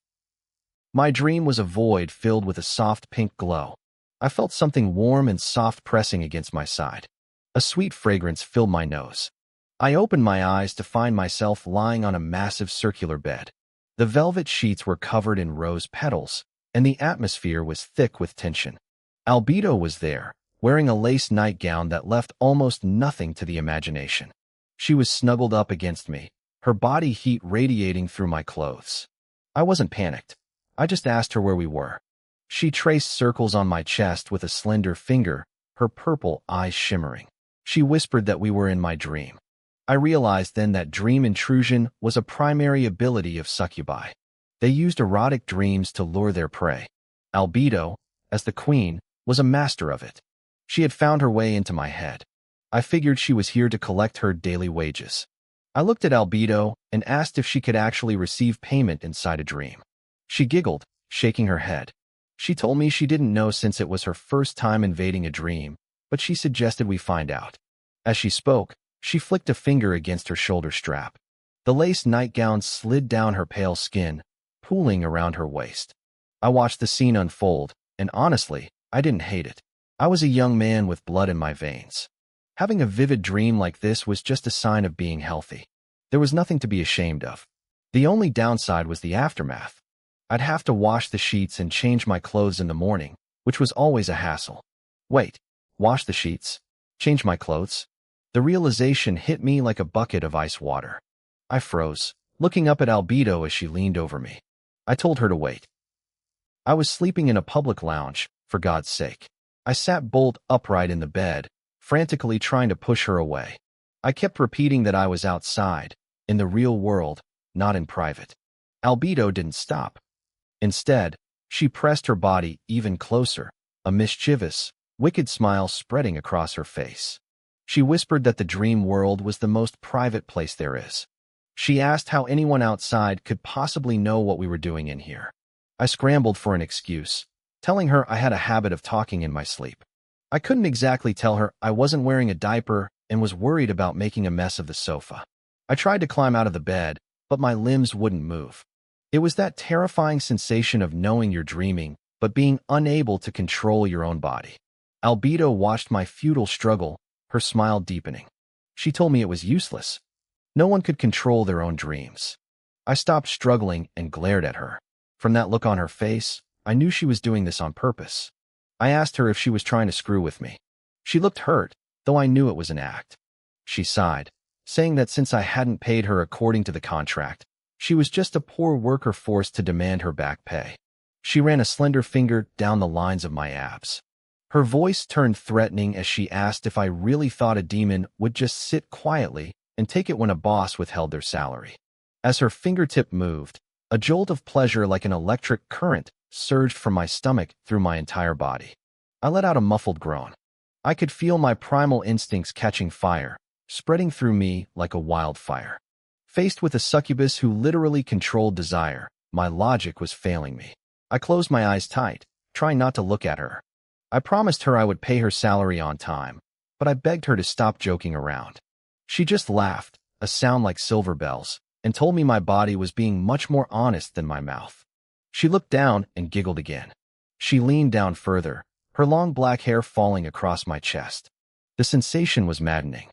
My dream was a void filled with a soft pink glow. I felt something warm and soft pressing against my side. A sweet fragrance filled my nose. I opened my eyes to find myself lying on a massive circular bed. The velvet sheets were covered in rose petals, and the atmosphere was thick with tension. Albedo was there, wearing a lace nightgown that left almost nothing to the imagination. She was snuggled up against me, her body heat radiating through my clothes. I wasn't panicked. I just asked her where we were. She traced circles on my chest with a slender finger, her purple eyes shimmering. She whispered that we were in my dream. I realized then that dream intrusion was a primary ability of succubi. They used erotic dreams to lure their prey. Albedo, as the queen, was a master of it. She had found her way into my head. I figured she was here to collect her daily wages. I looked at Albedo and asked if she could actually receive payment inside a dream. She giggled, shaking her head. She told me she didn't know since it was her first time invading a dream, but she suggested we find out. As she spoke, she flicked a finger against her shoulder strap. The lace nightgown slid down her pale skin, pooling around her waist. I watched the scene unfold, and honestly, I didn't hate it. I was a young man with blood in my veins. Having a vivid dream like this was just a sign of being healthy. There was nothing to be ashamed of. The only downside was the aftermath. I'd have to wash the sheets and change my clothes in the morning, which was always a hassle. Wait, wash the sheets? Change my clothes? The realization hit me like a bucket of ice water. I froze, looking up at Albedo as she leaned over me. I told her to wait. I was sleeping in a public lounge, for God's sake. I sat bolt upright in the bed, frantically trying to push her away. I kept repeating that I was outside, in the real world, not in private. Albedo didn't stop. Instead, She pressed her body even closer, a mischievous, wicked smile spreading across her face. She whispered that the dream world was the most private place there is. She asked how anyone outside could possibly know what we were doing in here. I scrambled for an excuse, telling her I had a habit of talking in my sleep. I couldn't exactly tell her I wasn't wearing a diaper and was worried about making a mess of the sofa. I tried to climb out of the bed, but my limbs wouldn't move. It was that terrifying sensation of knowing you're dreaming, but being unable to control your own body. Albedo watched my futile struggle, her smile deepening. She told me it was useless. No one could control their own dreams. I stopped struggling and glared at her. From that look on her face, I knew she was doing this on purpose. I asked her if she was trying to screw with me. She looked hurt, though I knew it was an act. She sighed, saying that since I hadn't paid her according to the contract, she was just a poor worker forced to demand her back pay. She ran a slender finger down the lines of my abs. Her voice turned threatening as she asked if I really thought a demon would just sit quietly and take it when a boss withheld their salary. As her fingertip moved, a jolt of pleasure like an electric current surged from my stomach through my entire body. I let out a muffled groan. I could feel my primal instincts catching fire, spreading through me like a wildfire. Faced with a succubus who literally controlled desire, my logic was failing me. I closed my eyes tight, trying not to look at her. I promised her I would pay her salary on time, but I begged her to stop joking around. She just laughed, a sound like silver bells, and told me my body was being much more honest than my mouth. She looked down and giggled again. She leaned down further, her long black hair falling across my chest. The sensation was maddening.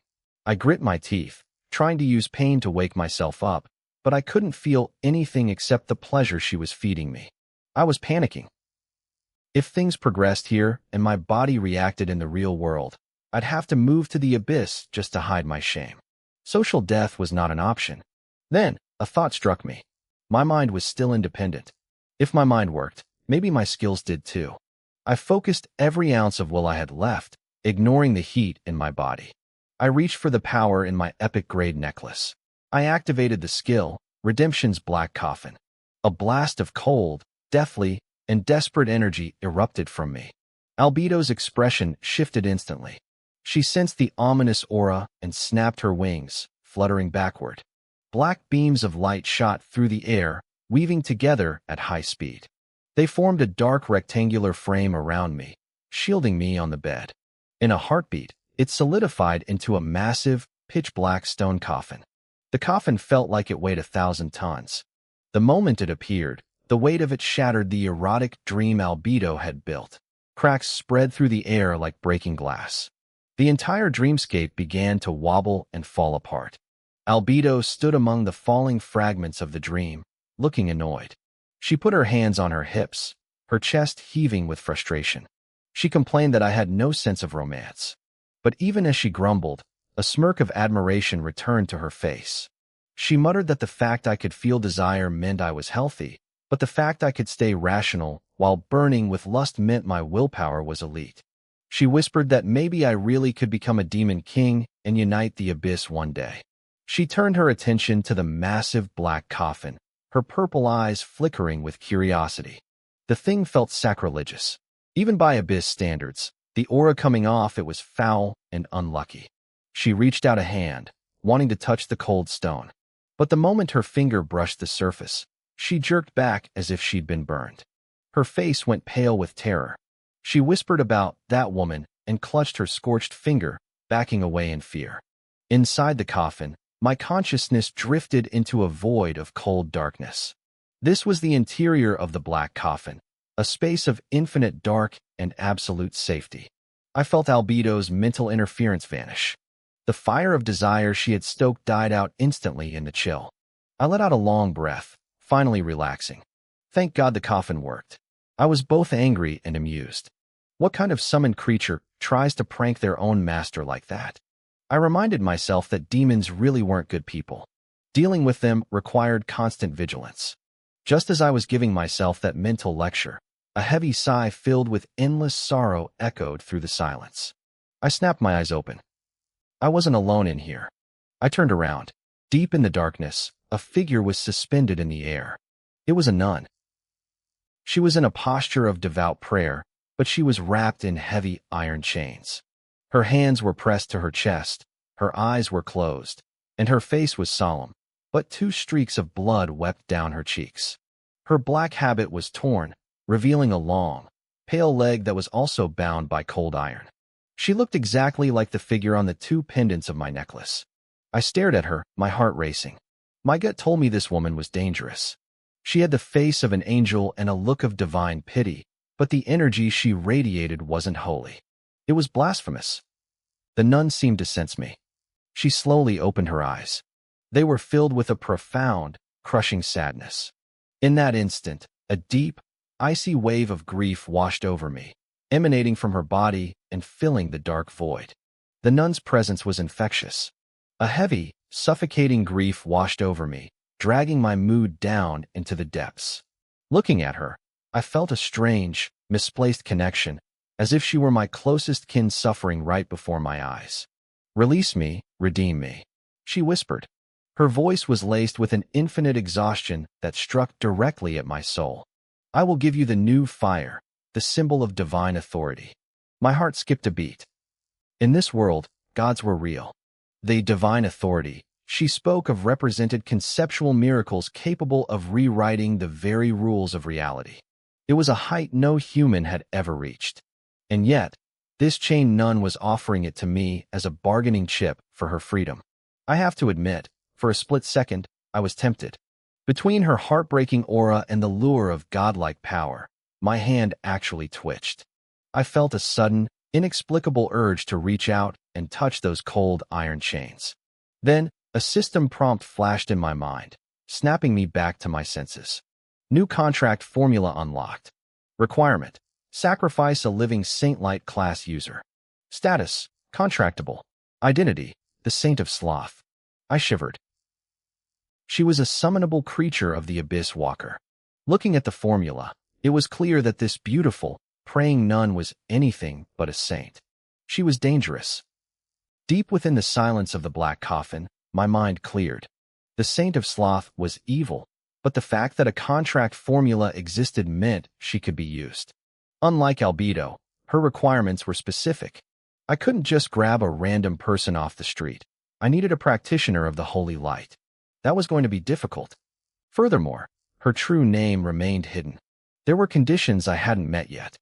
I grit my teeth, trying to use pain to wake myself up, but I couldn't feel anything except the pleasure she was feeding me. I was panicking. If things progressed here and my body reacted in the real world, I'd have to move to the abyss just to hide my shame. Social death was not an option. Then, a thought struck me. My mind was still independent. If my mind worked, maybe my skills did too. I focused every ounce of will I had left, ignoring the heat in my body. I reached for the power in my epic-grade necklace. I activated the skill, Redemption's Black Coffin. A blast of cold, deathly, and desperate energy erupted from me. Albedo's expression shifted instantly. She sensed the ominous aura and snapped her wings, fluttering backward. Black beams of light shot through the air, weaving together at high speed. They formed a dark rectangular frame around me, shielding me on the bed. In a heartbeat, it solidified into a massive, pitch-black stone coffin. The coffin felt like it weighed 1,000 tons. The moment it appeared, the weight of it shattered the erotic dream Albedo had built. Cracks spread through the air like breaking glass. The entire dreamscape began to wobble and fall apart. Albedo stood among the falling fragments of the dream, looking annoyed. She put her hands on her hips, her chest heaving with frustration. She complained that I had no sense of romance. But even as she grumbled, a smirk of admiration returned to her face. She muttered that the fact I could feel desire meant I was healthy, but the fact I could stay rational while burning with lust meant my willpower was elite. She whispered that maybe I really could become a demon king and unite the abyss one day. She turned her attention to the massive black coffin, her purple eyes flickering with curiosity. The thing felt sacrilegious. Even by abyss standards, the aura coming off it was foul and unlucky. She reached out a hand, wanting to touch the cold stone. But the moment her finger brushed the surface, she jerked back as if she'd been burned. Her face went pale with terror. She whispered about that woman and clutched her scorched finger, backing away in fear. Inside the coffin, my consciousness drifted into a void of cold darkness. This was the interior of the black coffin, a space of infinite dark and absolute safety. I felt Albedo's mental interference vanish. The fire of desire she had stoked died out instantly in the chill. I let out a long breath, finally relaxing. Thank God the coffin worked. I was both angry and amused. What kind of summoned creature tries to prank their own master like that? I reminded myself that demons really weren't good people. Dealing with them required constant vigilance. Just as I was giving myself that mental lecture, a heavy sigh filled with endless sorrow echoed through the silence. I snapped my eyes open. I wasn't alone in here. I turned around. Deep in the darkness, a figure was suspended in the air. It was a nun. She was in a posture of devout prayer, but she was wrapped in heavy iron chains. Her hands were pressed to her chest, her eyes were closed, and her face was solemn, but 2 streaks of blood wept down her cheeks. Her black habit was torn, revealing a long, pale leg that was also bound by cold iron. She looked exactly like the figure on the 2 pendants of my necklace. I stared at her, my heart racing. My gut told me this woman was dangerous. She had the face of an angel and a look of divine pity, but the energy she radiated wasn't holy. It was blasphemous. The nun seemed to sense me. She slowly opened her eyes. They were filled with a profound, crushing sadness. In that instant, a deep, icy wave of grief washed over me, emanating from her body and filling the dark void. The nun's presence was infectious. A heavy, suffocating grief washed over me, dragging my mood down into the depths. Looking at her, I felt a strange, misplaced connection, as if she were my closest kin suffering right before my eyes. "Release me, redeem me," she whispered. Her voice was laced with an infinite exhaustion that struck directly at my soul. "I will give you the new fire, the symbol of divine authority." My heart skipped a beat. In this world, gods were real. The divine authority she spoke of represented conceptual miracles capable of rewriting the very rules of reality. It was a height no human had ever reached. And yet, this chained nun was offering it to me as a bargaining chip for her freedom. I have to admit, for a split second, I was tempted. Between her heartbreaking aura and the lure of godlike power, my hand actually twitched. I felt a sudden, inexplicable urge to reach out and touch those cold iron chains. Then, a system prompt flashed in my mind, snapping me back to my senses. New contract formula unlocked. Requirement: sacrifice a living saint-light class user. Status: contractable. Identity: the Saint of Sloth. I shivered. She was a summonable creature of the Abyss Walker. Looking at the formula, it was clear that this beautiful, praying nun was anything but a saint. She was dangerous. Deep within the silence of the black coffin, my mind cleared. The Saint of Sloth was evil, but the fact that a contract formula existed meant she could be used. Unlike Albedo, her requirements were specific. I couldn't just grab a random person off the street. I needed a practitioner of the holy light. That was going to be difficult. Furthermore, her true name remained hidden. There were conditions I hadn't met yet.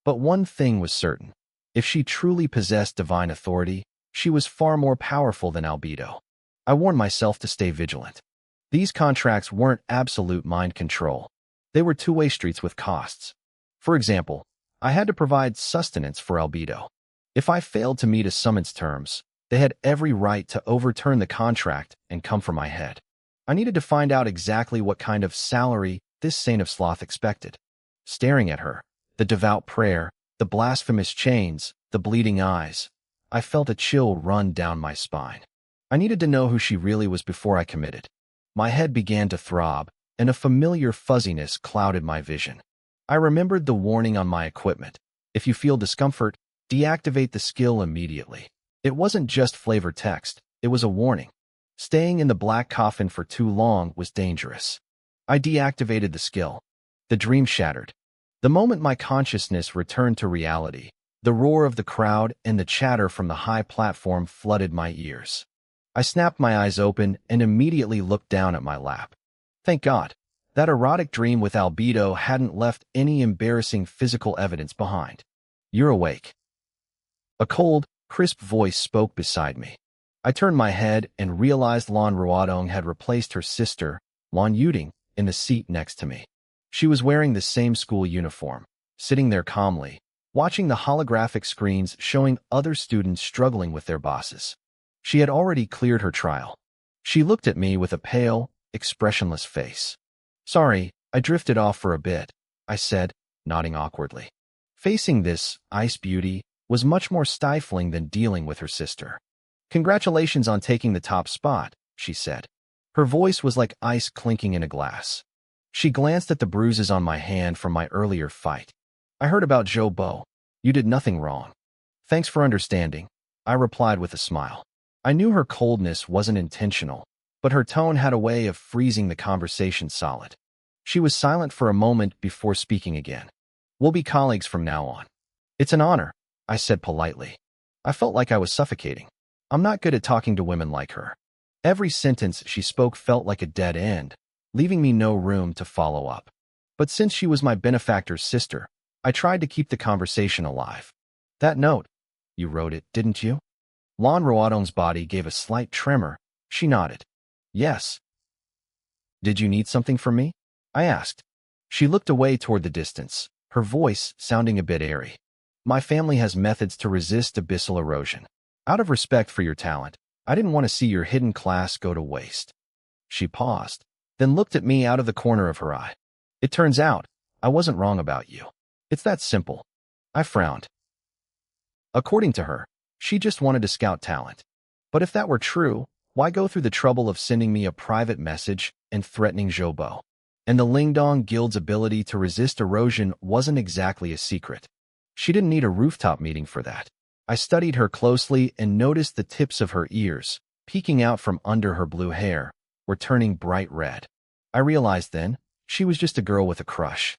But one thing was certain. If she truly possessed divine authority, she was far more powerful than Albedo. I warned myself to stay vigilant. These contracts weren't absolute mind control. They were two-way streets with costs. For example, I had to provide sustenance for Albedo. If I failed to meet a summons terms, they had every right to overturn the contract and come for my head. I needed to find out exactly what kind of salary this Saint of Sloth expected. Staring at her, the devout prayer, the blasphemous chains, the bleeding eyes, I felt a chill run down my spine. I needed to know who she really was before I committed. My head began to throb, and a familiar fuzziness clouded my vision. I remembered the warning on my equipment. If you feel discomfort, deactivate the skill immediately. It wasn't just flavor text, it was a warning. Staying in the black coffin for too long was dangerous. I deactivated the skill. The dream shattered. The moment my consciousness returned to reality, the roar of the crowd and the chatter from the high platform flooded my ears. I snapped my eyes open and immediately looked down at my lap. Thank God, that erotic dream with Albedo hadn't left any embarrassing physical evidence behind. "You're awake." A cold, crisp voice spoke beside me. I turned my head and realized Lan Ruodong had replaced her sister, Lan Yuding, in the seat next to me. She was wearing the same school uniform, sitting there calmly, watching the holographic screens showing other students struggling with their bosses. She had already cleared her trial. She looked at me with a pale, expressionless face. "Sorry, I drifted off for a bit," I said, nodding awkwardly. Facing this ice beauty was much more stifling than dealing with her sister. "Congratulations on taking the top spot," she said. Her voice was like ice clinking in a glass. She glanced at the bruises on my hand from my earlier fight. "I heard about Zhou Bo. You did nothing wrong." "Thanks for understanding," I replied with a smile. I knew her coldness wasn't intentional, but her tone had a way of freezing the conversation solid. She was silent for a moment before speaking again. We'll be colleagues from now on. It's an honor, I said politely. I felt like I was suffocating. I'm not good at talking to women like her. Every sentence she spoke felt like a dead end, leaving me no room to follow up. But since she was my benefactor's sister, I tried to keep the conversation alive. That note, you wrote it, didn't you? Lan Roadong's body gave a slight tremor. She nodded. Yes. Did you need something from me? I asked. She looked away toward the distance, her voice sounding a bit airy. My family has methods to resist abyssal erosion. Out of respect for your talent, I didn't want to see your hidden class go to waste. She paused, then looked at me out of the corner of her eye. It turns out, I wasn't wrong about you. It's that simple. I frowned. According to her, she just wanted to scout talent. But if that were true, why go through the trouble of sending me a private message and threatening Zhoubo? And the Lingdong Guild's ability to resist erosion wasn't exactly a secret. She didn't need a rooftop meeting for that. I studied her closely and noticed the tips of her ears, peeking out from under her blue hair, were turning bright red. I realized then, she was just a girl with a crush.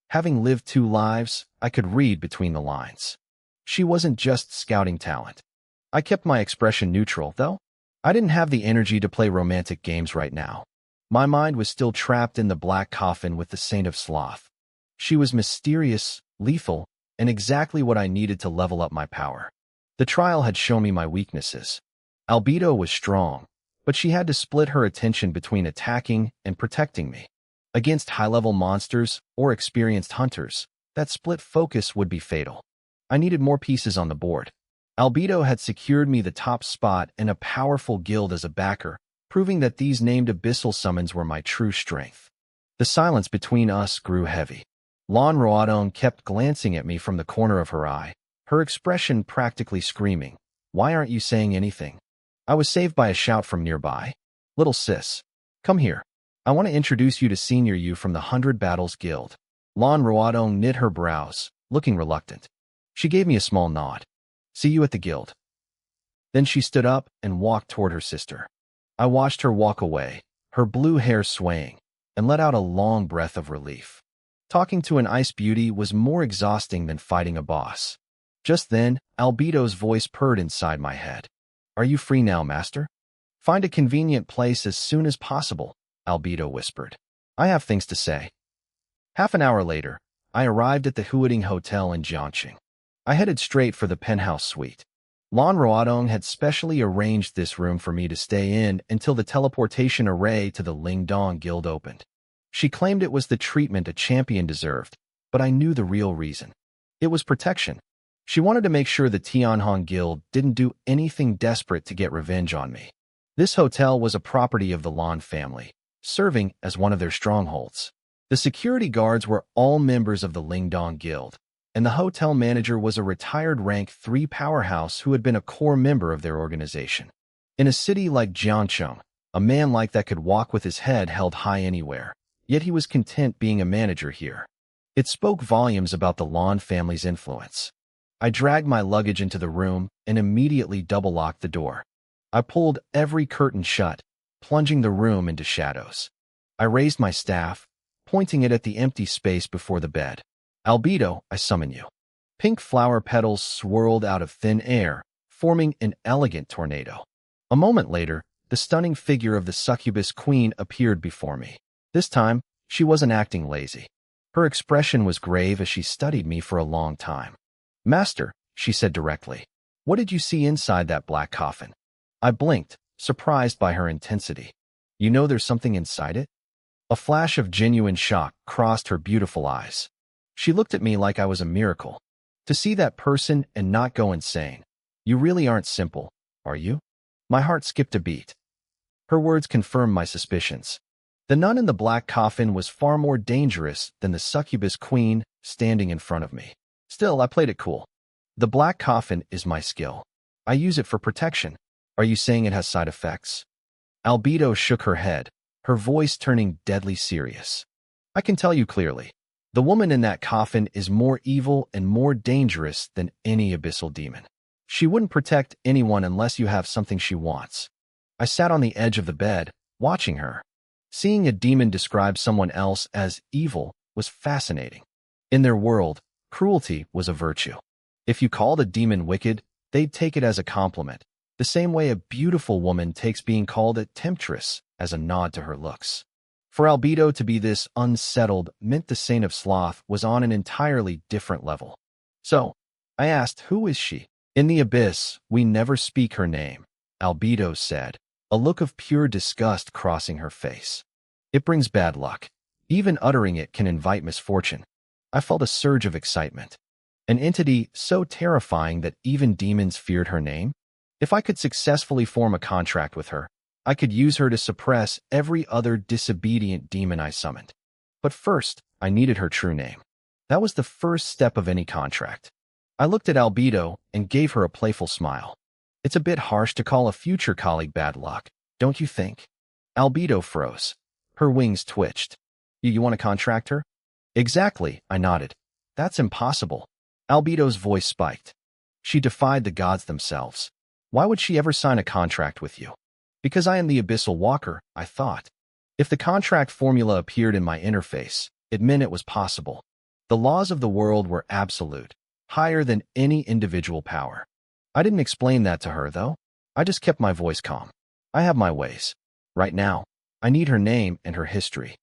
Having lived 2 lives, I could read between the lines. She wasn't just scouting talent. I kept my expression neutral, though. I didn't have the energy to play romantic games right now. My mind was still trapped in the black coffin with the Saint of Sloth. She was mysterious, lethal, and exactly what I needed to level up my power. The trial had shown me my weaknesses. Albedo was strong, but she had to split her attention between attacking and protecting me. Against high-level monsters or experienced hunters, that split focus would be fatal. I needed more pieces on the board. Albedo had secured me the top spot in a powerful guild as a backer, proving that these named abyssal summons were my true strength. The silence between us grew heavy. Lan Roadong kept glancing at me from the corner of her eye, her expression practically screaming, "Why aren't you saying anything?" I was saved by a shout from nearby. "Little sis, come here. I want to introduce you to Senior You from the 100 Battles Guild." Lan Roadong knit her brows, looking reluctant. She gave me a small nod. "See you at the guild." Then she stood up and walked toward her sister. I watched her walk away, her blue hair swaying, and let out a long breath of relief. Talking to an ice beauty was more exhausting than fighting a boss. Just then, Albedo's voice purred inside my head. "Are you free now, master? Find a convenient place as soon as possible," Albedo whispered. "I have things to say." Half an hour later, I arrived at the Huading Hotel in Jiangxing. I headed straight for the penthouse suite. Lan Roadong had specially arranged this room for me to stay in until the teleportation array to the Lingdong Guild opened. She claimed it was the treatment a champion deserved, but I knew the real reason. It was protection. She wanted to make sure the Tianhong Guild didn't do anything desperate to get revenge on me. This hotel was a property of the Lan family, serving as one of their strongholds. The security guards were all members of the Lingdong Guild, and the hotel manager was a retired rank 3 powerhouse who had been a core member of their organization. In a city like Jiangcheng, a man like that could walk with his head held high anywhere, yet he was content being a manager here. It spoke volumes about the Lan family's influence. I dragged my luggage into the room and immediately double-locked the door. I pulled every curtain shut, plunging the room into shadows. I raised my staff, pointing it at the empty space before the bed. "Albedo, I summon you." Pink flower petals swirled out of thin air, forming an elegant tornado. A moment later, the stunning figure of the succubus queen appeared before me. This time, she wasn't acting lazy. Her expression was grave as she studied me for a long time. "Master," she said directly, "what did you see inside that black coffin?" I blinked, surprised by her intensity. "You know there's something inside it?" A flash of genuine shock crossed her beautiful eyes. She looked at me like I was a miracle. To see that person and not go insane. "You really aren't simple, are you?" My heart skipped a beat. Her words confirmed my suspicions. The nun in the black coffin was far more dangerous than the succubus queen standing in front of me. Still, I played it cool. "The black coffin is my skill. I use it for protection. Are you saying it has side effects?" Albedo shook her head, her voice turning deadly serious. "I can tell you clearly. The woman in that coffin is more evil and more dangerous than any abyssal demon. She wouldn't protect anyone unless you have something she wants." I sat on the edge of the bed, watching her. Seeing a demon describe someone else as evil was fascinating. In their world, cruelty was a virtue. If you called a demon wicked, they'd take it as a compliment, the same way a beautiful woman takes being called a temptress as a nod to her looks. For Albedo to be this unsettled meant the Saint of Sloth was on an entirely different level. So, I asked, who is she? In the abyss, we never speak her name, Albedo said, a look of pure disgust crossing her face. It brings bad luck. Even uttering it can invite misfortune. I felt a surge of excitement. An entity so terrifying that even demons feared her name? If I could successfully form a contract with her, I could use her to suppress every other disobedient demon I summoned. But first, I needed her true name. That was the first step of any contract. I looked at Albedo and gave her a playful smile. It's a bit harsh to call a future colleague bad luck, don't you think? Albedo froze. Her wings twitched. You want to contract her? Exactly, I nodded. That's impossible. Albedo's voice spiked. She defied the gods themselves. Why would she ever sign a contract with you? Because I am the Abyssal Walker, I thought. If the contract formula appeared in my interface, it meant it was possible. The laws of the world were absolute, higher than any individual power. I didn't explain that to her, though. I just kept my voice calm. I have my ways. Right now, I need her name and her history.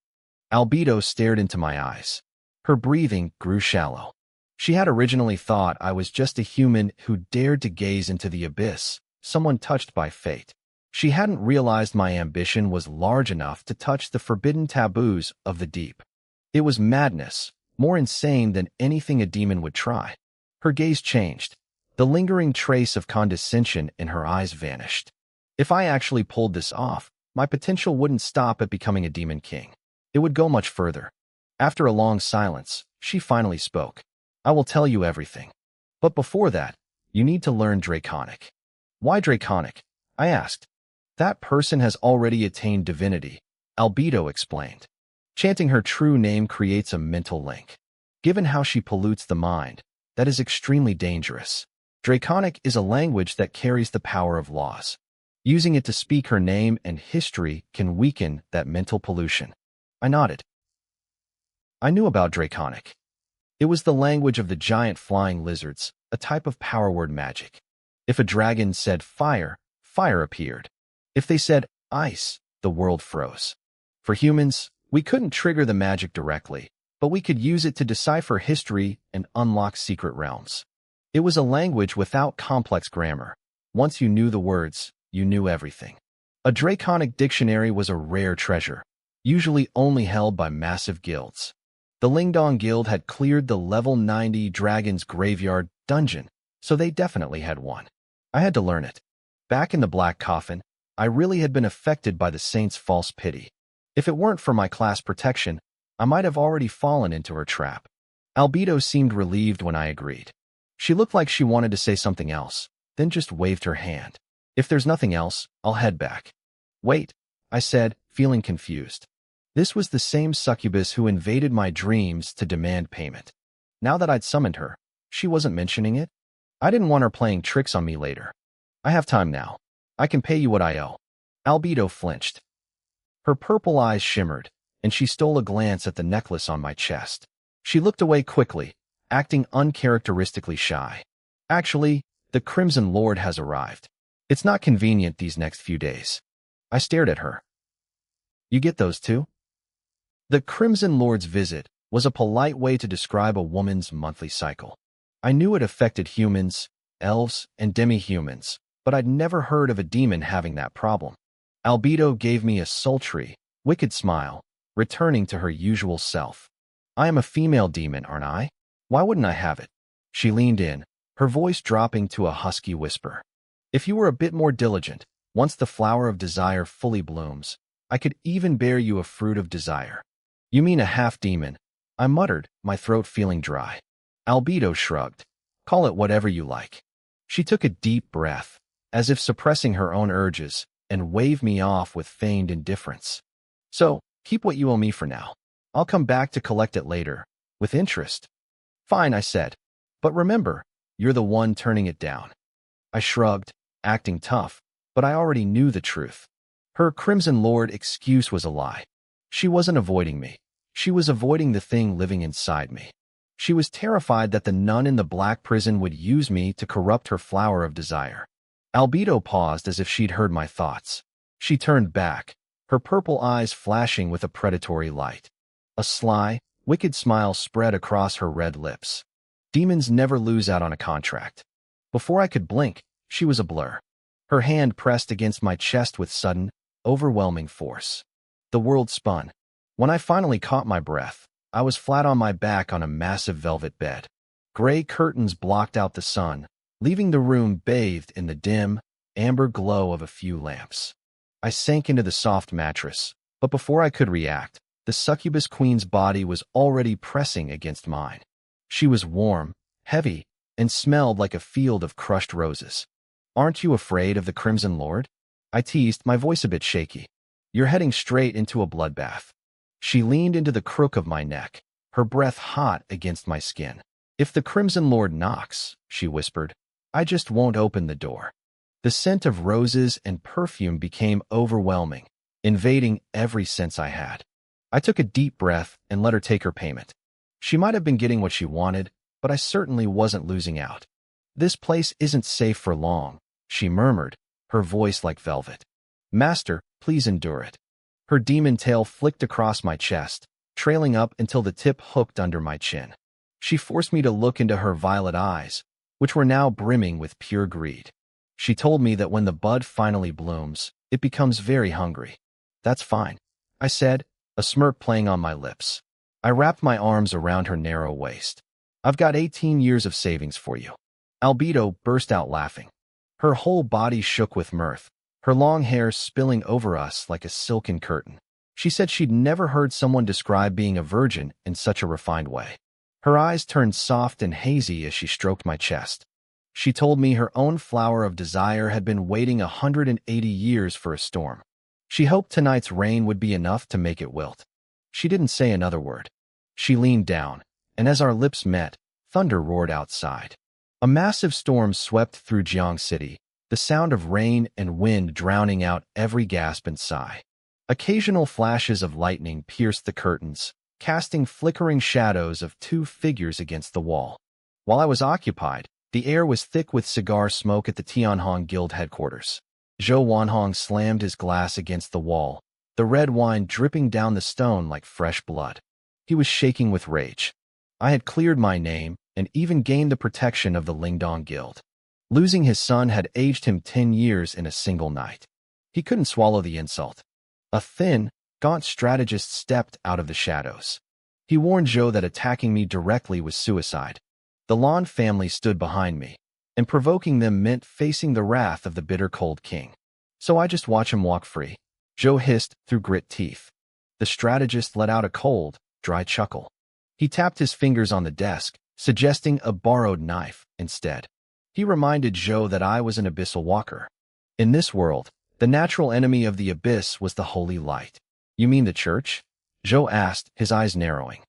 Albedo stared into my eyes. Her breathing grew shallow. She had originally thought I was just a human who dared to gaze into the abyss, someone touched by fate. She hadn't realized my ambition was large enough to touch the forbidden taboos of the deep. It was madness, more insane than anything a demon would try. Her gaze changed. The lingering trace of condescension in her eyes vanished. If I actually pulled this off, my potential wouldn't stop at becoming a demon king. It would go much further. After a long silence, she finally spoke. I will tell you everything. But before that, you need to learn Draconic. Why Draconic? I asked. That person has already attained divinity, Albedo explained. Chanting her true name creates a mental link. Given how she pollutes the mind, that is extremely dangerous. Draconic is a language that carries the power of laws. Using it to speak her name and history can weaken that mental pollution. I nodded. I knew about Draconic. It was the language of the giant flying lizards, a type of power word magic. If a dragon said fire, fire appeared. If they said ice, the world froze. For humans, we couldn't trigger the magic directly, but we could use it to decipher history and unlock secret realms. It was a language without complex grammar. Once you knew the words, you knew everything. A Draconic dictionary was a rare treasure, usually only held by massive guilds. The Lingdong Guild had cleared the level 90 Dragon's Graveyard dungeon, so they definitely had one. I had to learn it. Back in the Black Coffin, I really had been affected by the Saint's false pity. If it weren't for my class protection, I might have already fallen into her trap. Albedo seemed relieved when I agreed. She looked like she wanted to say something else, then just waved her hand. If there's nothing else, I'll head back. Wait, I said, feeling confused. This was the same succubus who invaded my dreams to demand payment. Now that I'd summoned her, she wasn't mentioning it. I didn't want her playing tricks on me later. I have time now. I can pay you what I owe. Albedo flinched. Her purple eyes shimmered, and she stole a glance at the necklace on my chest. She looked away quickly, acting uncharacteristically shy. Actually, the Crimson Lord has arrived. It's not convenient these next few days. I stared at her. You get those too? The Crimson Lord's visit was a polite way to describe a woman's monthly cycle. I knew it affected humans, elves, and demi-humans, but I'd never heard of a demon having that problem. Albedo gave me a sultry, wicked smile, returning to her usual self. I am a female demon, aren't I? Why wouldn't I have it? She leaned in, her voice dropping to a husky whisper. If you were a bit more diligent, once the flower of desire fully blooms, I could even bear you a fruit of desire. You mean a half-demon? I muttered, my throat feeling dry. Albedo shrugged. Call it whatever you like. She took a deep breath, as if suppressing her own urges, and waved me off with feigned indifference. So, keep what you owe me for now. I'll come back to collect it later, with interest. Fine, I said. But remember, you're the one turning it down. I shrugged, acting tough, but I already knew the truth. Her Crimson Lord excuse was a lie. She wasn't avoiding me. She was avoiding the thing living inside me. She was terrified that the nun in the black prison would use me to corrupt her flower of desire. Albedo paused as if she'd heard my thoughts. She turned back, her purple eyes flashing with a predatory light. A sly, wicked smile spread across her red lips. Demons never lose out on a contract. Before I could blink, she was a blur. Her hand pressed against my chest with sudden, overwhelming force. The world spun. When I finally caught my breath, I was flat on my back on a massive velvet bed. Gray curtains blocked out the sun, leaving the room bathed in the dim, amber glow of a few lamps. I sank into the soft mattress, but before I could react, the succubus queen's body was already pressing against mine. She was warm, heavy, and smelled like a field of crushed roses. "Aren't you afraid of the Crimson Lord?" I teased, my voice a bit shaky. "You're heading straight into a bloodbath." She leaned into the crook of my neck, her breath hot against my skin. "If the Crimson Lord knocks," she whispered, "I just won't open the door." The scent of roses and perfume became overwhelming, invading every sense I had. I took a deep breath and let her take her payment. She might have been getting what she wanted, but I certainly wasn't losing out. "This place isn't safe for long," she murmured, her voice like velvet. "Master, please endure it." Her demon tail flicked across my chest, trailing up until the tip hooked under my chin. She forced me to look into her violet eyes, which were now brimming with pure greed. She told me that when the bud finally blooms, it becomes very hungry. "That's fine," I said, a smirk playing on my lips. I wrapped my arms around her narrow waist. "I've got 18 years of savings for you." Albedo burst out laughing. Her whole body shook with mirth, her long hair spilling over us like a silken curtain. She said she'd never heard someone describe being a virgin in such a refined way. Her eyes turned soft and hazy as she stroked my chest. She told me her own flower of desire had been waiting 180 years for a storm. She hoped tonight's rain would be enough to make it wilt. She didn't say another word. She leaned down, and as our lips met, thunder roared outside. A massive storm swept through Jiang City, the sound of rain and wind drowning out every gasp and sigh. Occasional flashes of lightning pierced the curtains, casting flickering shadows of two figures against the wall. While I was occupied, the air was thick with cigar smoke at the Tianhong Guild headquarters. Zhou Wanhong slammed his glass against the wall, the red wine dripping down the stone like fresh blood. He was shaking with rage. I had cleared my name and even gained the protection of the Lingdong Guild. Losing his son had aged him 10 years in a single night. He couldn't swallow the insult. A thin, gaunt strategist stepped out of the shadows. He warned Zhou that attacking me directly was suicide. The Lan family stood behind me, and provoking them meant facing the wrath of the bitter cold king. So I just watch him walk free. Zhou hissed through grit teeth. The strategist let out a cold, dry chuckle. He tapped his fingers on the desk, suggesting a borrowed knife instead. He reminded Zhou that I was an abyssal walker. In this world, the natural enemy of the abyss was the holy light. "You mean the church?" Zhou asked, his eyes narrowing.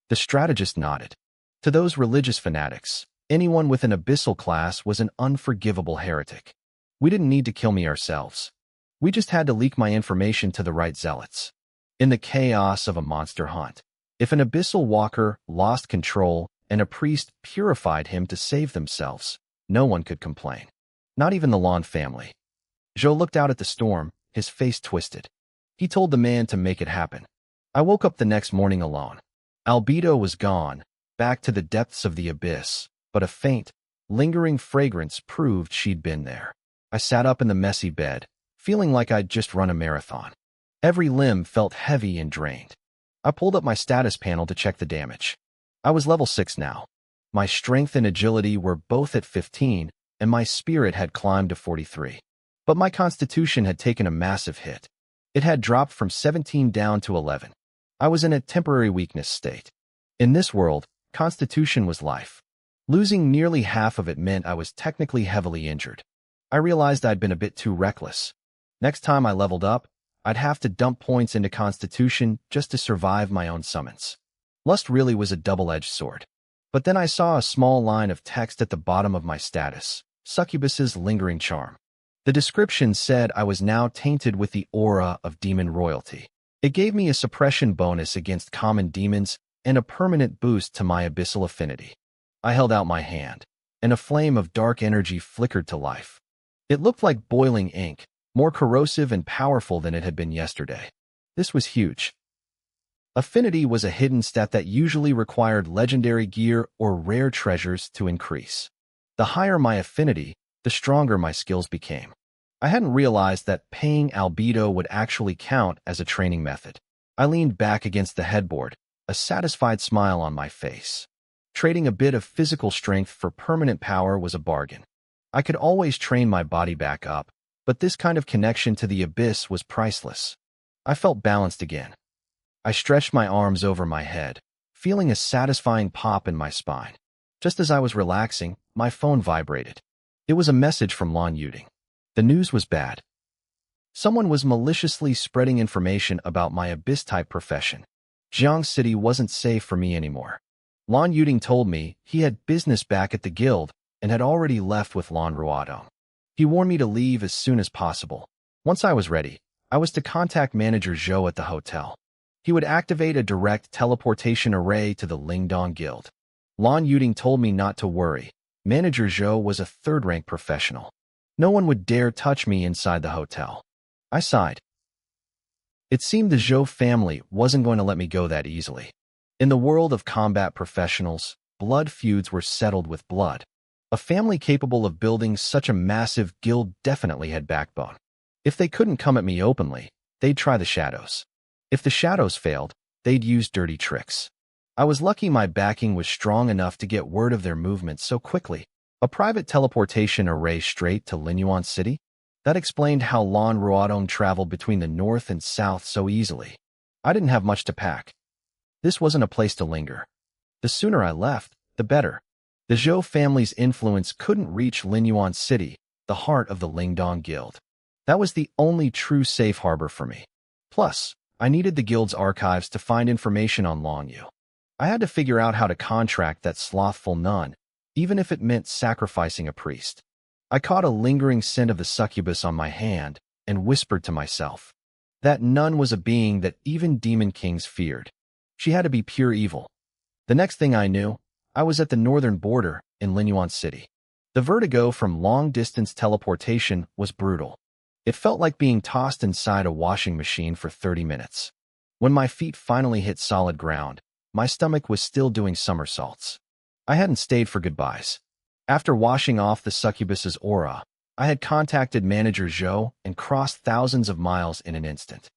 The strategist nodded. To those religious fanatics, anyone with an abyssal class was an unforgivable heretic. We didn't need to kill me ourselves. We just had to leak my information to the right zealots. In the chaos of a monster hunt, if an abyssal walker lost control and a priest purified him to save themselves, no one could complain. Not even the Lan family. Zhou looked out at the storm, his face twisted. He told the man to make it happen. I woke up the next morning alone. Albedo was gone, back to the depths of the abyss, but a faint, lingering fragrance proved she'd been there. I sat up in the messy bed, feeling like I'd just run a marathon. Every limb felt heavy and drained. I pulled up my status panel to check the damage. I was level 6 now. My strength and agility were both at 15, and my spirit had climbed to 43. But my constitution had taken a massive hit. It had dropped from 17 down to 11. I was in a temporary weakness state. In this world, constitution was life. Losing nearly half of it meant I was technically heavily injured. I realized I'd been a bit too reckless. Next time I leveled up, I'd have to dump points into constitution just to survive my own summons. Lust really was a double-edged sword. But then I saw a small line of text at the bottom of my status, Succubus's lingering charm. The description said I was now tainted with the aura of demon royalty. It gave me a suppression bonus against common demons and a permanent boost to my abyssal affinity. I held out my hand, and a flame of dark energy flickered to life. It looked like boiling ink, more corrosive and powerful than it had been yesterday. This was huge. Affinity was a hidden stat that usually required legendary gear or rare treasures to increase. The higher my affinity, the stronger my skills became. I hadn't realized that paying albedo would actually count as a training method. I leaned back against the headboard, a satisfied smile on my face. Trading a bit of physical strength for permanent power was a bargain. I could always train my body back up, but this kind of connection to the abyss was priceless. I felt balanced again. I stretched my arms over my head, feeling a satisfying pop in my spine. Just as I was relaxing, my phone vibrated. It was a message from Lan Yuding. The news was bad. Someone was maliciously spreading information about my abyss-type profession. Jiang City wasn't safe for me anymore. Lan Yuding told me he had business back at the guild and had already left with Lan Ruodong. He warned me to leave as soon as possible. Once I was ready, I was to contact Manager Zhou at the hotel. He would activate a direct teleportation array to the Lingdong Guild. Lan Yuding told me not to worry. Manager Zhou was a third-rank professional. No one would dare touch me inside the hotel. I sighed. It seemed the Zhou family wasn't going to let me go that easily. In the world of combat professionals, blood feuds were settled with blood. A family capable of building such a massive guild definitely had backbone. If they couldn't come at me openly, they'd try the shadows. If the shadows failed, they'd use dirty tricks. I was lucky my backing was strong enough to get word of their movements so quickly. A private teleportation array straight to Linyuan City? That explained how Lan Ruodong traveled between the north and south so easily. I didn't have much to pack. This wasn't a place to linger. The sooner I left, the better. The Zhou family's influence couldn't reach Linyuan City, the heart of the Lingdong Guild. That was the only true safe harbor for me. Plus, I needed the guild's archives to find information on Longyu. I had to figure out how to contract that slothful nun, even if it meant sacrificing a priest. I caught a lingering scent of the succubus on my hand and whispered to myself. That nun was a being that even demon kings feared. She had to be pure evil. The next thing I knew, I was at the northern border in Linyuan City. The vertigo from long-distance teleportation was brutal. It felt like being tossed inside a washing machine for 30 minutes. When my feet finally hit solid ground, my stomach was still doing somersaults. I hadn't stayed for goodbyes. After washing off the succubus's aura, I had contacted Manager Zhou and crossed thousands of miles in an instant.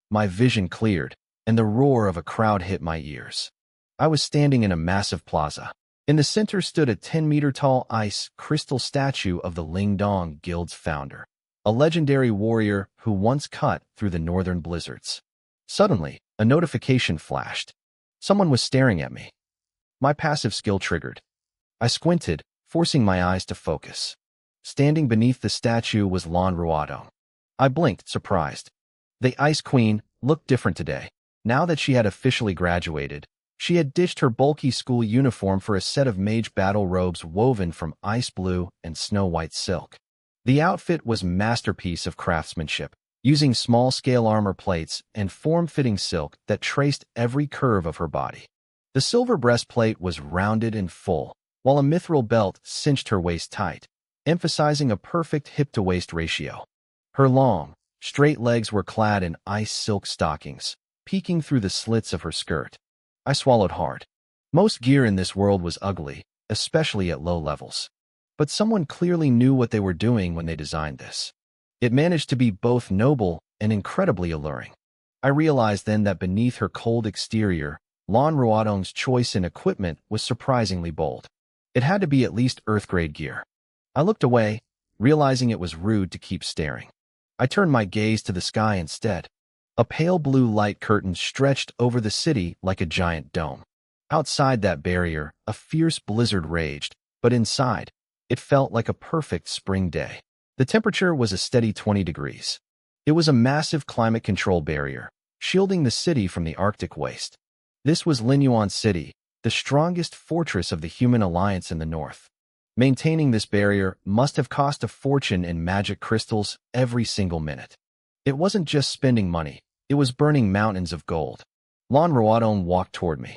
My vision cleared, and the roar of a crowd hit my ears. I was standing in a massive plaza. In the center stood a 10-meter-tall ice crystal statue of the Lingdong Guild's founder, a legendary warrior who once cut through the northern blizzards. Suddenly, a notification flashed. Someone was staring at me. My passive skill triggered. I squinted, forcing my eyes to focus. Standing beneath the statue was Lan Ruodong. I blinked, surprised. The Ice Queen looked different today. Now that she had officially graduated, she had ditched her bulky school uniform for a set of mage battle robes woven from ice blue and snow-white silk. The outfit was a masterpiece of craftsmanship, using small-scale armor plates and form-fitting silk that traced every curve of her body. The silver breastplate was rounded and full, while a mithril belt cinched her waist tight, emphasizing a perfect hip-to-waist ratio. Her long, straight legs were clad in ice silk stockings, peeking through the slits of her skirt. I swallowed hard. Most gear in this world was ugly, especially at low levels. But someone clearly knew what they were doing when they designed this. It managed to be both noble and incredibly alluring. I realized then that beneath her cold exterior, Lan Ruodong's choice in equipment was surprisingly bold. It had to be at least Earth-grade gear. I looked away, realizing it was rude to keep staring. I turned my gaze to the sky instead. A pale blue light curtain stretched over the city like a giant dome. Outside that barrier, a fierce blizzard raged, but inside, it felt like a perfect spring day. The temperature was a steady 20 degrees. It was a massive climate control barrier, shielding the city from the Arctic waste. This was Linyuan City, the strongest fortress of the human alliance in the north. Maintaining this barrier must have cost a fortune in magic crystals every single minute. It wasn't just spending money, It was burning mountains of gold. Lan Ruodong walked toward me.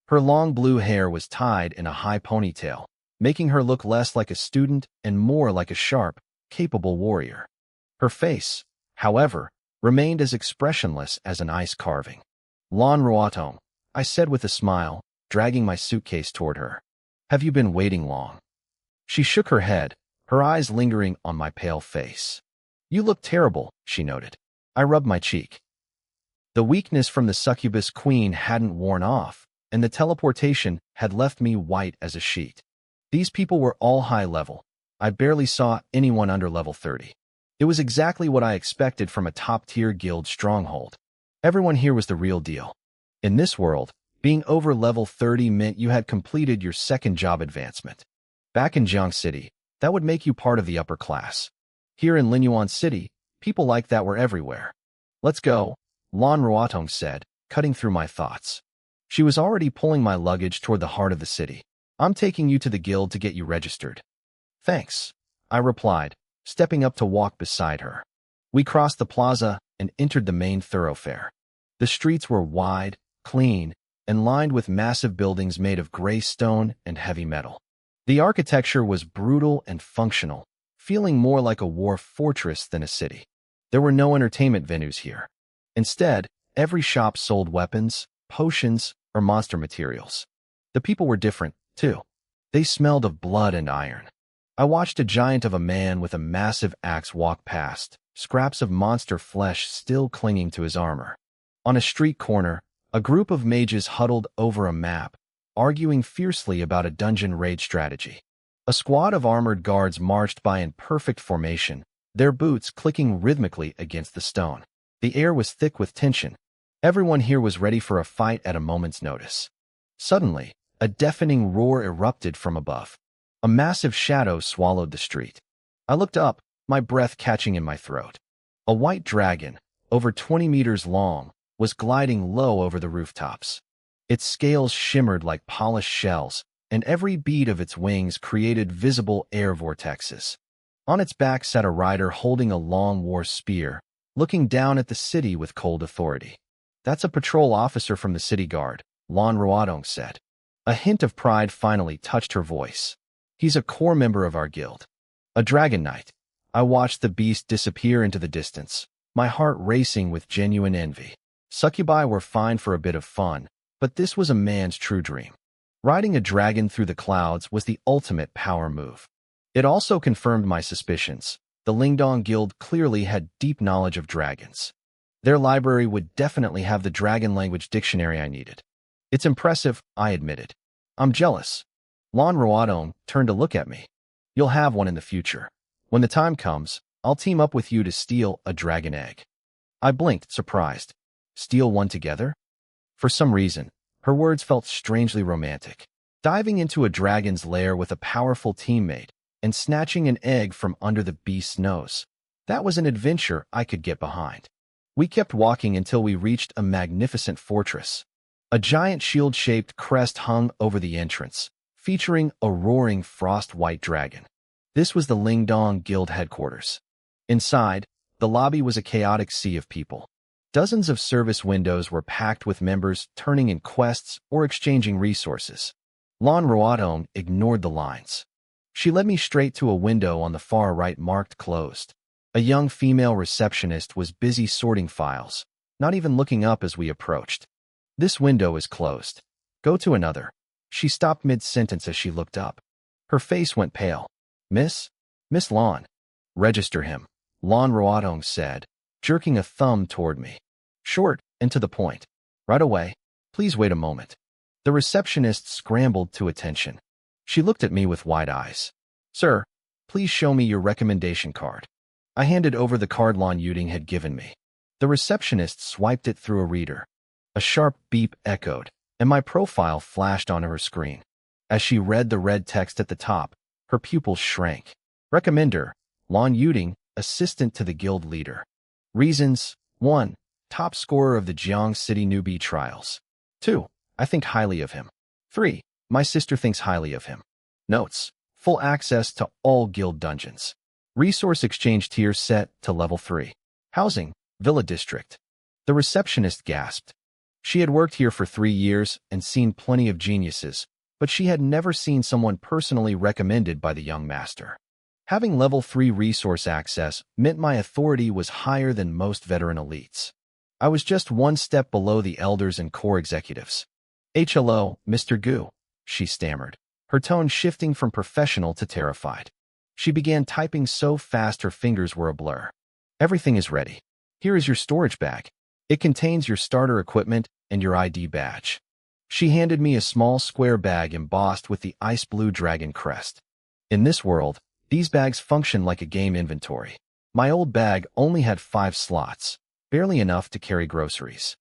Her long blue hair was tied in a high ponytail, making her look less like a student and more like a sharp, capable warrior. Her face, however, remained as expressionless as an ice carving. Lan Ruodong, I said with a smile, dragging my suitcase toward her. Have you been waiting long? She shook her head, her eyes lingering on my pale face. You look terrible, she noted. I rubbed my cheek. The weakness from the succubus queen hadn't worn off, and the teleportation had left me white as a sheet. These people were all high level. I barely saw anyone under level 30. It was exactly what I expected from a top-tier guild stronghold. Everyone here was the real deal. In this world, being over level 30 meant you had completed your second job advancement. Back in Jiang City, that would make you part of the upper class. Here in Linyuan City, people like that were everywhere. Let's go, Lan Ruodong said, cutting through my thoughts. She was already pulling my luggage toward the heart of the city. I'm taking you to the guild to get you registered. Thanks, I replied, stepping up to walk beside her. We crossed the plaza and entered the main thoroughfare. The streets were wide, clean, and lined with massive buildings made of gray stone and heavy metal. The architecture was brutal and functional, feeling more like a war fortress than a city. There were no entertainment venues here. Instead, every shop sold weapons, potions, or monster materials. The people were different, too. They smelled of blood and iron. I watched a giant of a man with a massive axe walk past, scraps of monster flesh still clinging to his armor. On a street corner, a group of mages huddled over a map, arguing fiercely about a dungeon raid strategy. A squad of armored guards marched by in perfect formation, their boots clicking rhythmically against the stone. The air was thick with tension. Everyone here was ready for a fight at a moment's notice. Suddenly, a deafening roar erupted from above. A massive shadow swallowed the street. I looked up, my breath catching in my throat. A white dragon, over 20 meters long, was gliding low over the rooftops. Its scales shimmered like polished shells, and every beat of its wings created visible air vortexes. On its back sat a rider holding a long war spear, looking down at the city with cold authority. That's a patrol officer from the city guard, Lan Ruodong said. A hint of pride finally touched her voice. He's a core member of our guild. A dragon knight. I watched the beast disappear into the distance, my heart racing with genuine envy. Succubi were fine for a bit of fun, but this was a man's true dream. Riding a dragon through the clouds was the ultimate power move. It also confirmed my suspicions. The Lingdong Guild clearly had deep knowledge of dragons. Their library would definitely have the dragon language dictionary I needed. It's impressive, I admitted. I'm jealous. Lan Ruodong turned to look at me. You'll have one in the future. When the time comes, I'll team up with you to steal a dragon egg. I blinked, surprised. Steal one together? For some reason, her words felt strangely romantic. Diving into a dragon's lair with a powerful teammate and snatching an egg from under the beast's nose. That was an adventure I could get behind. We kept walking until we reached a magnificent fortress. A giant shield-shaped crest hung over the entrance, featuring a roaring frost-white dragon. This was the Lingdong Guild headquarters. Inside, the lobby was a chaotic sea of people. Dozens of service windows were packed with members turning in quests or exchanging resources. Lan Ruodong ignored the lines. She led me straight to a window on the far right marked closed. A young female receptionist was busy sorting files, not even looking up as we approached. This window is closed. Go to another. She stopped mid-sentence as she looked up. Her face went pale. Miss Lan. Register him, Lan Ruodong said, jerking a thumb toward me. Short and to the point. Right away. Please wait a moment. The receptionist scrambled to attention. She looked at me with wide eyes. Sir, please show me your recommendation card. I handed over the card Lan Yuding had given me. The receptionist swiped it through a reader. A sharp beep echoed, and my profile flashed onto her screen. As she read the red text at the top, her pupils shrank. Recommender, Lan Yuding, assistant to the guild leader. Reasons: 1. Top scorer of the Jiang City newbie trials. 2. I think highly of him. 3. My sister thinks highly of him. Notes: full access to all guild dungeons. Resource exchange tier set to level 3. Housing: Villa District. The receptionist gasped. She had worked here for 3 years and seen plenty of geniuses, but she had never seen someone personally recommended by the young master. Having level 3 resource access meant my authority was higher than most veteran elites. I was just one step below the elders and core executives. Hello, Mr. Gu, she stammered, her tone shifting from professional to terrified. She began typing so fast her fingers were a blur. Everything is ready. Here is your storage bag. It contains your starter equipment and your ID badge. She handed me a small square bag embossed with the ice blue dragon crest. In this world, these bags function like a game inventory. My old bag only had 5 slots, barely enough to carry groceries.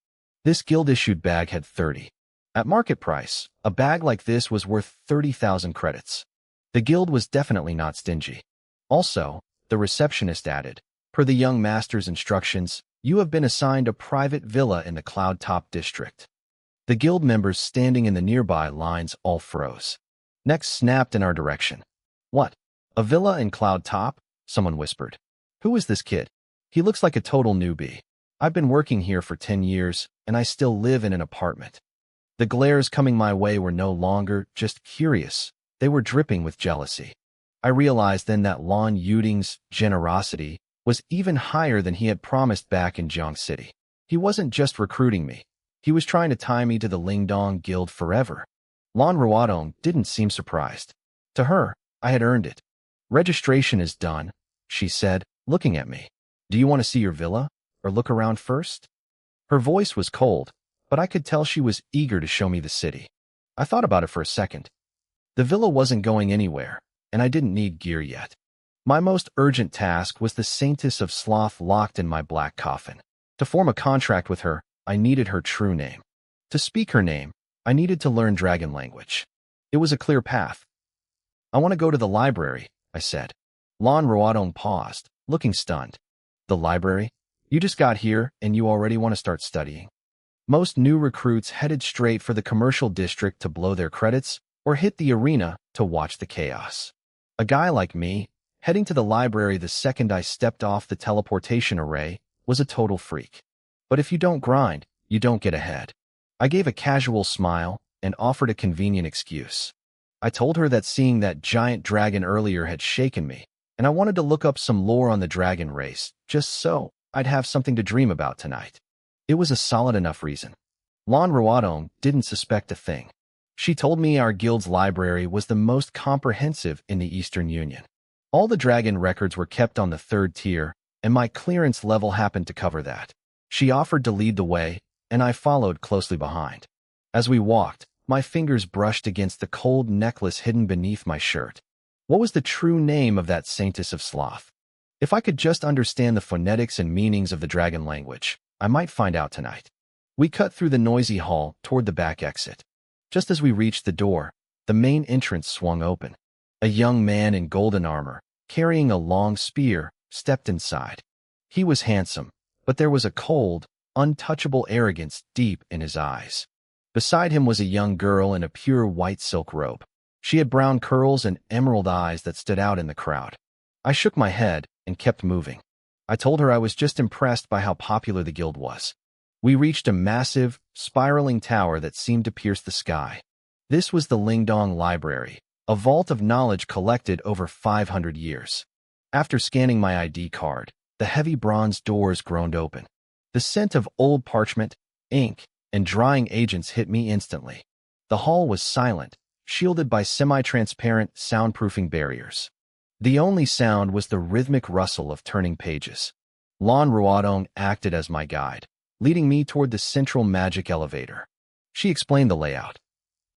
This guild-issued bag had 30. At market price, a bag like this was worth 30,000 credits. The guild was definitely not stingy. Also, the receptionist added, per the young master's instructions, you have been assigned a private villa in the Cloud Top district. The guild members standing in the nearby lines all froze. Necks snapped in our direction. What? A villa in Cloud Top? Someone whispered. Who is this kid? He looks like a total newbie. I've been working here for 10 years, and I still live in an apartment. The glares coming my way were no longer just curious. They were dripping with jealousy. I realized then that Lon Yuding's generosity was even higher than he had promised back in Jiang City. He wasn't just recruiting me. He was trying to tie me to the Lingdong Guild forever. Lon Ruodong didn't seem surprised. To her, I had earned it. Registration is done, she said, looking at me. Do you want to see your villa, or look around first? Her voice was cold, but I could tell she was eager to show me the city. I thought about it for a second. The villa wasn't going anywhere, and I didn't need gear yet. My most urgent task was the Saintess of Sloth locked in my black coffin. To form a contract with her, I needed her true name. To speak her name, I needed to learn dragon language. It was a clear path. I want to go to the library, I said. Lon Ruodong paused, looking stunned. The library? You just got here, and you already want to start studying. Most new recruits headed straight for the commercial district to blow their credits, or hit the arena to watch the chaos. A guy like me, heading to the library the second I stepped off the teleportation array, was a total freak. But if you don't grind, you don't get ahead. I gave a casual smile and offered a convenient excuse. I told her that seeing that giant dragon earlier had shaken me, and I wanted to look up some lore on the dragon race, just so I'd have something to dream about tonight. It was a solid enough reason. Lon Ruodong didn't suspect a thing. She told me our guild's library was the most comprehensive in the Eastern Union. All the dragon records were kept on the 3rd tier, and my clearance level happened to cover that. She offered to lead the way, and I followed closely behind. As we walked, my fingers brushed against the cold necklace hidden beneath my shirt. What was the true name of that Saintess of Sloth? If I could just understand the phonetics and meanings of the dragon language, I might find out tonight. We cut through the noisy hall toward the back exit. Just as we reached the door, the main entrance swung open. A young man in golden armor, carrying a long spear, stepped inside. He was handsome, but there was a cold, untouchable arrogance deep in his eyes. Beside him was a young girl in a pure white silk robe. She had brown curls and emerald eyes that stood out in the crowd. I shook my head and kept moving. I told her I was just impressed by how popular the guild was. We reached a massive, spiraling tower that seemed to pierce the sky. This was the Lingdong Library, a vault of knowledge collected over 500 years. After scanning my ID card, the heavy bronze doors groaned open. The scent of old parchment, ink, and drying agents hit me instantly. The hall was silent, shielded by semi-transparent, soundproofing barriers. The only sound was the rhythmic rustle of turning pages. Lon Ruodong acted as my guide, leading me toward the central magic elevator. She explained the layout.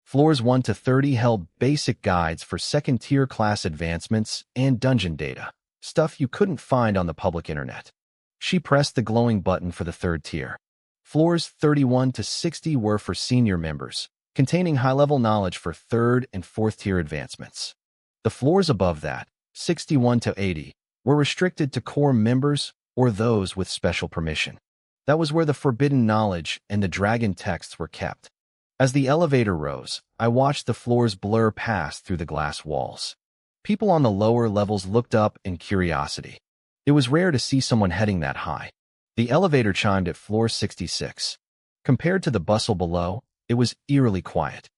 Floors 1 to 30 held basic guides for 2nd-tier class advancements and dungeon data, stuff you couldn't find on the public internet. She pressed the glowing button for the 3rd tier. Floors 31 to 60 were for senior members, containing high-level knowledge for 3rd and 4th-tier advancements. The floors above that, 61 to 80, were restricted to core members or those with special permission. That was where the forbidden knowledge and the dragon texts were kept. As the elevator rose, I watched the floors blur past through the glass walls. People on the lower levels looked up in curiosity. It was rare to see someone heading that high. The elevator chimed at floor 66. Compared to the bustle below, it was eerily quiet.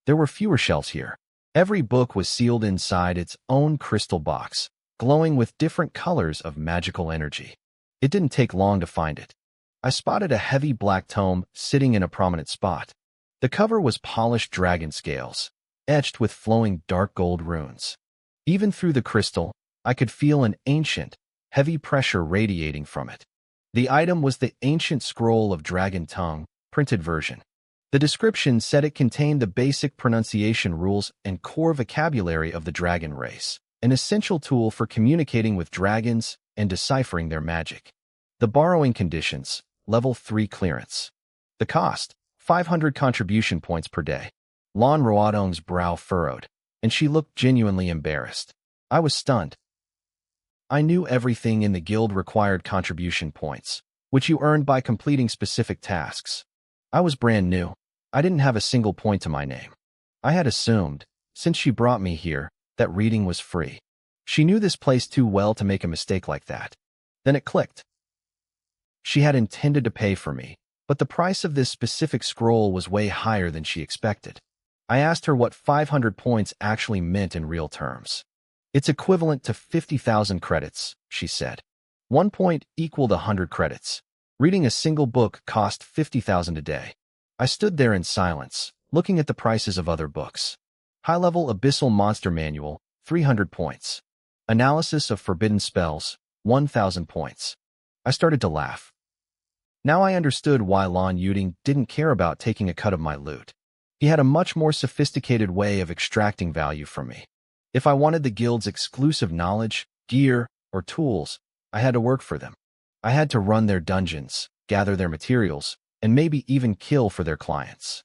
There were fewer shelves here. Every book was sealed inside its own crystal box, glowing with different colors of magical energy. It didn't take long to find it. I spotted a heavy black tome sitting in a prominent spot. The cover was polished dragon scales, etched with flowing dark gold runes. Even through the crystal, I could feel an ancient, heavy pressure radiating from it. The item was the ancient scroll of Dragon Tongue, printed version. The description said it contained the basic pronunciation rules and core vocabulary of the dragon race, an essential tool for communicating with dragons and deciphering their magic. The borrowing conditions, level 3 clearance. The cost, 500 contribution points per day. Lan Ruodong's brow furrowed, and she looked genuinely embarrassed. I was stunned. I knew everything in the guild required contribution points, which you earned by completing specific tasks. I was brand new. I didn't have a single point to my name. I had assumed, since she brought me here, that reading was free. She knew this place too well to make a mistake like that. Then it clicked. She had intended to pay for me, but the price of this specific scroll was way higher than she expected. I asked her what 500 points actually meant in real terms. It's equivalent to 50,000 credits, she said. 1 point equaled 100 credits. Reading a single book cost 50,000 a day. I stood there in silence, looking at the prices of other books. High-level Abyssal Monster Manual, 300 points. Analysis of Forbidden Spells, 1,000 points. I started to laugh. Now I understood why Lan Yuding didn't care about taking a cut of my loot. He had a much more sophisticated way of extracting value from me. If I wanted the guild's exclusive knowledge, gear, or tools, I had to work for them. I had to run their dungeons, gather their materials, and maybe even kill for their clients.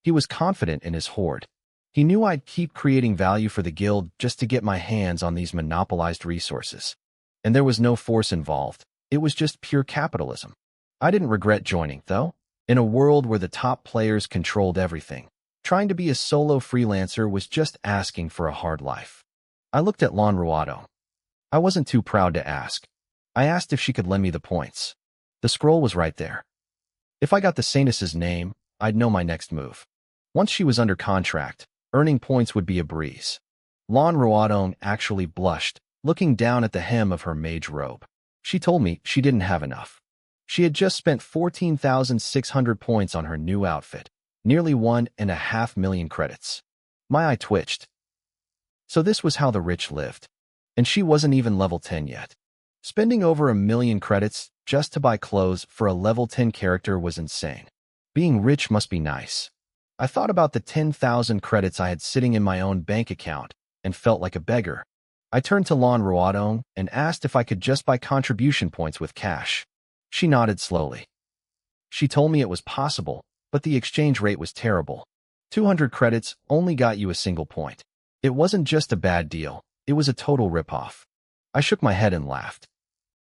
He was confident in his hoard. He knew I'd keep creating value for the guild just to get my hands on these monopolized resources. And there was no force involved. It was just pure capitalism. I didn't regret joining, though. In a world where the top players controlled everything, trying to be a solo freelancer was just asking for a hard life. I looked at Lan Ruodong. I wasn't too proud to ask. I asked if she could lend me the points. The scroll was right there. If I got the Saintess's name, I'd know my next move. Once she was under contract, earning points would be a breeze. Lan Ruodong actually blushed, looking down at the hem of her mage robe. She told me she didn't have enough. She had just spent 14,600 points on her new outfit. Nearly 1.5 million credits. My eye twitched. So this was how the rich lived. And she wasn't even level 10 yet. Spending over 1 million credits just to buy clothes for a level 10 character was insane. Being rich must be nice. I thought about the 10,000 credits I had sitting in my own bank account and felt like a beggar. I turned to Lan Ruodong and asked if I could just buy contribution points with cash. She nodded slowly. She told me it was possible, but the exchange rate was terrible. 200 credits only got you a single point. It wasn't just a bad deal, it was a total ripoff. I shook my head and laughed.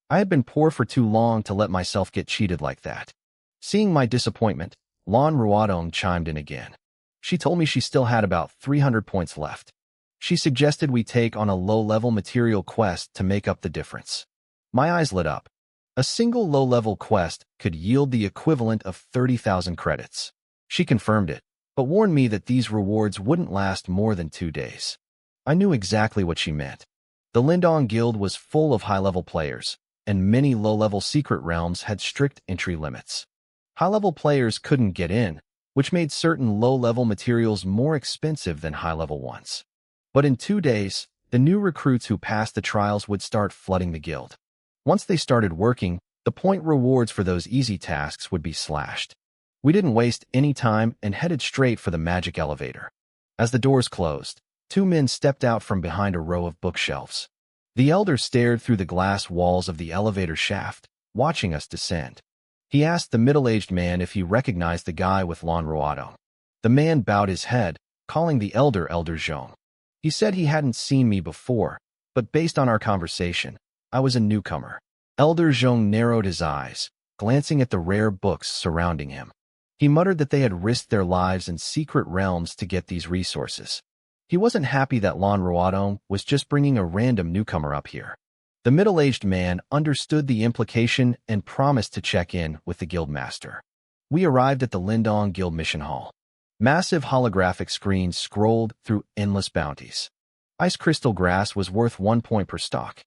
I had been poor for too long to let myself get cheated like that. Seeing my disappointment, Lan Ruodong chimed in again. She told me she still had about 300 points left. She suggested we take on a low-level material quest to make up the difference. My eyes lit up. A single low-level quest could yield the equivalent of 30,000 credits. She confirmed it, but warned me that these rewards wouldn't last more than 2 days. I knew exactly what she meant. The Lindong Guild was full of high-level players, and many low-level secret realms had strict entry limits. High-level players couldn't get in, which made certain low-level materials more expensive than high-level ones. But in 2 days, the new recruits who passed the trials would start flooding the guild. Once they started working, the point rewards for those easy tasks would be slashed. We didn't waste any time and headed straight for the magic elevator. As the doors closed, 2 men stepped out from behind a row of bookshelves. The elder stared through the glass walls of the elevator shaft, watching us descend. He asked the middle-aged man if he recognized the guy with Lan Ruodong. The man bowed his head, calling the elder Elder Zhong. He said he hadn't seen me before, but based on our conversation, I was a newcomer. Elder Zhong narrowed his eyes, glancing at the rare books surrounding him. He muttered that they had risked their lives in secret realms to get these resources. He wasn't happy that Lan Ruodong was just bringing a random newcomer up here. The middle-aged man understood the implication and promised to check in with the guildmaster. We arrived at the Lindong Guild Mission Hall. Massive holographic screens scrolled through endless bounties. Ice crystal grass was worth 1 point per stock.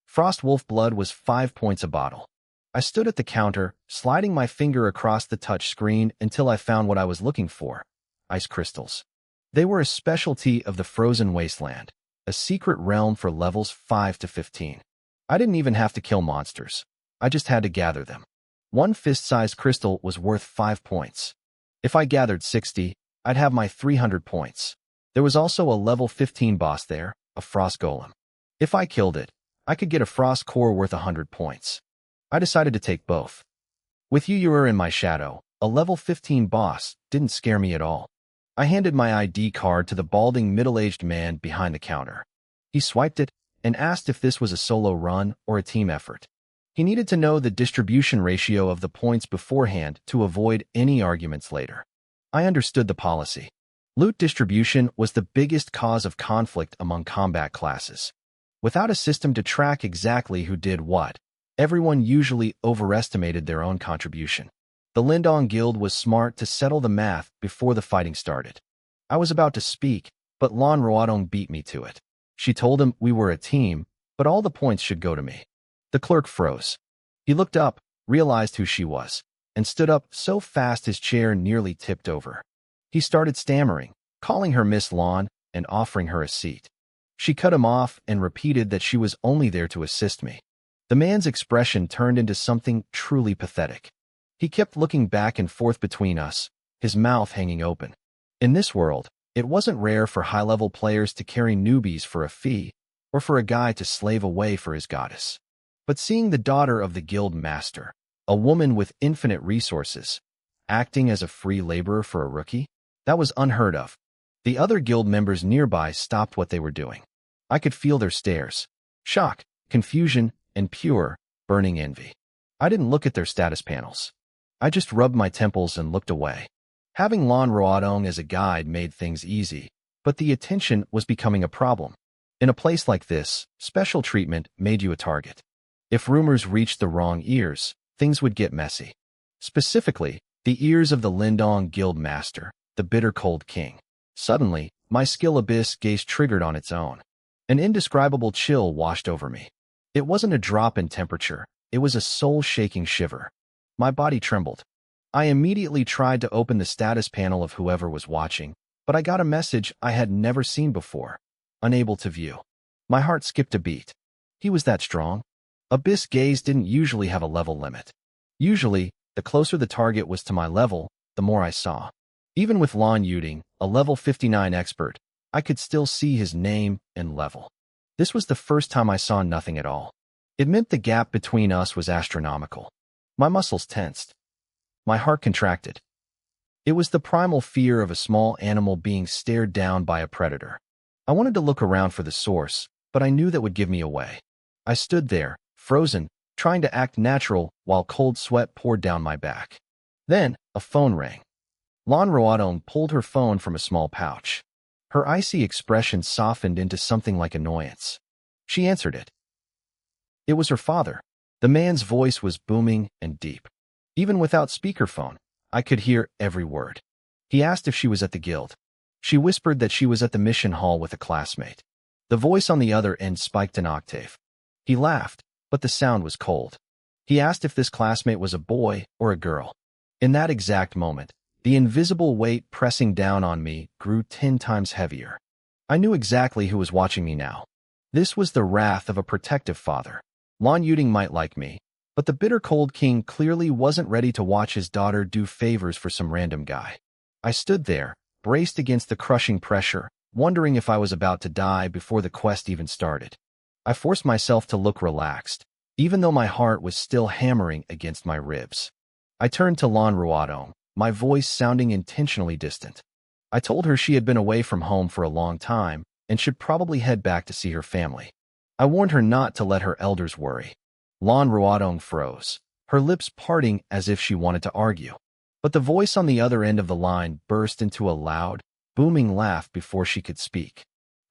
Frost wolf blood was 5 points a bottle. I stood at the counter, sliding my finger across the touch screen until I found what I was looking for: ice crystals. They were a specialty of the frozen wasteland, a secret realm for levels 5 to 15. I didn't even have to kill monsters. I just had to gather them. One fist-sized crystal was worth 5 points. If I gathered 60, I'd have my 300 points. There was also a level 15 boss there, a frost golem. If I killed it, I could get a frost core worth 100 points. I decided to take both. With you were in my shadow, a level 15 boss didn't scare me at all. I handed my ID card to the balding middle-aged man behind the counter. He swiped it and asked if this was a solo run or a team effort. He needed to know the distribution ratio of the points beforehand to avoid any arguments later. I understood the policy. Loot distribution was the biggest cause of conflict among combat classes. Without a system to track exactly who did what, everyone usually overestimated their own contribution. The Lindong Guild was smart to settle the math before the fighting started. I was about to speak, but Lan Ruodong beat me to it. She told him we were a team, but all the points should go to me. The clerk froze. He looked up, realized who she was, and stood up so fast his chair nearly tipped over. He started stammering, calling her Miss Lan and offering her a seat. She cut him off and repeated that she was only there to assist me. The man's expression turned into something truly pathetic. He kept looking back and forth between us, his mouth hanging open. In this world, it wasn't rare for high-level players to carry newbies for a fee, or for a guy to slave away for his goddess. But seeing the daughter of the guild master, a woman with infinite resources, acting as a free laborer for a rookie, that was unheard of. The other guild members nearby stopped what they were doing. I could feel their stares. Shock, confusion, and pure, burning envy. I didn't look at their status panels. I just rubbed my temples and looked away. Having Lan Ruodong as a guide made things easy, but the attention was becoming a problem. In a place like this, special treatment made you a target. If rumors reached the wrong ears, things would get messy. Specifically, the ears of the Lindong Guild Master, the bitter cold king. Suddenly, my skill abyss gaze triggered on its own. An indescribable chill washed over me. It wasn't a drop in temperature, it was a soul-shaking shiver. My body trembled. I immediately tried to open the status panel of whoever was watching, but I got a message I had never seen before. Unable to view. My heart skipped a beat. He was that strong? Abyss gaze didn't usually have a level limit. Usually, the closer the target was to my level, the more I saw. Even with Lan Yuding, a level 59 expert, I could still see his name and level. This was the first time I saw nothing at all. It meant the gap between us was astronomical. My muscles tensed. My heart contracted. It was the primal fear of a small animal being stared down by a predator. I wanted to look around for the source, but I knew that would give me away. I stood there, frozen, trying to act natural while cold sweat poured down my back. Then, a phone rang. Lan Ruodong pulled her phone from a small pouch. Her icy expression softened into something like annoyance. She answered it. It was her father. The man's voice was booming and deep. Even without speakerphone, I could hear every word. He asked if she was at the guild. She whispered that she was at the mission hall with a classmate. The voice on the other end spiked an octave. He laughed, but the sound was cold. He asked if this classmate was a boy or a girl. In that exact moment, the invisible weight pressing down on me grew 10 times heavier. I knew exactly who was watching me now. This was the wrath of a protective father. Lan Yuding might like me, but the bitter cold king clearly wasn't ready to watch his daughter do favors for some random guy. I stood there, braced against the crushing pressure, wondering if I was about to die before the quest even started. I forced myself to look relaxed, even though my heart was still hammering against my ribs. I turned to Lan Ruodong, my voice sounding intentionally distant. I told her she had been away from home for a long time and should probably head back to see her family. I warned her not to let her elders worry. Lan Ruodong froze, her lips parting as if she wanted to argue. But the voice on the other end of the line burst into a loud, booming laugh before she could speak.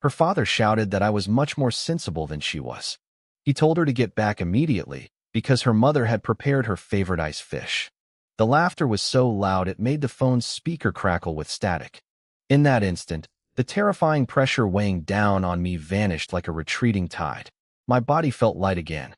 Her father shouted that I was much more sensible than she was. He told her to get back immediately because her mother had prepared her favorite ice fish. The laughter was so loud it made the phone's speaker crackle with static. In that instant, the terrifying pressure weighing down on me vanished like a retreating tide. My body felt light again.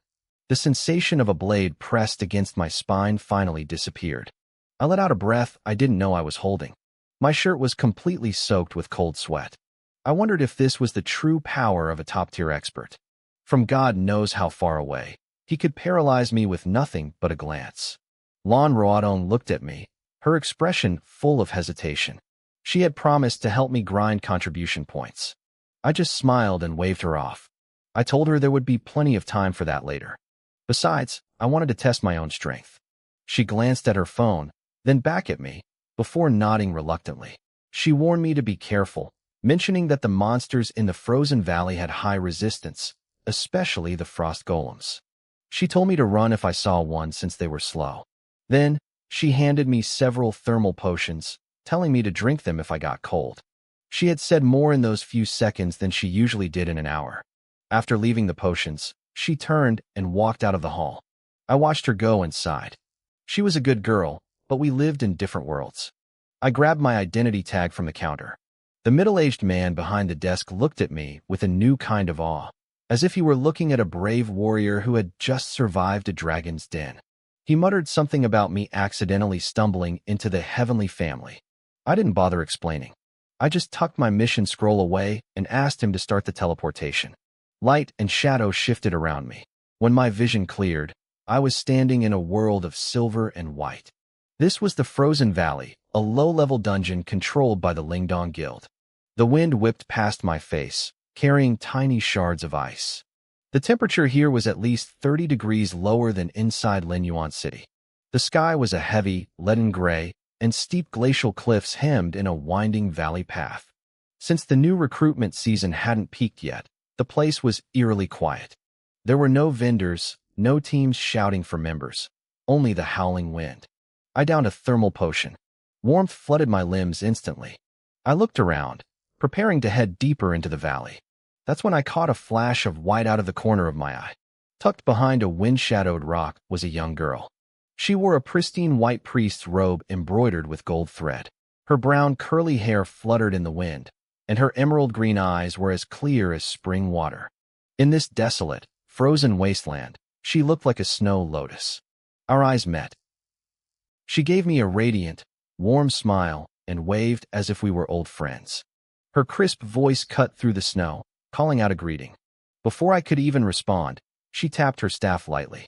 The sensation of a blade pressed against my spine finally disappeared. I let out a breath I didn't know I was holding. My shirt was completely soaked with cold sweat. I wondered if this was the true power of a top-tier expert. From God knows how far away, he could paralyze me with nothing but a glance. Lan Roadong looked at me, her expression full of hesitation. She had promised to help me grind contribution points. I just smiled and waved her off. I told her there would be plenty of time for that later. Besides, I wanted to test my own strength. She glanced at her phone, then back at me, before nodding reluctantly. She warned me to be careful, mentioning that the monsters in the frozen valley had high resistance, especially the frost golems. She told me to run if I saw one since they were slow. Then, she handed me several thermal potions, telling me to drink them if I got cold. She had said more in those few seconds than she usually did in an hour. After leaving the potions, she turned and walked out of the hall. I watched her go and sighed. She was a good girl, but we lived in different worlds. I grabbed my identity tag from the counter. The middle-aged man behind the desk looked at me with a new kind of awe, as if he were looking at a brave warrior who had just survived a dragon's den. He muttered something about me accidentally stumbling into the heavenly family. I didn't bother explaining. I just tucked my mission scroll away and asked him to start the teleportation. Light and shadow shifted around me. When my vision cleared, I was standing in a world of silver and white. This was the Frozen Valley, a low-level dungeon controlled by the Lingdong Guild. The wind whipped past my face, carrying tiny shards of ice. The temperature here was at least 30 degrees lower than inside Linyuan City. The sky was a heavy, leaden gray, and steep glacial cliffs hemmed in a winding valley path. Since the new recruitment season hadn't peaked yet, the place was eerily quiet. There were no vendors, no teams shouting for members, only the howling wind. I downed a thermal potion. Warmth flooded my limbs instantly. I looked around, preparing to head deeper into the valley. That's when I caught a flash of white out of the corner of my eye. Tucked behind a wind-shadowed rock was a young girl. She wore a pristine white priest's robe embroidered with gold thread. Her brown curly hair fluttered in the wind, and her emerald green eyes were as clear as spring water. In this desolate, frozen wasteland, she looked like a snow lotus. Our eyes met. She gave me a radiant, warm smile and waved as if we were old friends. Her crisp voice cut through the snow, calling out a greeting. Before I could even respond, she tapped her staff lightly.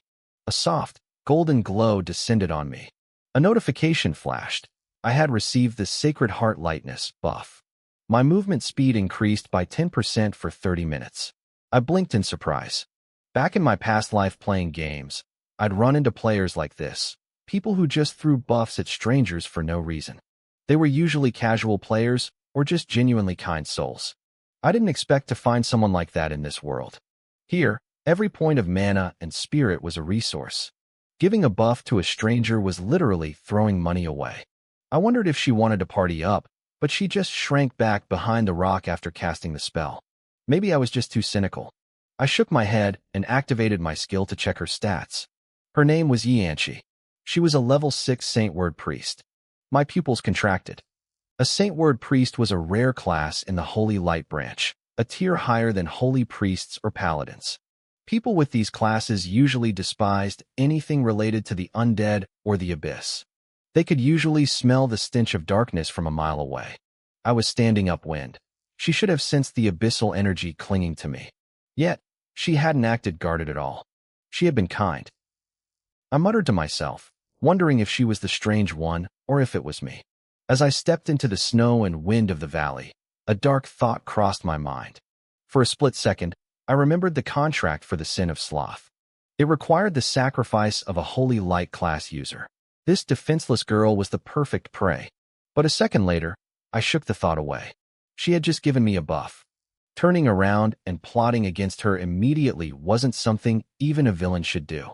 A soft, golden glow descended on me. A notification flashed. I had received the Sacred Heart Lightness buff. My movement speed increased by 10% for 30 minutes. I blinked in surprise. Back in my past life playing games, I'd run into players like this, people who just threw buffs at strangers for no reason. They were usually casual players or just genuinely kind souls. I didn't expect to find someone like that in this world. Here, every point of mana and spirit was a resource. Giving a buff to a stranger was literally throwing money away. I wondered if she wanted to party up, but she just shrank back behind the rock after casting the spell. Maybe I was just too cynical. I shook my head and activated my skill to check her stats. Her name was Yanchi. She was a level 6 Saint Word Priest. My pupils contracted. A Saint Word Priest was a rare class in the Holy Light branch, a tier higher than Holy Priests or Paladins. People with these classes usually despised anything related to the undead or the abyss. They could usually smell the stench of darkness from a mile away. I was standing upwind. She should have sensed the abyssal energy clinging to me. Yet, she hadn't acted guarded at all. She had been kind. I muttered to myself, wondering if she was the strange one or if it was me. As I stepped into the snow and wind of the valley, a dark thought crossed my mind. For a split second, I remembered the contract for the sin of sloth. It required the sacrifice of a Holy Light class user. This defenseless girl was the perfect prey. But a second later, I shook the thought away. She had just given me a buff. Turning around and plotting against her immediately wasn't something even a villain should do.